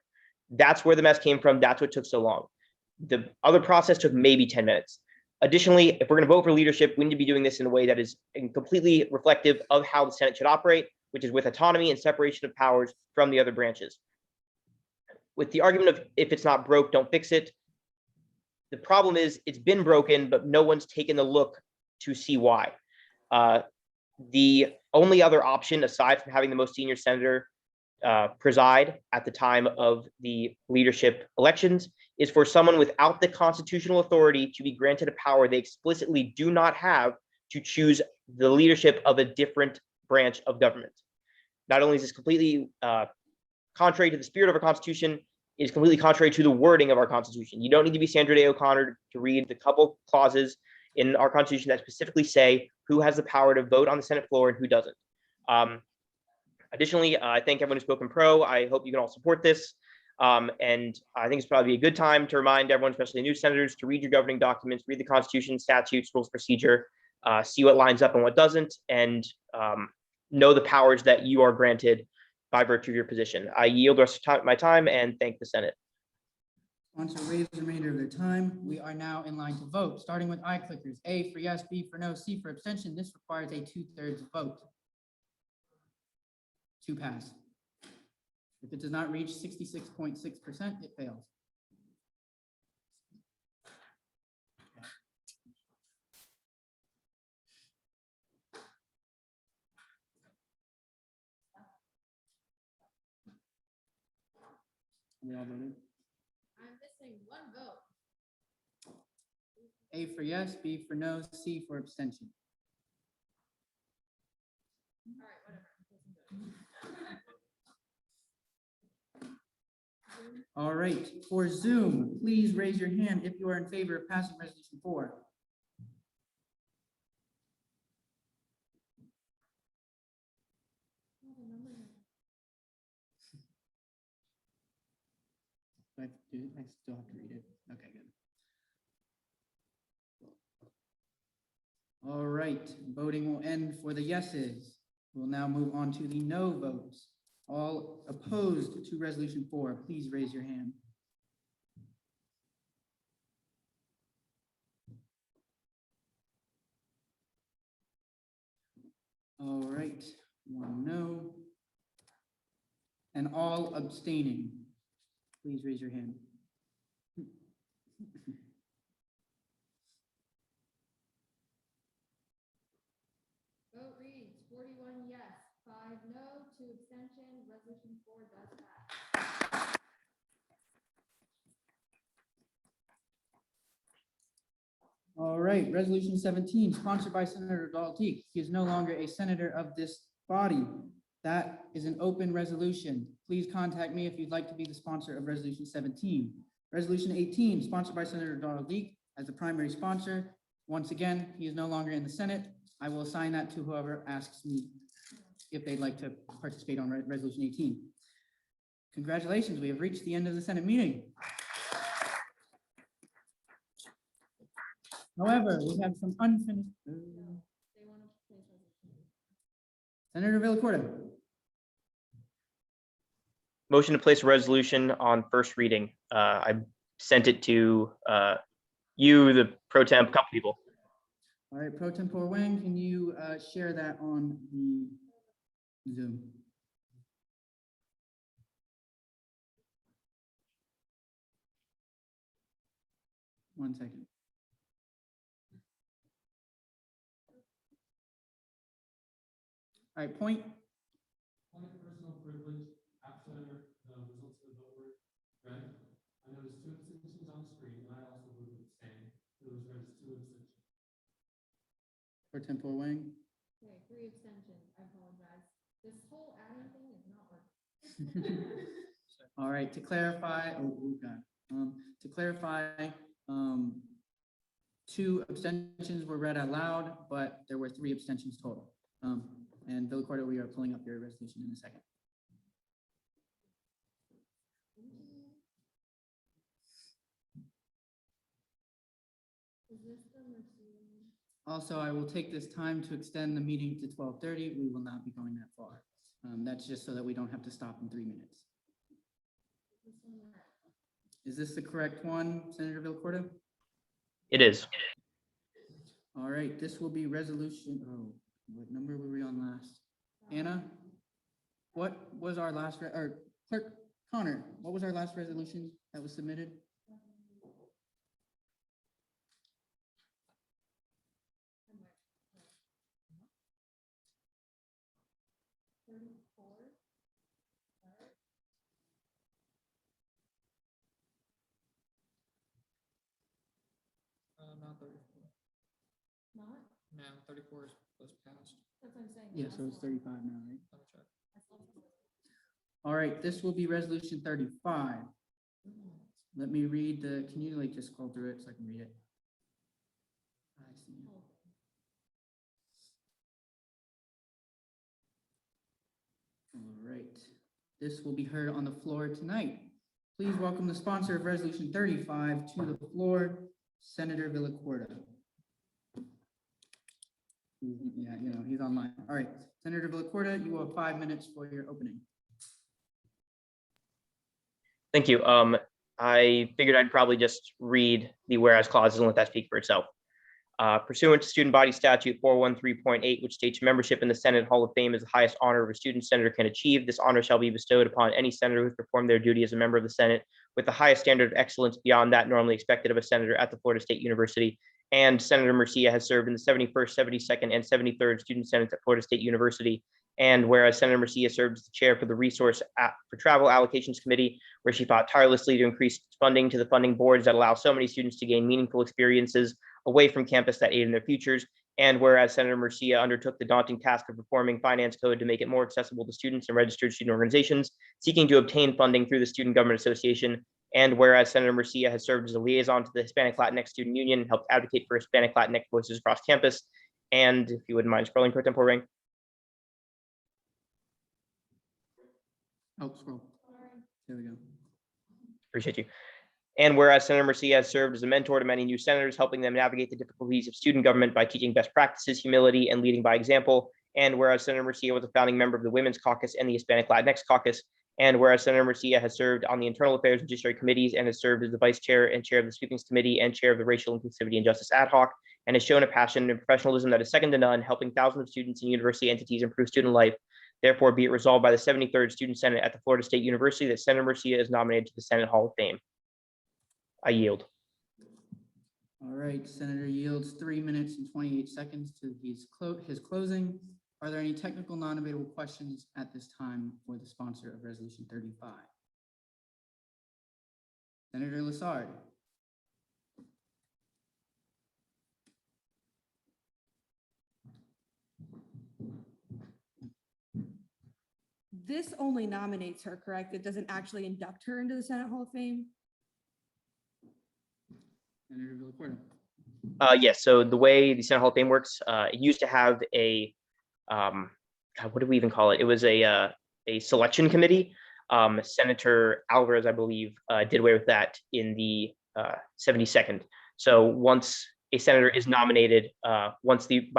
That's where the mess came from. That's what took so long. The other process took maybe 10 minutes. Additionally, if we're going to vote for leadership, we need to be doing this in a way that is completely reflective of how the Senate should operate, which is with autonomy and separation of powers from the other branches. With the argument of if it's not broke, don't fix it. The problem is it's been broken, but no one's taken a look to see why. The only other option aside from having the most senior senator preside at the time of the leadership elections is for someone without the constitutional authority to be granted a power they explicitly do not have to choose the leadership of a different branch of government. Not only is this completely contrary to the spirit of our Constitution, it is completely contrary to the wording of our Constitution. You don't need to be Sandra Day O'Connor to read the couple clauses in our Constitution that specifically say who has the power to vote on the Senate floor and who doesn't. Additionally, I thank everyone who's spoken pro. I hope you can all support this. And I think it's probably a good time to remind everyone, especially new senators, to read your governing documents, read the Constitution, statutes, rules of procedure, see what lines up and what doesn't, and know the powers that you are granted by virtue of your position. I yield the rest of my time and thank the Senate. Sponsor waives the remainder of their time. We are now in line to vote, starting with eye clickers. A for yes, B for no, C for abstention. This requires a 2/3 vote to pass. If it does not reach 66.6%, it fails. We all voted? I'm missing one vote. A for yes, B for no, C for abstention. All right, whatever. All right, for Zoom, please raise your hand if you are in favor of passing resolution 4. Do I do it? I still have to read it. Okay, good. All right, voting will end for the yeses. We'll now move on to the no votes. All opposed to resolution 4, please raise your hand. All right, one no. And all abstaining, please raise your hand. Vote reads 41 yes, 5 no, 2 abstention. Resolution 4 does pass. All right, resolution 17, sponsored by Senator Dalteek. He is no longer a senator of this body. That is an open resolution. Please contact me if you'd like to be the sponsor of Resolution 17. Resolution 18, sponsored by Senator Donald Leak as the primary sponsor. Once again, he is no longer in the Senate. I will assign that to whoever asks me if they'd like to participate on Resolution 18. Congratulations, we have reached the end of the Senate meeting. However, we have some unfinished. Senator Villacorta. Motion to place a resolution on first reading. I sent it to you, the pro temp couple people. All right, Pro Tempore Wang, can you share that on the Zoom? One second. All right, point. Point of personal privilege, after the results of the vote were read, I noticed 2 abstentions on the screen, and I also voted abstain. It was read as 2 abstentions. Pro Tempore Wang. Okay, 3 abstentions. I apologize. This whole adding thing is not working. All right, to clarify, to clarify, 2 abstentions were read out loud, but there were 3 abstentions total. And Villacorta, we are pulling up your resolution in a second. Is this the Mercy? Also, I will take this time to extend the meeting to 12:30. We will not be going that far. That's just so that we don't have to stop in 3 minutes. Is this the correct one, Senator Villacorta? It is. All right, this will be resolution, what number were we on last? Anna? What was our last, or Clerk Connor, what was our last resolution that was submitted? Not 34. Not? No, 34 was passed. That's what I'm saying. Yeah, so it's 35 now, right? Let me check. All right, this will be resolution 35. Let me read can you like just scroll through it so I can read it? I see. All right, this will be heard on the floor tonight. Please welcome the sponsor of resolution 35 to the floor, Senator Villacorta. Yeah, he's online. All right, Senator Villacorta, you will have 5 minutes for your opening. Thank you. I figured I'd probably just read the whereas clauses and let that speak for itself. Pursuant to Student Body Statute 413.8, which states membership in the Senate Hall of Fame is the highest honor of a student senator can achieve. This honor shall be bestowed upon any senator who has performed their duty as a member of the Senate with the highest standard of excellence beyond that normally expected of a senator at the Florida State University. And Senator Murcia has served in the 71st, 72nd, and 73rd Student Senates at Florida State University. And whereas Senator Murcia served as the chair for the Resource for Travel Allocations Committee, where she fought tirelessly to increase funding to the funding boards that allow so many students to gain meaningful experiences away from campus that aid in their futures. And whereas Senator Murcia undertook the daunting task of reforming finance code to make it more accessible to students and registered student organizations seeking to obtain funding through the Student Government Association. And whereas Senator Murcia has served as a liaison to the Hispanic Latinx Student Union and helped advocate for Hispanic Latinx voices across campus. And if you wouldn't mind scrolling, Pro Tempore Ring. Oh, scroll. There we go. Appreciate you. And whereas Senator Murcia has served as a mentor to many new senators, helping them navigate the difficulties of student government by teaching best practices, humility, and leading by example. And whereas Senator Murcia was a founding member of the Women's Caucus and the Hispanic Latinx Caucus. And whereas Senator Murcia has served on the Internal Affairs and Judiciary Committees and has served as the Vice Chair and Chair of the Sweepings Committee and Chair of the Racial Inclusivity and Justice Ad Hoc, and has shown a passion and professionalism that is second to none, helping thousands of students and university entities improve student life. Therefore, be it resolved by the 73rd Student Senate at the Florida State University that Senator Murcia is nominated to the Senate Hall of Fame. I yield. All right, Senator yields 3 minutes and 28 seconds to his closing. Are there any technical non-debatable questions at this time for the sponsor of Resolution 35? Senator Lassard. this only nominates her, correct? It doesn't actually induct her into the Senate Hall of Fame? Senator Villacorta. Yes, so the way the Senate Hall of Fame works, it used to have a, God, what do we even call it? It was a selection committee. Senator Alvarez, I believe, did away with that in the 72nd. So once a senator is nominated, by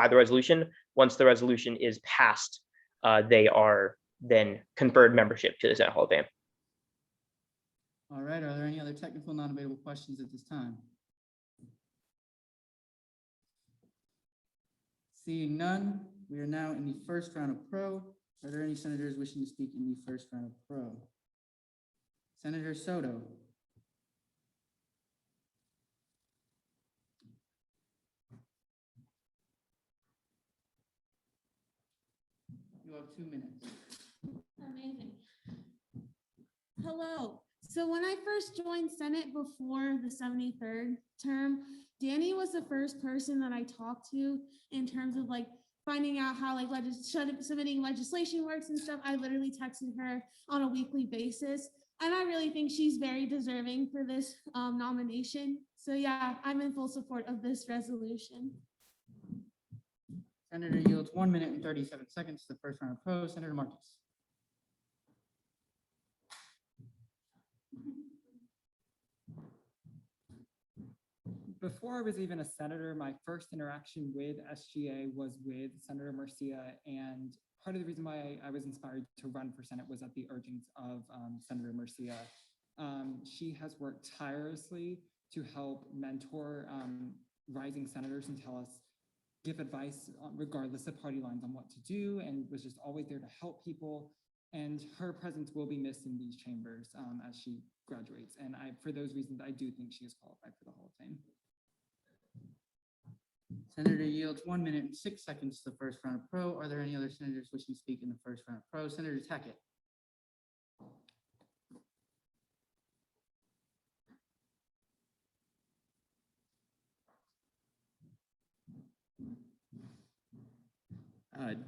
the resolution, once the resolution is passed, they are then conferred membership to the Senate Hall of Fame. All right, are there any other technical non-debatable questions at this time? Seeing none, we are now in the first round of pro. Are there any senators wishing to speak in the first round of pro? Senator Soto. You have 2 minutes. Amazing. Hello. So when I first joined Senate before the 73rd term, Danny was the first person that I talked to in terms of like finding out how like submitting legislation works and stuff. I literally texted her on a weekly basis. And I really think she's very deserving for this nomination. So yeah, I'm in full support of this resolution. Senator yields 1 minute and 37 seconds to the first round of pro. Senator Marquez. Before I was even a senator, my first interaction with SGA was with Senator Murcia, and part of the reason why I was inspired to run for Senate was at the urgings of Senator Murcia. She has worked tirelessly to help mentor rising senators and give advice regardless of party lines on what to do, and was just always there to help people. And her presence will be missed in these chambers as she graduates. And for those reasons, I do think she is qualified for the Hall of Fame. Senator yields 1 minute and 6 seconds to the first round of pro. Are there any other senators wishing to speak in the first round of pro? Senator Tackett.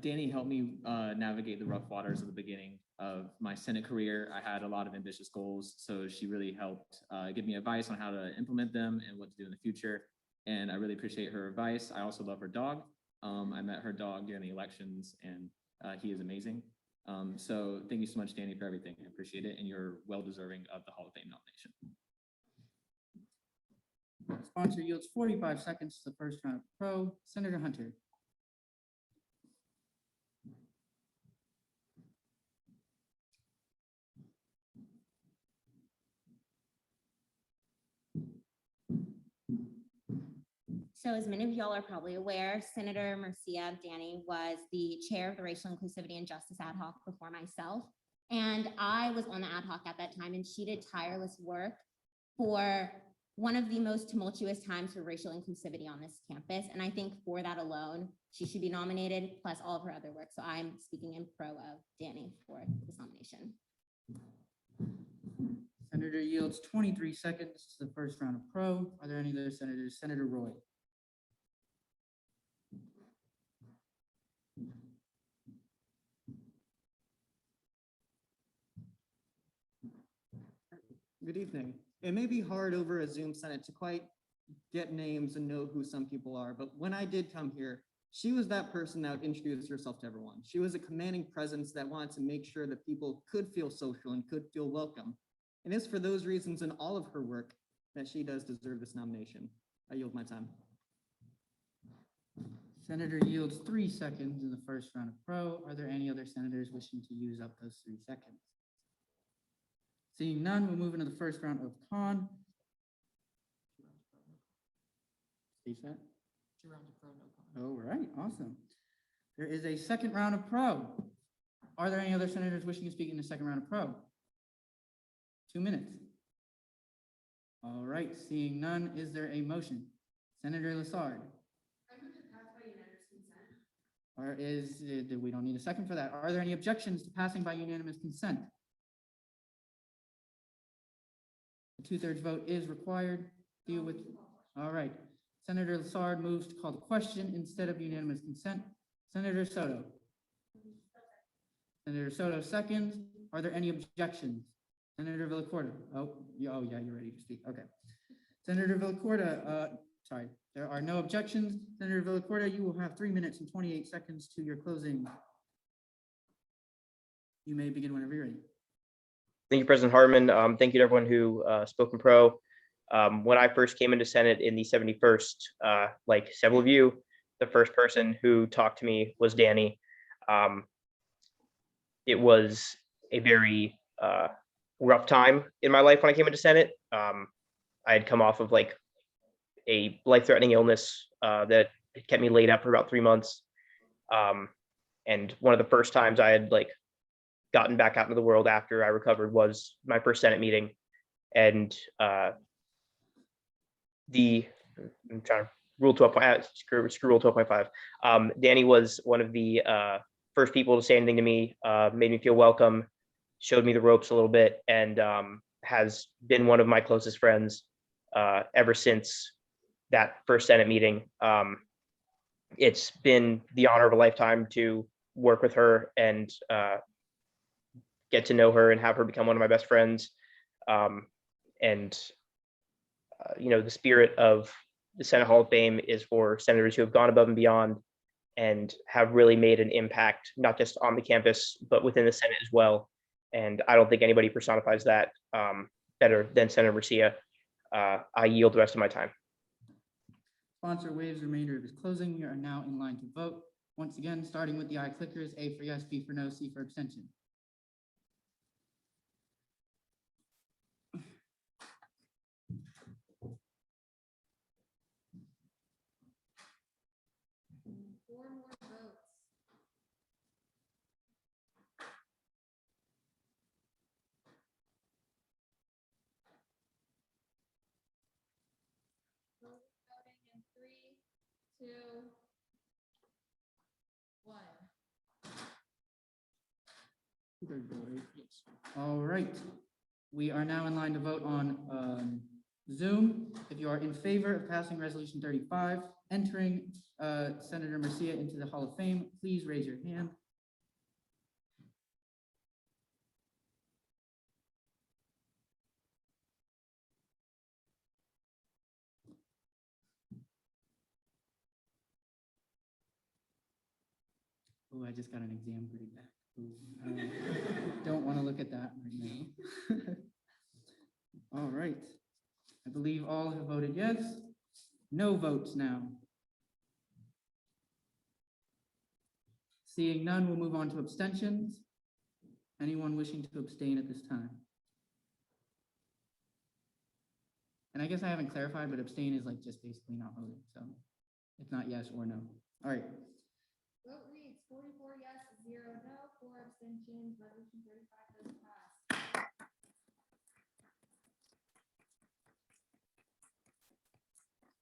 Danny helped me navigate the rough waters at the beginning of my Senate career. I had a lot of ambitious goals, so she really helped give me advice on how to implement them and what to do in the future. And I really appreciate her advice. I also love her dog. I met her dog during the elections, and he is amazing. So thank you so much, Danny, for everything. I appreciate it, and you're well deserving of the Hall of Fame nomination. Sponsor yields 45 seconds to the first round of pro. Senator Hunter. So as many of y'all are probably aware, Senator Murcia Danny was the chair of the Racial Inclusivity and Justice Ad Hoc before myself. And I was on the ad hoc at that time, and she did tireless work for one of the most tumultuous times for racial inclusivity on this campus. And I think for that alone, she should be nominated, plus all of her other work. So I'm speaking in pro of Danny for this nomination. Senator yields 23 seconds to the first round of pro. Are there any other senators? Senator Roy. Good evening. It may be hard over a Zoom Senate to quite get names and know who some people are, but when I did come here, she was that person that would introduce herself to everyone. She was a commanding presence that wanted to make sure that people could feel social and could feel welcome. And it's for those reasons and all of her work that she does deserve this nomination. I yield my time. Senator yields 3 seconds in the first round of pro. Are there any other senators wishing to use up those 3 seconds? Seeing none, we'll move into the first round of con. Stay set. 2 rounds of pro, no con. All right, awesome. There is a second round of pro. Are there any other senators wishing to speak in the second round of pro? 2 minutes. All right, seeing none, is there a motion? Senator Lassard. Or we don't need a second for that. Are there any objections to passing by unanimous consent? The 2/3 vote is required. Deal with, all right. Senator Lassard moves to call the question instead of unanimous consent. Senator Soto. Senator Soto seconds. Are there any objections? Senator Villacorta. Oh, yeah, you're ready to speak. Okay. Senator Villacorta, sorry, there are no objections. Senator Villacorta, you will have 3 minutes and 28 seconds to your closing. You may begin whenever you're ready. Thank you, President Hartman. Thank you to everyone who spoke in pro. When I first came into Senate in the 71st, like several of you, the first person who talked to me was Danny. It was a very rough time in my life when I came into Senate. I had come off of like a life-threatening illness that had kept me laid up for about 3 months. And one of the first times I had like gotten back out into the world after I recovered was my first Senate meeting. And I'm trying to rule 12, screw rule 12.5. Danny was one of the first people to say anything to me, made me feel welcome, showed me the ropes a little bit, and has been one of my closest friends ever since that first Senate meeting. It's been the honor of a lifetime to work with her and get to know her and have her become one of my best friends. The spirit of the Senate Hall of Fame is for senators who have gone above and beyond and have really made an impact, not just on the campus, but within the Senate as well. And I don't think anybody personifies that better than Senator Murcia. I yield the rest of my time. Sponsor waives the remainder of his closing. We are now in line to vote. Once again, starting with the eye clickers, A for yes, B for no, C for abstention. Four more votes. Voting in 3, 2, 1. All right. We are now in line to vote on Zoom. If you are in favor of passing Resolution 35, entering Senator Murcia into the Hall of Fame, please raise your hand. Oh, I just got an exam grade back. Ooh, don't want to look at that right now. All right. I believe all have voted yes. No votes now. Seeing none, we'll move on to abstentions. Anyone wishing to abstain at this time? And I guess I haven't clarified, but abstain is like just basically not voting. So it's not yes or no. All right. Vote reads 44 yes, 0 no, 4 abstentions. Resolution 35 does pass.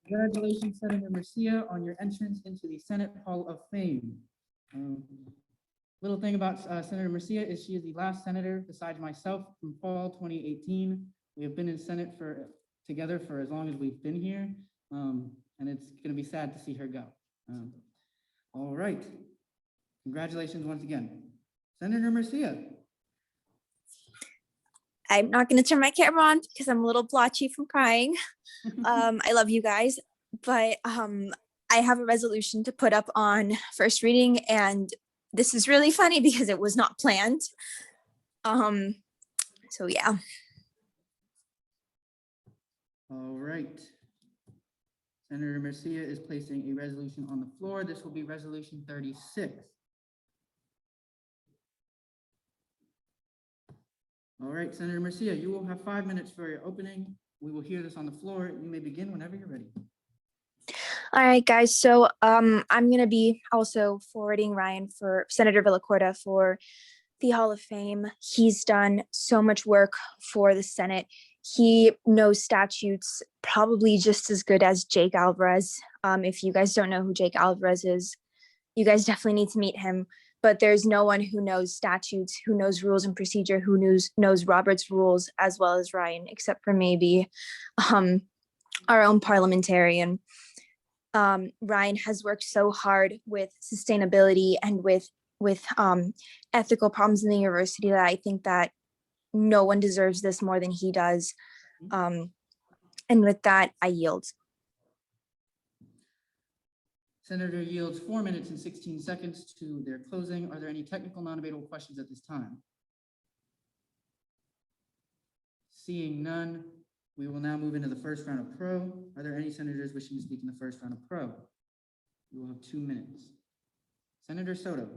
Congratulations, Senator Murcia, on your entrance into the Senate Hall of Fame. Little thing about Senator Murcia is she is the last senator besides myself from fall 2018. We have been in Senate together for as long as we've been here, and it's going to be sad to see her go. All right. Congratulations once again. Senator Murcia. I'm not going to turn my camera on because I'm a little blotchy from crying. I love you guys, but I have a resolution to put up on first reading, and this is really funny because it was not planned. So yeah. All right. Senator Murcia is placing a resolution on the floor. This will be Resolution 36. All right, Senator Murcia, you will have 5 minutes for your opening. We will hear this on the floor. You may begin whenever you're ready. All right, guys. So I'm going to be also forwarding Ryan for Senator Villacorta for the Hall of Fame. He's done so much work for the Senate. He knows statutes probably just as good as Jake Alvarez. If you guys don't know who Jake Alvarez is, you guys definitely need to meet him. But there's no one who knows statutes, who knows rules and procedure, who knows Robert's rules as well as Ryan, except for maybe our own parliamentarian. Ryan has worked so hard with sustainability and with with ethical problems in the university that I think that no one deserves this more than he does. And with that, I yield. Senator yields 4 minutes and 16 seconds to their closing. Are there any technical non-debatable questions at this time? Seeing none, we will now move into the first round of pro. Are there any senators wishing to speak in the first round of pro? You will have 2 minutes. Senator Soto.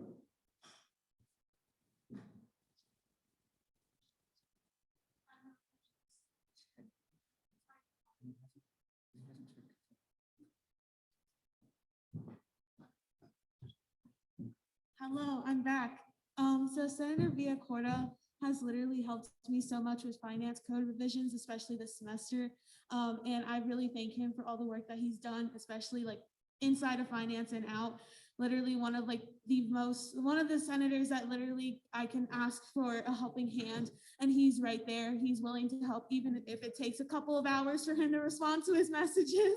Hello, I'm back. So Senator Villacorta has literally helped me so much with finance code revisions, especially this semester. And I really thank him for all the work that he's done, especially like inside of finance and out. Literally one of the senators that literally I can ask for a helping hand, and he's right there. He's willing to help, even if it takes a couple of hours for him to respond to his messages.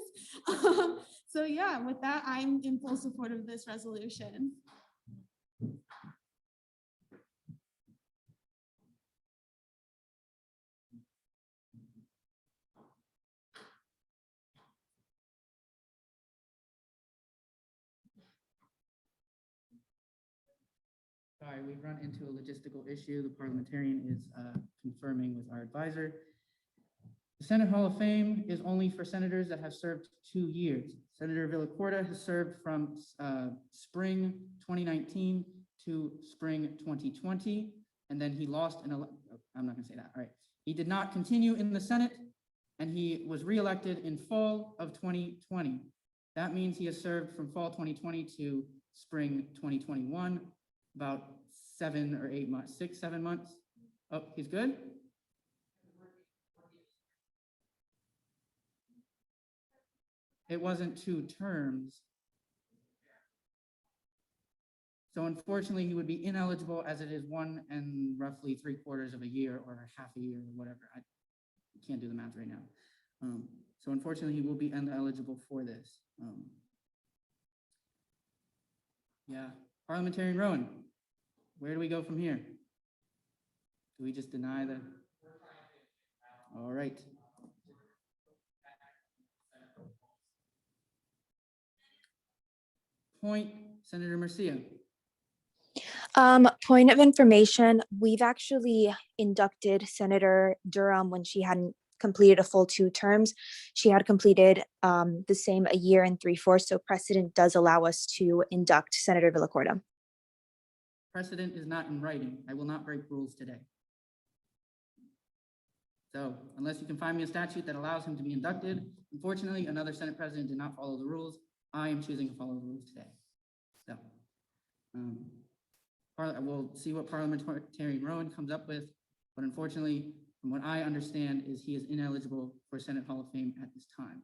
So yeah, with that, I'm in full support of this resolution. Sorry, we've run into a logistical issue. The parliamentarian is confirming with our advisor. The Senate Hall of Fame is only for senators that have served 2 years. Senator Villacorta has served from spring 2019 to spring 2020, and then he lost I'm not gonna say that, all right. He did not continue in the Senate, and he was reelected in fall of 2020. That means he has served from fall 2020 to spring 2021, about 7 or 8 months, 6, 7 months. Oh, he's good? It wasn't 2 terms. So unfortunately, he would be ineligible as it is 1 and roughly 3/4 of a year or half a year or whatever. I can't do the math right now. So unfortunately, he will be ineligible for this. Yeah, Parliamentarian Rowan, where do we go from here? Do we just deny the? All right. Point, Senator Murcia. Point of information, we've actually inducted Senator Durham when she hadn't completed a full 2 terms. She had completed the same a year and 3/4, so precedent does allow us to induct Senator Villacorta. Precedent is not in writing. I will not break rules today. So unless you can find me a statute that allows him to be inducted, unfortunately, another Senate president did not follow the rules. I am choosing to follow the rules today. So we'll see what Parliamentarian Rowan comes up with, but unfortunately, from what I understand, is he is ineligible for Senate Hall of Fame at this time.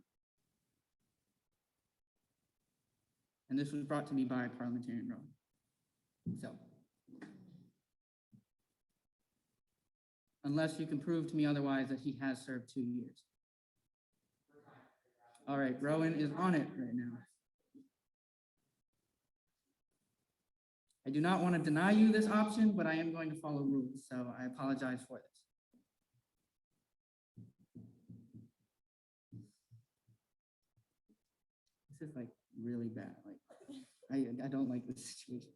And this was brought to me by Parliamentarian Rowan. So, unless you can prove to me otherwise that he has served 2 years. All right, Rowan is on it right now. I do not want to deny you this option, but I am going to follow rules, so I apologize for this. This is like really bad. Like I don't like this situation.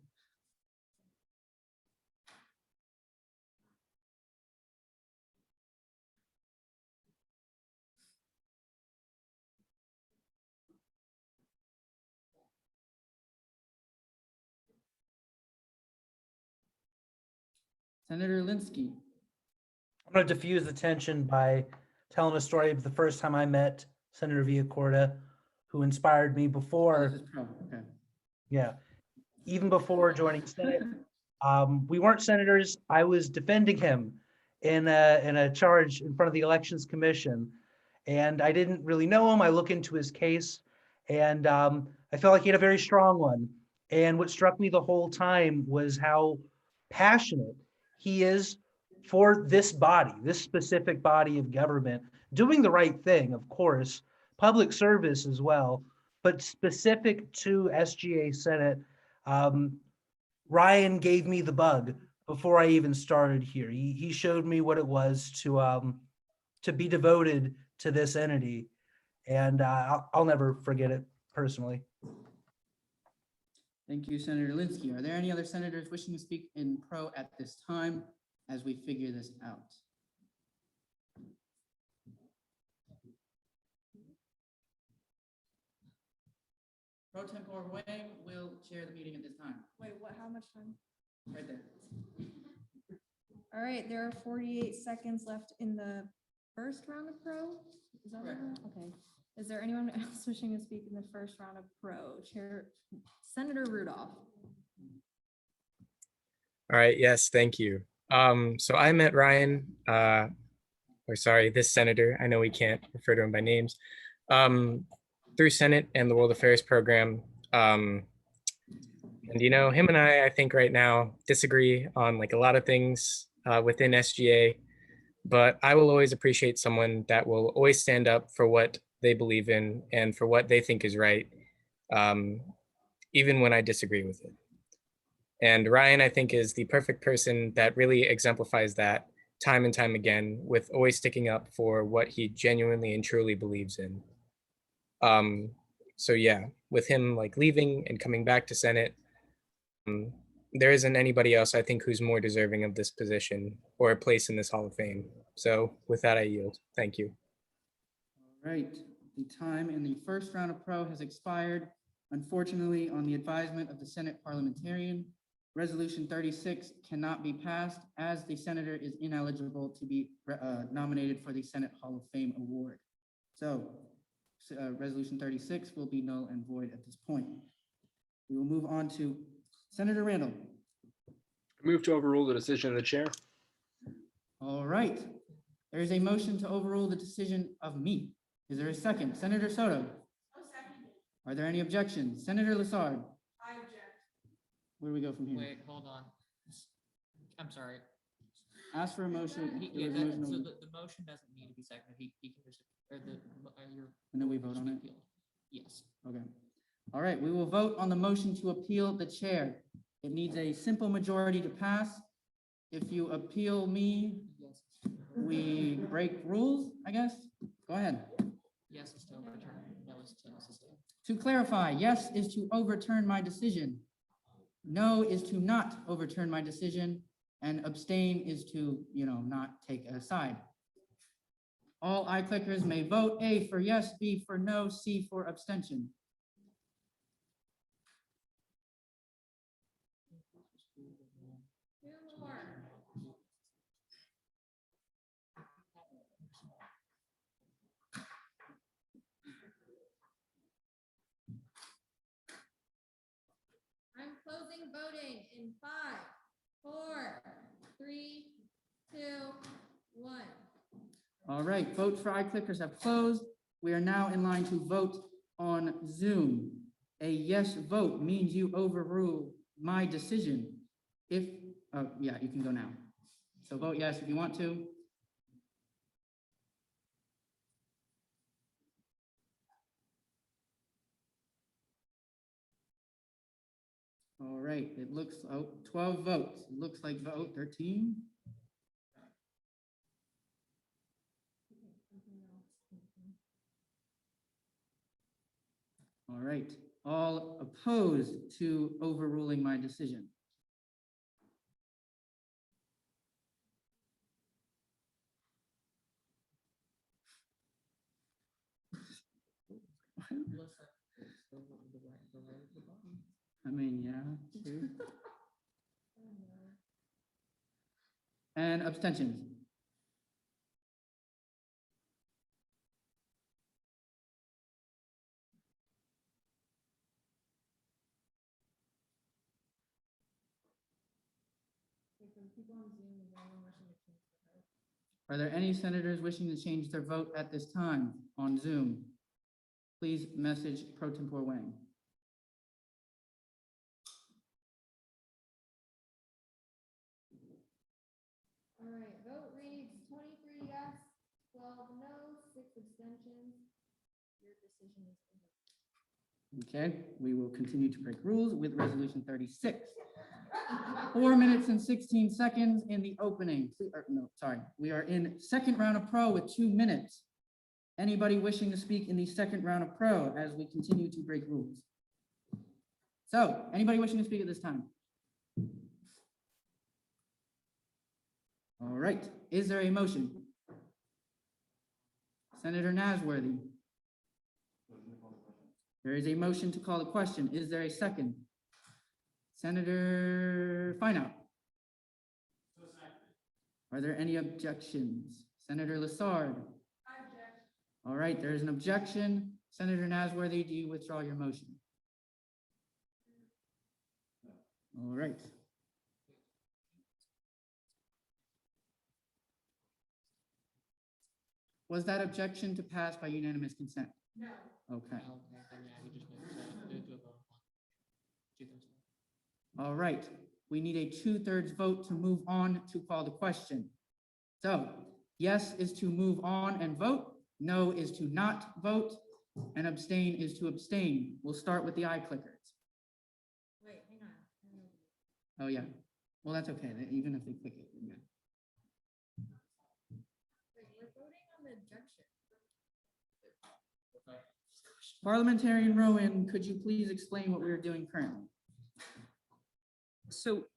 Senator Linsky. I'm going to diffuse the tension by telling a story of the first time I met Senator Villacorta, who inspired me before. This is pro. Okay. Yeah, even before joining Senate. We weren't senators. I was defending him in a charge in front of the Elections Commission, and I didn't really know him. I look into his case, and I felt like he had a very strong one. And what struck me the whole time was how passionate he is for this body, this specific body of government, doing the right thing, of course, public service as well, but specific to SGA Senate. Ryan gave me the bug before I even started here. He showed me what it was to be devoted to this entity, and I'll never forget it personally. Thank you, Senator Linsky. Are there any other senators wishing to speak in pro at this time as we figure this out? Pro Tempore Wang will chair the meeting at this time. Wait, what, how much time? Right there. All right, there are 48 seconds left in the first round of pro. Is that right? Okay. Is there anyone else wishing to speak in the first round of pro? Chair Senator Rudolph. All right, yes, thank you. So I met Ryan, or sorry, this senator, I know we can't refer to him by names, through Senate and the World Affairs program. And you know, him and I think right now disagree on like a lot of things within SGA, but I will always appreciate someone that will always stand up for what they believe in and for what they think is right, even when I disagree with it. And Ryan, I think, is the perfect person that really exemplifies that time and time again, with always sticking up for what he genuinely and truly believes in. So yeah, with him like leaving and coming back to Senate, there isn't anybody else I think who's more deserving of this position or a place in this Hall of Fame. So with that, I yield. Thank you. All right, the time in the first round of pro has expired. Unfortunately, on the advisement of the Senate parliamentarian, Resolution 36 cannot be passed as the senator is ineligible to be nominated for the Senate Hall of Fame award. So Resolution 36 will be null and void at this point. We will move on to Senator Randall. Move to overrule the decision of the chair. All right. There is a motion to overrule the decision of me. Is there a second? Senator Soto. Are there any objections? Senator Lassard. I object. Where do we go from here? Wait, hold on. I'm sorry. Ask for a motion. Yeah, There was a motion so on- the motion doesn't need to be seconded. He can just, or your. And then we vote on it? appealed. Yes. Okay. All right, we will vote on the motion to appeal the chair. It needs a simple majority to pass. If you appeal me, we break rules, I guess. Go ahead. Yes is to overturn. No is to sustain. To clarify, yes is to overturn my decision. No is to not overturn my decision, and abstain is to, not take a side. All iClickers may vote A for yes, B for no, C for abstention. I'm closing voting in 5, 4, 3, 2, 1. All right, votes for iClickers have closed. We are now in line to vote on Zoom. A yes vote means you overrule my decision. If, yeah, you can go now. So vote yes if you want to. All right, it looks, 12 votes. It looks like vote 13. All right, all opposed to overruling my decision. I mean, yeah, true. And abstentions. Are there any senators wishing to change their vote at this time on Zoom? Please message Pro Tempore Wang. All right, vote reads 23 yes, 12 no, 6 abstentions. Your decision is over. Okay, we will continue to break rules with Resolution 36. 4 minutes and 16 seconds in the opening. No, sorry. We are in second round of pro with 2 minutes. Anybody wishing to speak in the second round of pro as we continue to break rules? So, anybody wishing to speak at this time? All right, is there a motion? Senator Nasworthy. There is a motion to call the question. Is there a second? Senator Fineout. Are there any objections? Senator Lassard. All right, there is an objection. Senator Nasworthy, do you withdraw your motion? All right. Was that objection to pass by unanimous consent? No. Okay. Two-thirds. All right. We need a 2/3 vote to move on to call the question. So yes is to move on and vote. No is to not vote. And abstain is to abstain. We'll start with the eye clickers. Wait, hang on. Oh, yeah. Well, that's okay. Even if they click it, we're good. Wait, we're voting on the objection. Parliamentarian Rowan, could you please explain what we are doing currently? So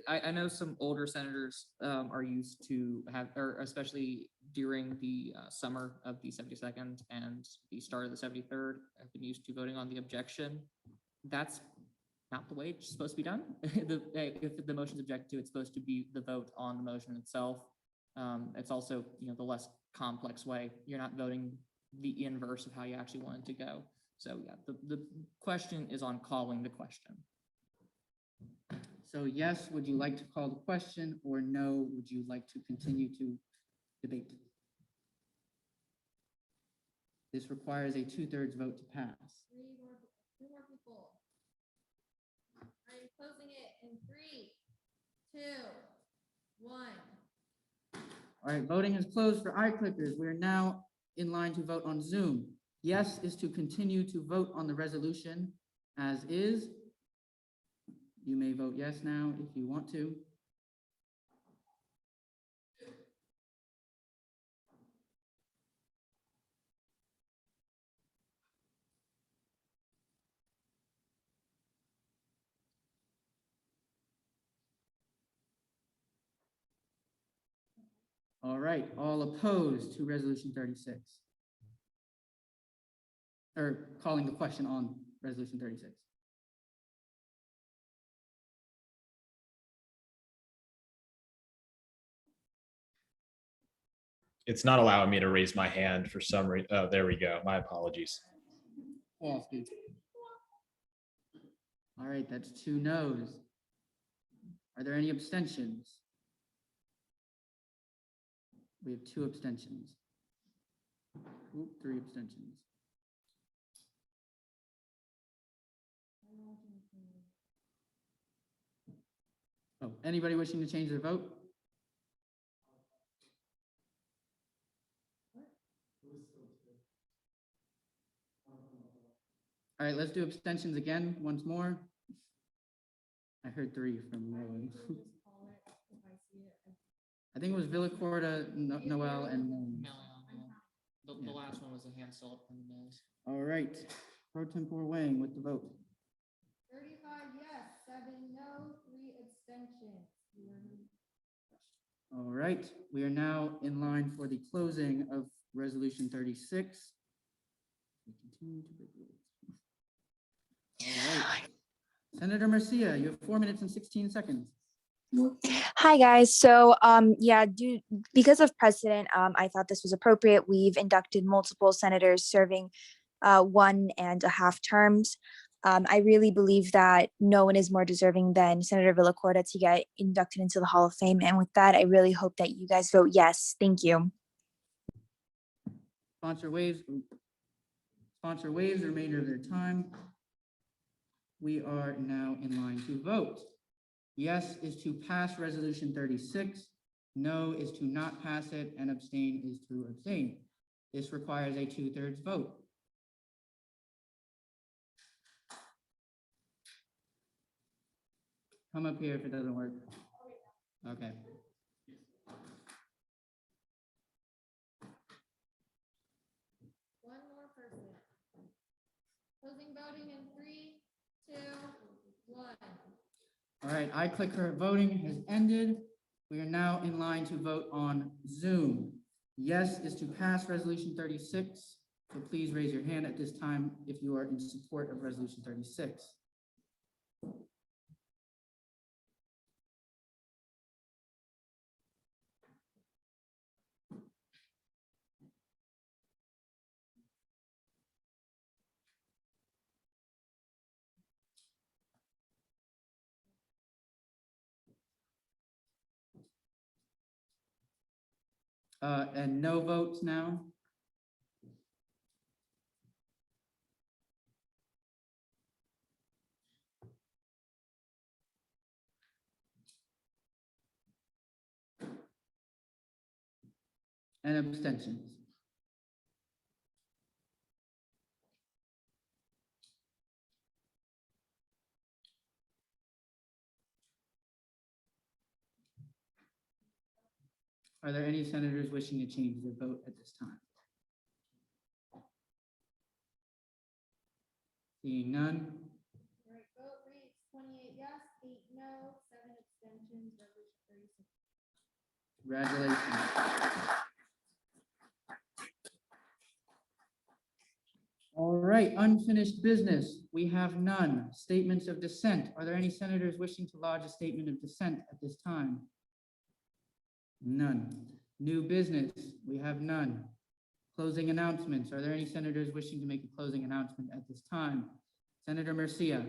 I know some older senators are used to have, or especially during the summer of the 72nd and the start of the 73rd, have been used to voting on the objection. That's not the way it's supposed to be done. If the motion is objected to, it's supposed to be the vote on the motion itself. It's also, the less complex way. You're not voting the inverse of how you actually want it to go. So yeah, the question is on calling the question. So yes, would you like to call the question, or no, would you like to continue to debate? This requires a 2/3 vote to pass. Two more people. I'm closing it in 3, 2, 1. All right, voting is closed for eye clickers. We are now in line to vote on Zoom. Yes is to continue to vote on the resolution as is. You may vote yes now if you want to. All right, all opposed to resolution 36? Or calling the question on resolution 36? It's not allowing me to raise my hand for some reason. Oh, there we go. My apologies. All right, that's 2 no's. Are there any abstentions? We have 2 abstentions. 3 abstentions. Oh, anybody wishing to change their vote? All right, let's do abstentions again, once more. I heard 3 from Rowan. I think it was Villacorta, Noel, and The last one was a hand still up from the nose. all right, pro tempore Wang with the vote. 35 yes, 7 no, 3 abstentions. All right, we are now in line for the closing of resolution 36. We continue to break rules. All right. Senator Marcia, you have 4 minutes and 16 seconds. Hi, guys. So, yeah, because of precedent, I thought this was appropriate. We've inducted multiple senators serving 1.5 terms. I really believe that no one is more deserving than Senator Villacorta to get inducted into the Hall of Fame. And with that, I really hope that you guys vote yes. Thank you. Sponsor waives the remainder of their time. We are now in line to vote. Yes is to pass resolution 36. No is to not pass it, and abstain is to abstain. This requires a 2/3 vote. Come up here if it doesn't work. Okay. One more person. Closing voting in 3, 2, 1. All right, iClicker voting has ended. We are now in line to vote on Zoom. Yes is to pass Resolution 36. So please raise your hand at this time if you are in support of Resolution 36. And no votes now? And abstentions? Are there any senators wishing to change their vote at this time? Seeing none, All right, vote reads 28 yes, 8 no, 7 abstentions, resolution 36. congratulations. All right, unfinished business. We have none. Statements of dissent. Are there any senators wishing to lodge a statement of dissent at this time? None. New business. We have none. Closing announcements. Are there any senators wishing to make a closing announcement at this time? Senator Murcia.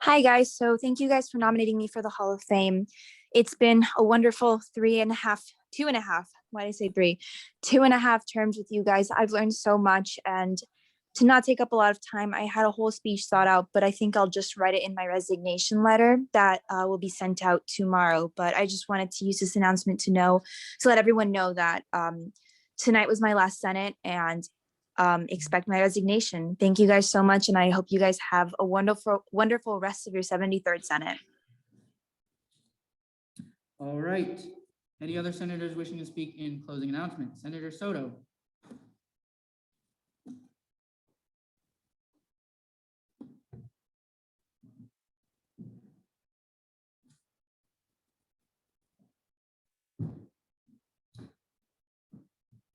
Hi, guys. So thank you guys for nominating me for the Hall of Fame. It's been a wonderful 2.5, why did I say 3? 2.5 terms with you guys. I've learned so much, and to not take up a lot of time, I had a whole speech thought out, but I think I'll just write it in my resignation letter that will be sent out tomorrow. But I just wanted to use this announcement to let everyone know that tonight was my last Senate, and expect my resignation. Thank you guys so much, and I hope you guys have a wonderful, wonderful rest of your 73rd Senate. All right. Any other senators wishing to speak in closing announcements? Senator Soto.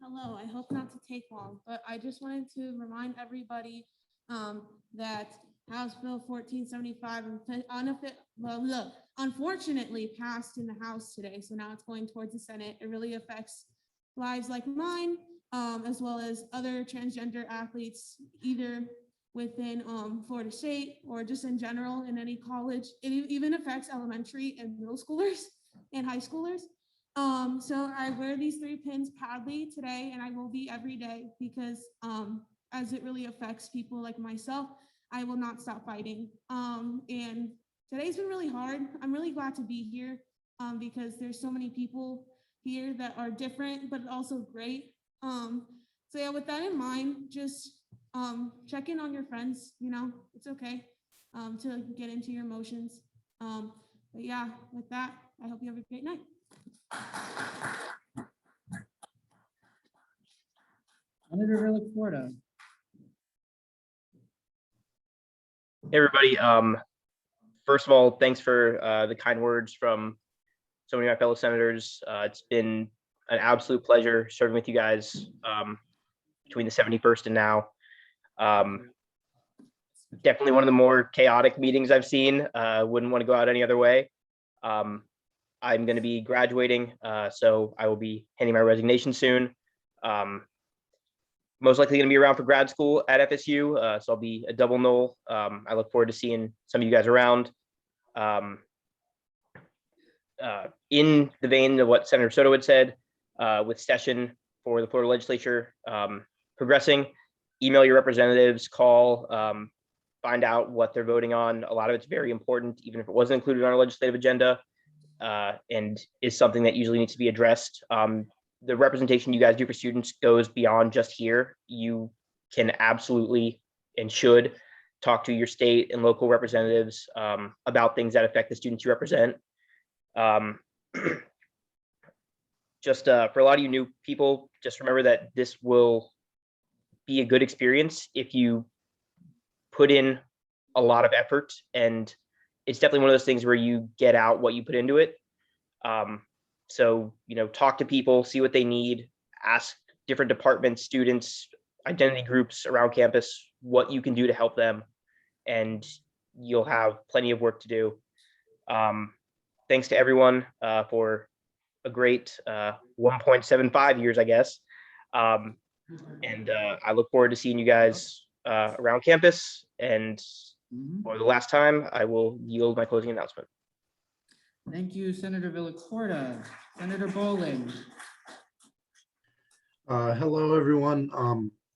Hello, I hope not to take long, but I just wanted to remind everybody that House Bill 1475 unfortunately passed in the House today. So now it's going towards the Senate. It really affects lives like mine, as well as other transgender athletes, either within Florida State or just in general in any college. It even affects elementary and middle schoolers and high schoolers. So I wear these 3 pins proudly today, and I will be every day because as it really affects people like myself, I will not stop fighting. And today's been really hard. I'm really glad to be here because there's so many people here that are different, but also great. So yeah, with that in mind, just check in on your friends, it's okay to get into your emotions. But yeah, with that, I hope you have a great night. Senator Villacorta. Hey, everybody. First of all, thanks for the kind words from so many of my fellow senators. It's been an absolute pleasure serving with you guys between the 71st and now. Definitely one of the more chaotic meetings I've seen. Wouldn't want to go out any other way. I'm going to be graduating, so I will be handing my resignation soon. Most likely going to be around for grad school at FSU, so I'll be a double null. I look forward to seeing some of you guys around. In the vein of what Senator Soto had said, with session for the Florida legislature progressing, email your representatives, call, find out what they're voting on. A lot of it's very important, even if it wasn't included on our legislative agenda, and is something that usually needs to be addressed. The representation you guys do for students goes beyond just here. You can absolutely and should talk to your state and local representatives about things that affect the students you represent. Just for a lot of you new people, just remember that this will be a good experience if you put in a lot of effort, and it's definitely one of those things where you get out what you put into it. So, talk to people, see what they need, ask different departments, students, identity groups around campus, what you can do to help them, and you'll have plenty of work to do. Thanks to everyone for a great 1.75 years, I guess. And I look forward to seeing you guys around campus. And for the last time, I will yield my closing announcement. Thank you, Senator Villacorta. Senator Bowling. Hello, everyone.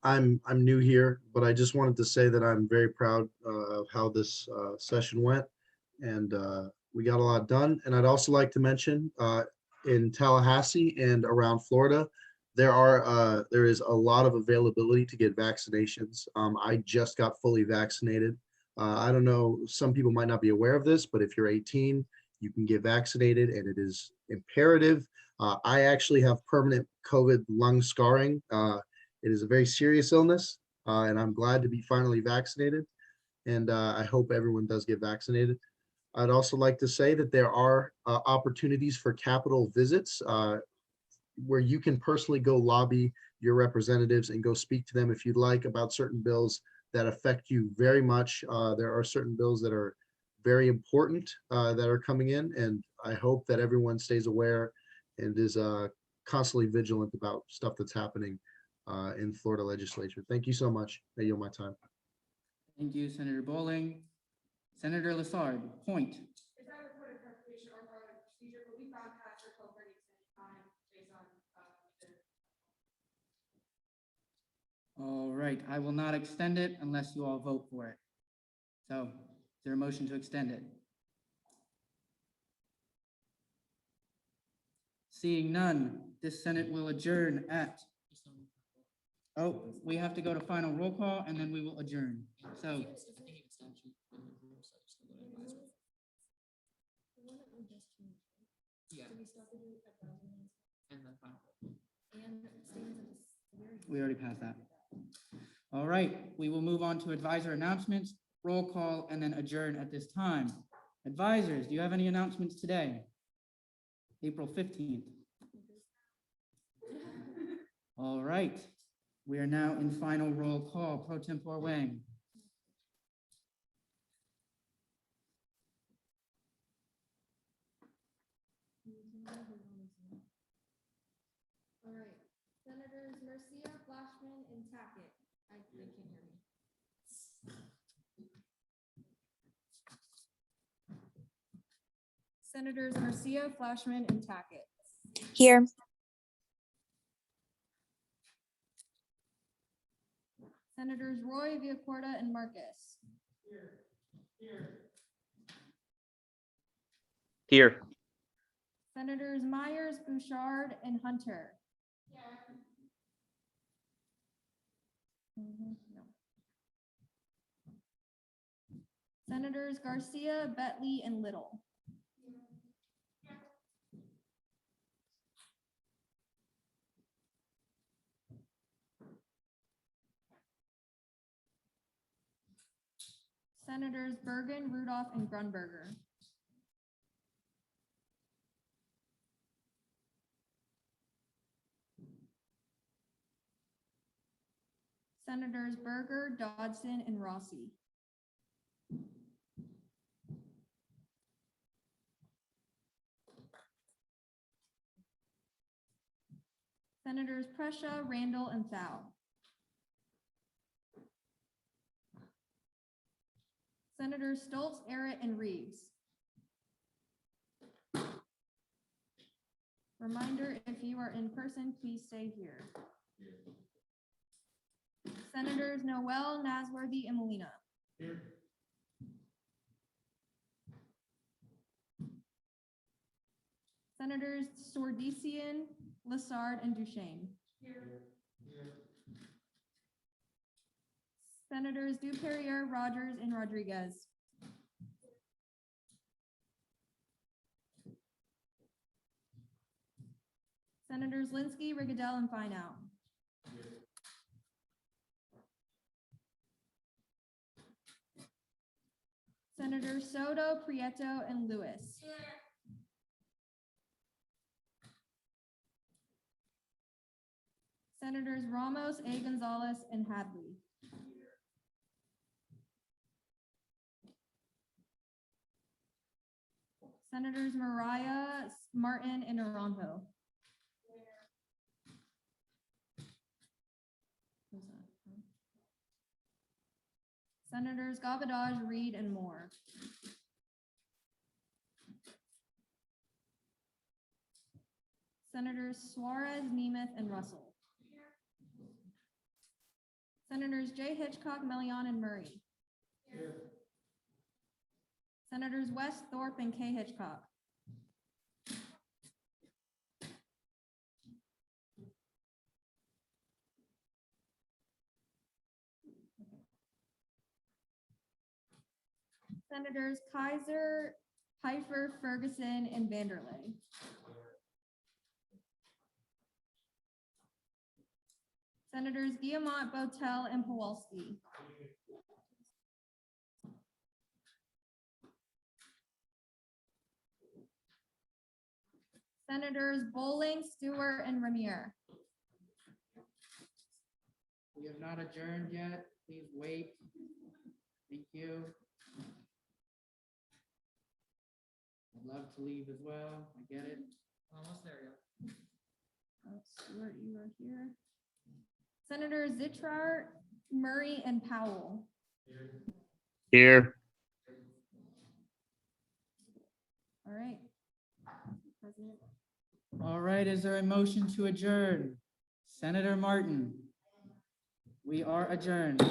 I'm new here, but I just wanted to say that I'm very proud of how this session went, and we got a lot done. And I'd also like to mention in Tallahassee and around Florida, there is a lot of availability to get vaccinations. I just got fully vaccinated. I don't know, some people might not be aware of this, but if you're 18, you can get vaccinated, and it is imperative. I actually have permanent COVID lung scarring. It is a very serious illness, and I'm glad to be finally vaccinated. And I hope everyone does get vaccinated. I'd also like to say that there are opportunities for Capitol visits where you can personally go lobby your representatives and go speak to them if you'd like about certain bills that affect you very much. There are certain bills that are very important that are coming in, and I hope that everyone stays aware and is constantly vigilant about stuff that's happening in Florida legislature. Thank you so much. I yield my time. Thank you, Senator Bowling. Senator Lassard, point. Is that a point of clarification or part of the procedure, but we found past our 12:30 extended time based on All right, I will not extend it unless you all vote for it. So is there a motion to extend it? Seeing none, this Senate will adjourn at, oh, we have to go to final roll call and then we will adjourn. So we already passed that. All right, we will move on to advisor announcements, roll call, and then adjourn at this time. Advisors, do you have any announcements today? April 15th. All right, we are now in final roll call. Pro Tempore Wang. All right, Senators Mercia, Flashman, and Tackett. They can't hear me. Senators Mercia, Flashman, and Tackett. Here. Senators Roy, Villacorta, and Marcus. Here. Senators Myers, Bouchard, and Hunter. No. Senators Garcia, Bentley, and Little. Senators Bergen, Rudolph, and Grunberger. Senators Berger, Dodson, and Rossi. Senators Prescia, Randall, and Thao. Senators Stoltz, Arrett, and Reeves. Reminder, if you are in person, please stay here. Senators Noel, Nasworthy, and Molina. Senators Sordesian, Lassard, and Duchesne. Senators Dupierre, Rogers, and Rodriguez. Senators Linsky, Rigadell, and Fine out. Senators Soto, Prieto, and Lewis. Senators Ramos, A. Gonzalez, and Hadley. Senators Mariah, Martin, and Naranjo. Senators Gabadaj, Reed, and Moore. Senators Suarez, Nemeth, and Russell. Senators J. Hitchcock, Melion, and Murray. Senators West, Thorpe, and K. Hitchcock. Senators Kaiser, Pfeiffer, Ferguson, and Vanderlei. Senators Guillemot, Botel, and Powalski. Senators Bowling, Stewart, and Ramier. We have not adjourned yet. Please wait. Thank you. I'd love to leave as well. I get it. Almost there, yeah. Stewart, you are here. Senators Zittraur, Murray, and Powell. Here. All right. President. All right, is there a motion to adjourn? Senator Martin. We are adjourned.